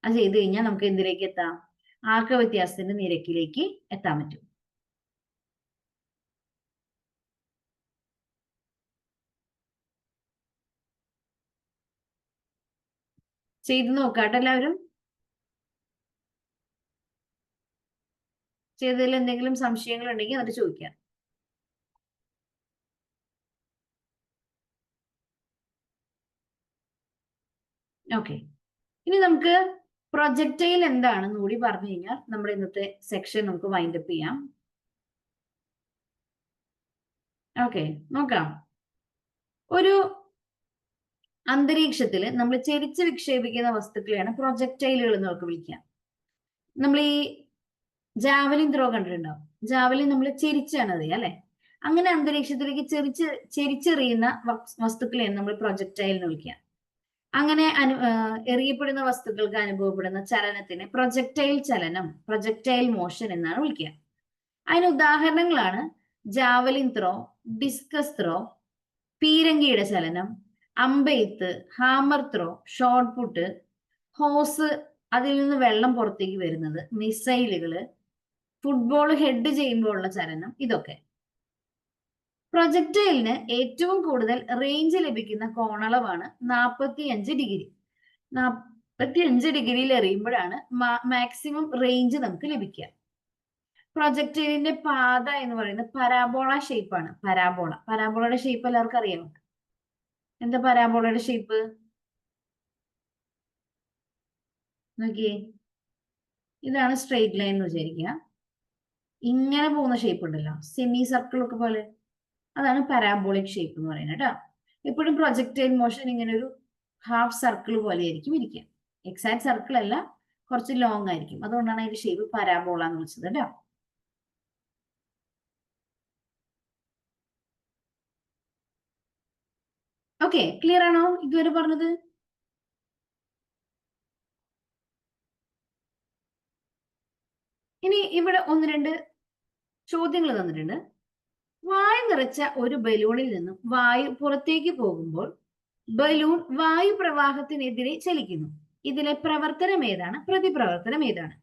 അത് ചെയ്ത് കഴിഞ്ഞാൽ നമുക്ക് എന്തിലേക്ക് എത്താം? ആക്ക വ്യത്യാസത്തിന്റെ നിരക്കിലേക്ക് എത്താൻ പറ്റും. ചെയ്ത് നോക്കാട്ടെ എല്ലാവരും. ചെയ്തതിൽ എന്തെങ്കിലും സംശയങ്ങൾ ഉണ്ടെങ്കിൽ അത് ചോദിക്കാം. ഓക്കെ, ഇനി നമുക്ക് പ്രൊജക്ടൈൽ എന്താണെന്ന് കൂടി പറഞ്ഞു കഴിഞ്ഞാൽ നമ്മുടെ ഇന്നത്തെ സെക്ഷൻ നമുക്ക് വൈൻഡ് അപ്പ് ചെയ്യാം. ഓക്കെ, നോക്കാം. ഒരു അന്തരീക്ഷത്തിൽ നമ്മൾ ചെരിച്ച് വിക്ഷേപിക്കുന്ന വസ്തുക്കളെയാണ് പ്രൊജക്ടൈലുകൾ എന്ന് നമുക്ക് വിളിക്കാം. നമ്മൾ ഈ ജാവലിൻ ത്രോ കണ്ടിട്ടുണ്ടാവും. ജാവലിൻ നമ്മൾ ചെരിച്ചാണ് അറിയാം അല്ലെ. അങ്ങനെ അന്തരീക്ഷത്തിലേക്ക് ചെരിച്ചെറിയുന്ന വസ്തുക്കളെയാണ് നമ്മൾ പ്രൊജക്ടൈൽ എന്ന് വിളിക്കുക. അങ്ങനെ എറിയപ്പെടുന്ന വസ്തുക്കൾക്ക് അനുഭവപ്പെടുന്ന ചലനത്തിന് പ്രൊജക്ടൈൽ ചലനം, പ്രൊജക്ടൈൽ മോഷൻ എന്നാണ് വിളിക്കുക. അതിന് ഉദാഹരണങ്ങളാണ് ജാവലിൻ ത്രോ, ഡിസ്കസ് ത്രോ, പീരങ്കിയുടെ ചലനം, അമ്പെയ്ത്ത്, ഹാമർ ത്രോ, ഷോട്ട് പുട്ട്, ഹോസ്, അതിൽ നിന്ന് വെള്ളം പുറത്തേക്ക് വരുന്നത്, മിസൈലുകള്, ഫുട്ബോൾ ഹെഡ് ചെയ്യുമ്പോൾ ഉള്ള ചലനം, ഇതൊക്കെ. പ്രൊജക്ടൈലിന് ഏറ്റവും കൂടുതൽ റേഞ്ച് ലഭിക്കുന്ന കോണളവാണ് 45 ഡിഗ്രി. 45 ഡിഗ്രിയിൽ എറിയുമ്പോഴാണ് മാക്സിമം റേഞ്ച് നമുക്ക് ലഭിക്കുക. പ്രൊജക്ടൈലിന്റെ പാത എന്ന് പറയുന്നത് പരാബോള ഷേപ്പാണ്. പരാബോളയുടെ ഷേപ്പ് എല്ലാവർക്കും അറിയാമോ? എന്താ പരാബോളയുടെ ഷേപ്പ്? നോക്കിയേ, ഇതാണ് സ്ട്രെയിറ്റ് ലൈൻ എന്ന് വിചാരിക്കുക. ഇങ്ങനെ പോകുന്ന ഷേപ്പ് ഉണ്ടല്ലോ, സെമി സർക്കിൾ ഒക്കെ പോലെ, അതാണ് പരാബോളിക് ഷേപ്പ് എന്ന് പറയുന്നത് കേട്ടോ. എപ്പോഴും പ്രൊജക്ടൈൽ മോഷൻ ഇങ്ങനെ ഒരു ഹാഫ് സർക്കിൾ പോലെ ആയിരിക്കും ഇരിക്കുക. എക്സാക്ട് സർക്കിൾ അല്ല, കുറച്ച് ലോങ് ആയിരിക്കും. അതുകൊണ്ടാണ് അതിന്റെ ഷേപ്പ് പരാബോള എന്ന് വിളിച്ചത് കേട്ടോ. ഓക്കെ, ക്ലിയർ ആണോ ഇതുവരെ പറഞ്ഞത്? ഇനി ഇവിടെ ഒന്ന് രണ്ട് ചോദ്യങ്ങൾ തന്നിട്ടുണ്ട്. വായു നിറച്ച ഒരു ബലൂണിൽ നിന്നും വായു പുറത്തേക്ക് പോകുമ്പോൾ ബലൂൺ വായു പ്രവാഹത്തിനെതിരെ ചലിക്കുന്നു. ഇതിലെ പ്രവർത്തനം ഏതാണ്? പ്രതിപ്രവർത്തനം ഏതാണ്?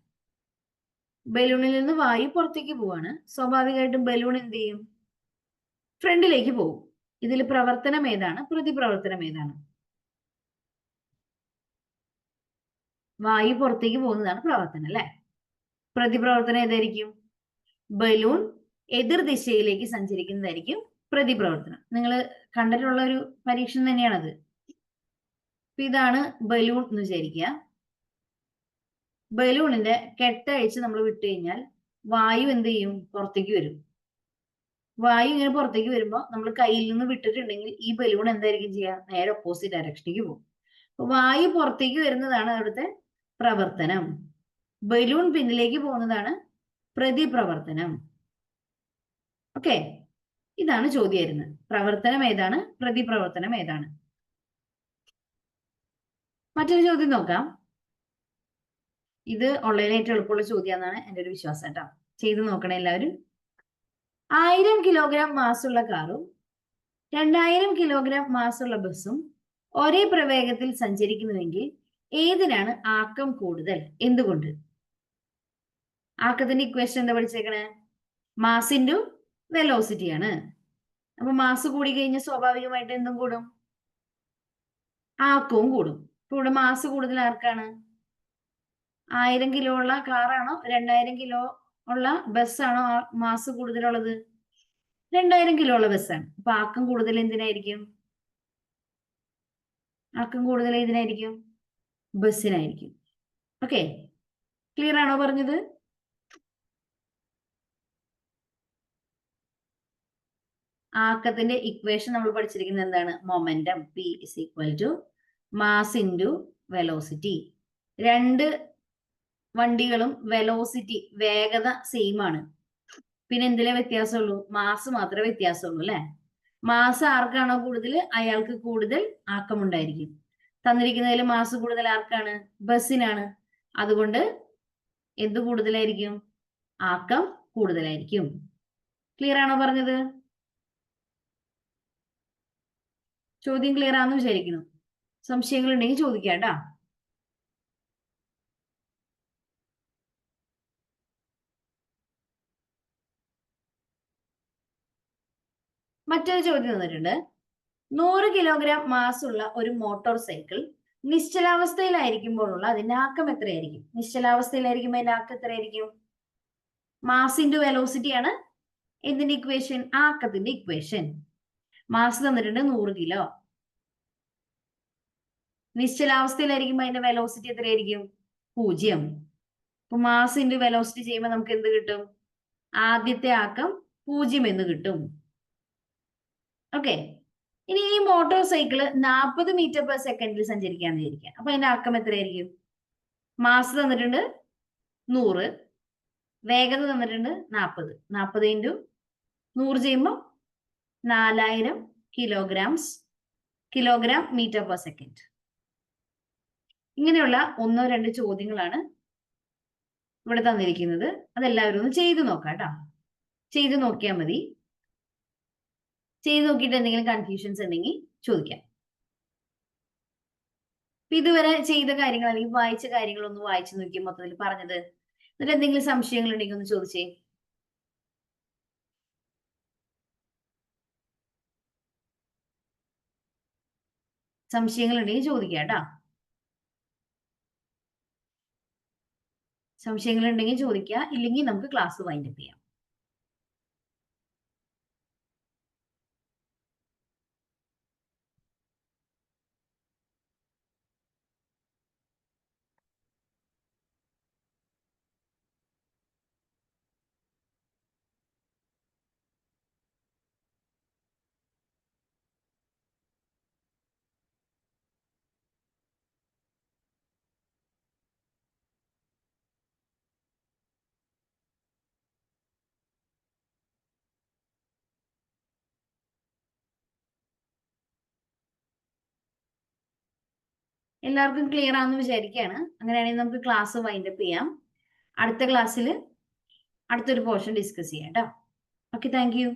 ബലൂണിൽ നിന്ന് വായു പുറത്തേക്ക് പോവാണ്. സ്വാഭാവികമായിട്ടും ബലൂൺ എന്ത് ചെയ്യും? ഫ്രണ്ടിലേക്ക് പോകും. ഇതിൽ പ്രവർത്തനം ഏതാണ്? പ്രതിപ്രവർത്തനം ഏതാണ്? വായു പുറത്തേക്ക് പോകുന്നതാണ് പ്രവർത്തനം അല്ലെ. പ്രതിപ്രവർത്തനം ഏതായിരിക്കും? ബലൂൺ എതിർ ദിശയിലേക്ക് സഞ്ചരിക്കുന്നതായിരിക്കും പ്രതിപ്രവർത്തനം. നിങ്ങൾ കണ്ടിട്ടുള്ള ഒരു പരീക്ഷണം തന്നെയാണത്. ഇതാണ് ബലൂൺ എന്ന് വിചാരിക്കുക. ബലൂണിന്റെ കെട്ടഴിച്ച് നമ്മൾ വിട്ടു കഴിഞ്ഞാൽ വായു എന്ത് ചെയ്യും? പുറത്തേക്ക് വരും. വായു ഇങ്ങനെ പുറത്തേക്ക് വരുമ്പോൾ നമ്മൾ കയ്യിൽ നിന്ന് വിട്ടിട്ടുണ്ടെങ്കിൽ ഈ ബലൂൺ എന്തായിരിക്കും ചെയ്യുക? നേരെ ഓപ്പോസിറ്റ് ഡയറക്ഷനിലേക്ക് പോകും. വായു പുറത്തേക്ക് വരുന്നതാണ് അവിടുത്തെ പ്രവർത്തനം. ബലൂൺ പിന്നിലേക്ക് പോകുന്നതാണ് പ്രതിപ്രവർത്തനം. ഓക്കെ, ഇതാണ് ചോദ്യമായിരുന്നത്. പ്രവർത്തനം ഏതാണ്? പ്രതിപ്രവർത്തനം ഏതാണ്? മറ്റൊരു ചോദ്യം നോക്കാം. ഇത് ഓൺലൈനിൽ ഏറ്റവും എളുപ്പമുള്ള ചോദ്യമാണെന്നാണ് എൻ്റെ ഒരു വിശ്വാസം കേട്ടോ. ചെയ്ത് നോക്കണേ എല്ലാവരും. 1000 കിലോഗ്രാം മാസുള്ള കാറും 2000 കിലോഗ്രാം മാസുള്ള ബസ്സും ഒരേ പ്രവേഗത്തിൽ സഞ്ചരിക്കുന്നുവെങ്കിൽ ഏതിനാണ് ആക്കം കൂടുതൽ? എന്തുകൊണ്ട്? ആക്കത്തിന്റെ ഇക്വേഷൻ എന്താ പഠിച്ചേക്കണേ? മാസ് ഇൻറ്റു വെലോസിറ്റി ആണ്. അപ്പൊ മാസ് കൂടി കഴിഞ്ഞാൽ സ്വാഭാവികമായിട്ട് എന്തും കൂടും? ആക്കവും കൂടും. ഇപ്പൊ ഇവിടെ മാസ് കൂടുതൽ ആർക്കാണ്? 1000 കിലോ ഉള്ള കാറാണോ 2000 കിലോ ഉള്ള ബസ്സാണോ മാസ് കൂടുതലുള്ളത്? 2000 കിലോ ഉള്ള ബസ്സാണ്. അപ്പൊ ആക്കം കൂടുതൽ എന്തിനായിരിക്കും? ആക്കം കൂടുതൽ ഏതിനായിരിക്കും? ബസ്സിനായിരിക്കും. ഓക്കെ, ക്ലിയർ ആണോ പറഞ്ഞത്? ആക്കത്തിന്റെ ഇക്വേഷൻ നമ്മൾ പഠിച്ചിരിക്കുന്നത് എന്താണ്? Momentum P is equal to mass into velocity. രണ്ട് വണ്ടികളും വെലോസിറ്റി, വേഗത സെയിം ആണ്. പിന്നെ എന്തിലെ വ്യത്യാസമുള്ളൂ? മാസ് മാത്രമേ വ്യത്യാസമുള്ളൂ അല്ലെ. മാസ് ആർക്കാണോ കൂടുതൽ അയാൾക്ക് കൂടുതൽ ആക്കമുണ്ടായിരിക്കും. തന്നിരിക്കുന്നതിൽ മാസ് കൂടുതൽ ആർക്കാണ്? ബസ്സിനാണ്. അതുകൊണ്ട് എന്ത് കൂടുതലായിരിക്കും? ആക്കം കൂടുതലായിരിക്കും. ക്ലിയർ ആണോ പറഞ്ഞത്? ചോദ്യം ക്ലിയർ ആണെന്ന് വിചാരിക്കുന്നു. സംശയങ്ങൾ ഉണ്ടെങ്കിൽ ചോദിക്കാം കേട്ടോ. മറ്റൊരു ചോദ്യം തന്നിട്ടുണ്ട്. 100 കിലോഗ്രാം മാസ് ഉള്ള ഒരു മോട്ടോർ സൈക്കിൾ നിശ്ചലാവസ്ഥയിലായിരിക്കുമ്പോഴുള്ള അതിന്റെ ആക്കം എത്രയായിരിക്കും? നിശ്ചലാവസ്ഥയിലായിരിക്കുമ്പോൾ അതിന്റെ ആക്കം എത്രയായിരിക്കും? മാസ് ഇൻറ്റു വെലോസിറ്റി ആണ് എന്തിന്റെ ഇക്വേഷൻ? ആക്കത്തിന്റെ ഇക്വേഷൻ. മാസ് തന്നിട്ടുണ്ട് 100 കിലോ. നിശ്ചലാവസ്ഥയിലായിരിക്കുമ്പോൾ അതിന്റെ വെലോസിറ്റി എത്രയായിരിക്കും? 0. അപ്പൊ മാസ് ഇൻറ്റു വെലോസിറ്റി ചെയ്യുമ്പോൾ നമുക്ക് എന്ത് കിട്ടും? ആദ്യത്തെ ആക്കം 0 എന്ന് കിട്ടും. ഓക്കെ, ഇനി ഈ മോട്ടോർ സൈക്കിള് 40 മീറ്റർ പെർ സെക്കൻഡിൽ സഞ്ചരിക്കാന്ന് വിചാരിക്കാം. അപ്പൊ അതിന്റെ ആക്കം എത്രയായിരിക്കും? മാസ് തന്നിട്ടുണ്ട് 100, വേഗത തന്നിട്ടുണ്ട് 40. 40 ഇൻറ്റു 100 ചെയ്യുമ്പോൾ 4000 കിലോഗ്രാം മീറ്റർ പെർ സെക്കൻഡ്. ഇങ്ങനെയുള്ള 1-2 ചോദ്യങ്ങളാണ് ഇവിടെ തന്നിരിക്കുന്നത്. അതെല്ലാവരും ഒന്ന് ചെയ്തു നോക്കാം കേട്ടോ. ചെയ്തു നോക്കിയാൽ മതി. ചെയ്തു നോക്കിയിട്ട് എന്തെങ്കിലും കൺഫ്യൂഷൻസ് ഉണ്ടെങ്കിൽ ചോദിക്കാം. ഇതുവരെ ചെയ്ത കാര്യങ്ങൾ അല്ലെങ്കിൽ വായിച്ച കാര്യങ്ങളൊന്ന് വായിച്ചു നോക്കി മൊത്തത്തിൽ പറഞ്ഞത്. എന്നിട്ട് എന്തെങ്കിലും സംശയങ്ങൾ ഉണ്ടെങ്കിൽ ഒന്ന് ചോദിച്ചേ. സംശയങ്ങൾ ഉണ്ടെങ്കിൽ ചോദിക്കാം കേട്ടോ. സംശയങ്ങൾ ഉണ്ടെങ്കിൽ ചോദിക്കുക, ഇല്ലെങ്കിൽ നമുക്ക് ക്ലാസ് വൈൻഡപ്പ് ചെയ്യാം. എല്ലാവർക്കും ക്ലിയർ ആണെന്ന് വിചാരിക്കുകയാണ്. അങ്ങനെയാണെങ്കിൽ നമുക്ക് ക്ലാസ് വൈൻഡപ്പ് ചെയ്യാം. അടുത്ത ക്ലാസ്സിൽ അടുത്തൊരു പോർഷൻ ഡിസ്കസ് ചെയ്യാം കേട്ടോ. Okay, thank you.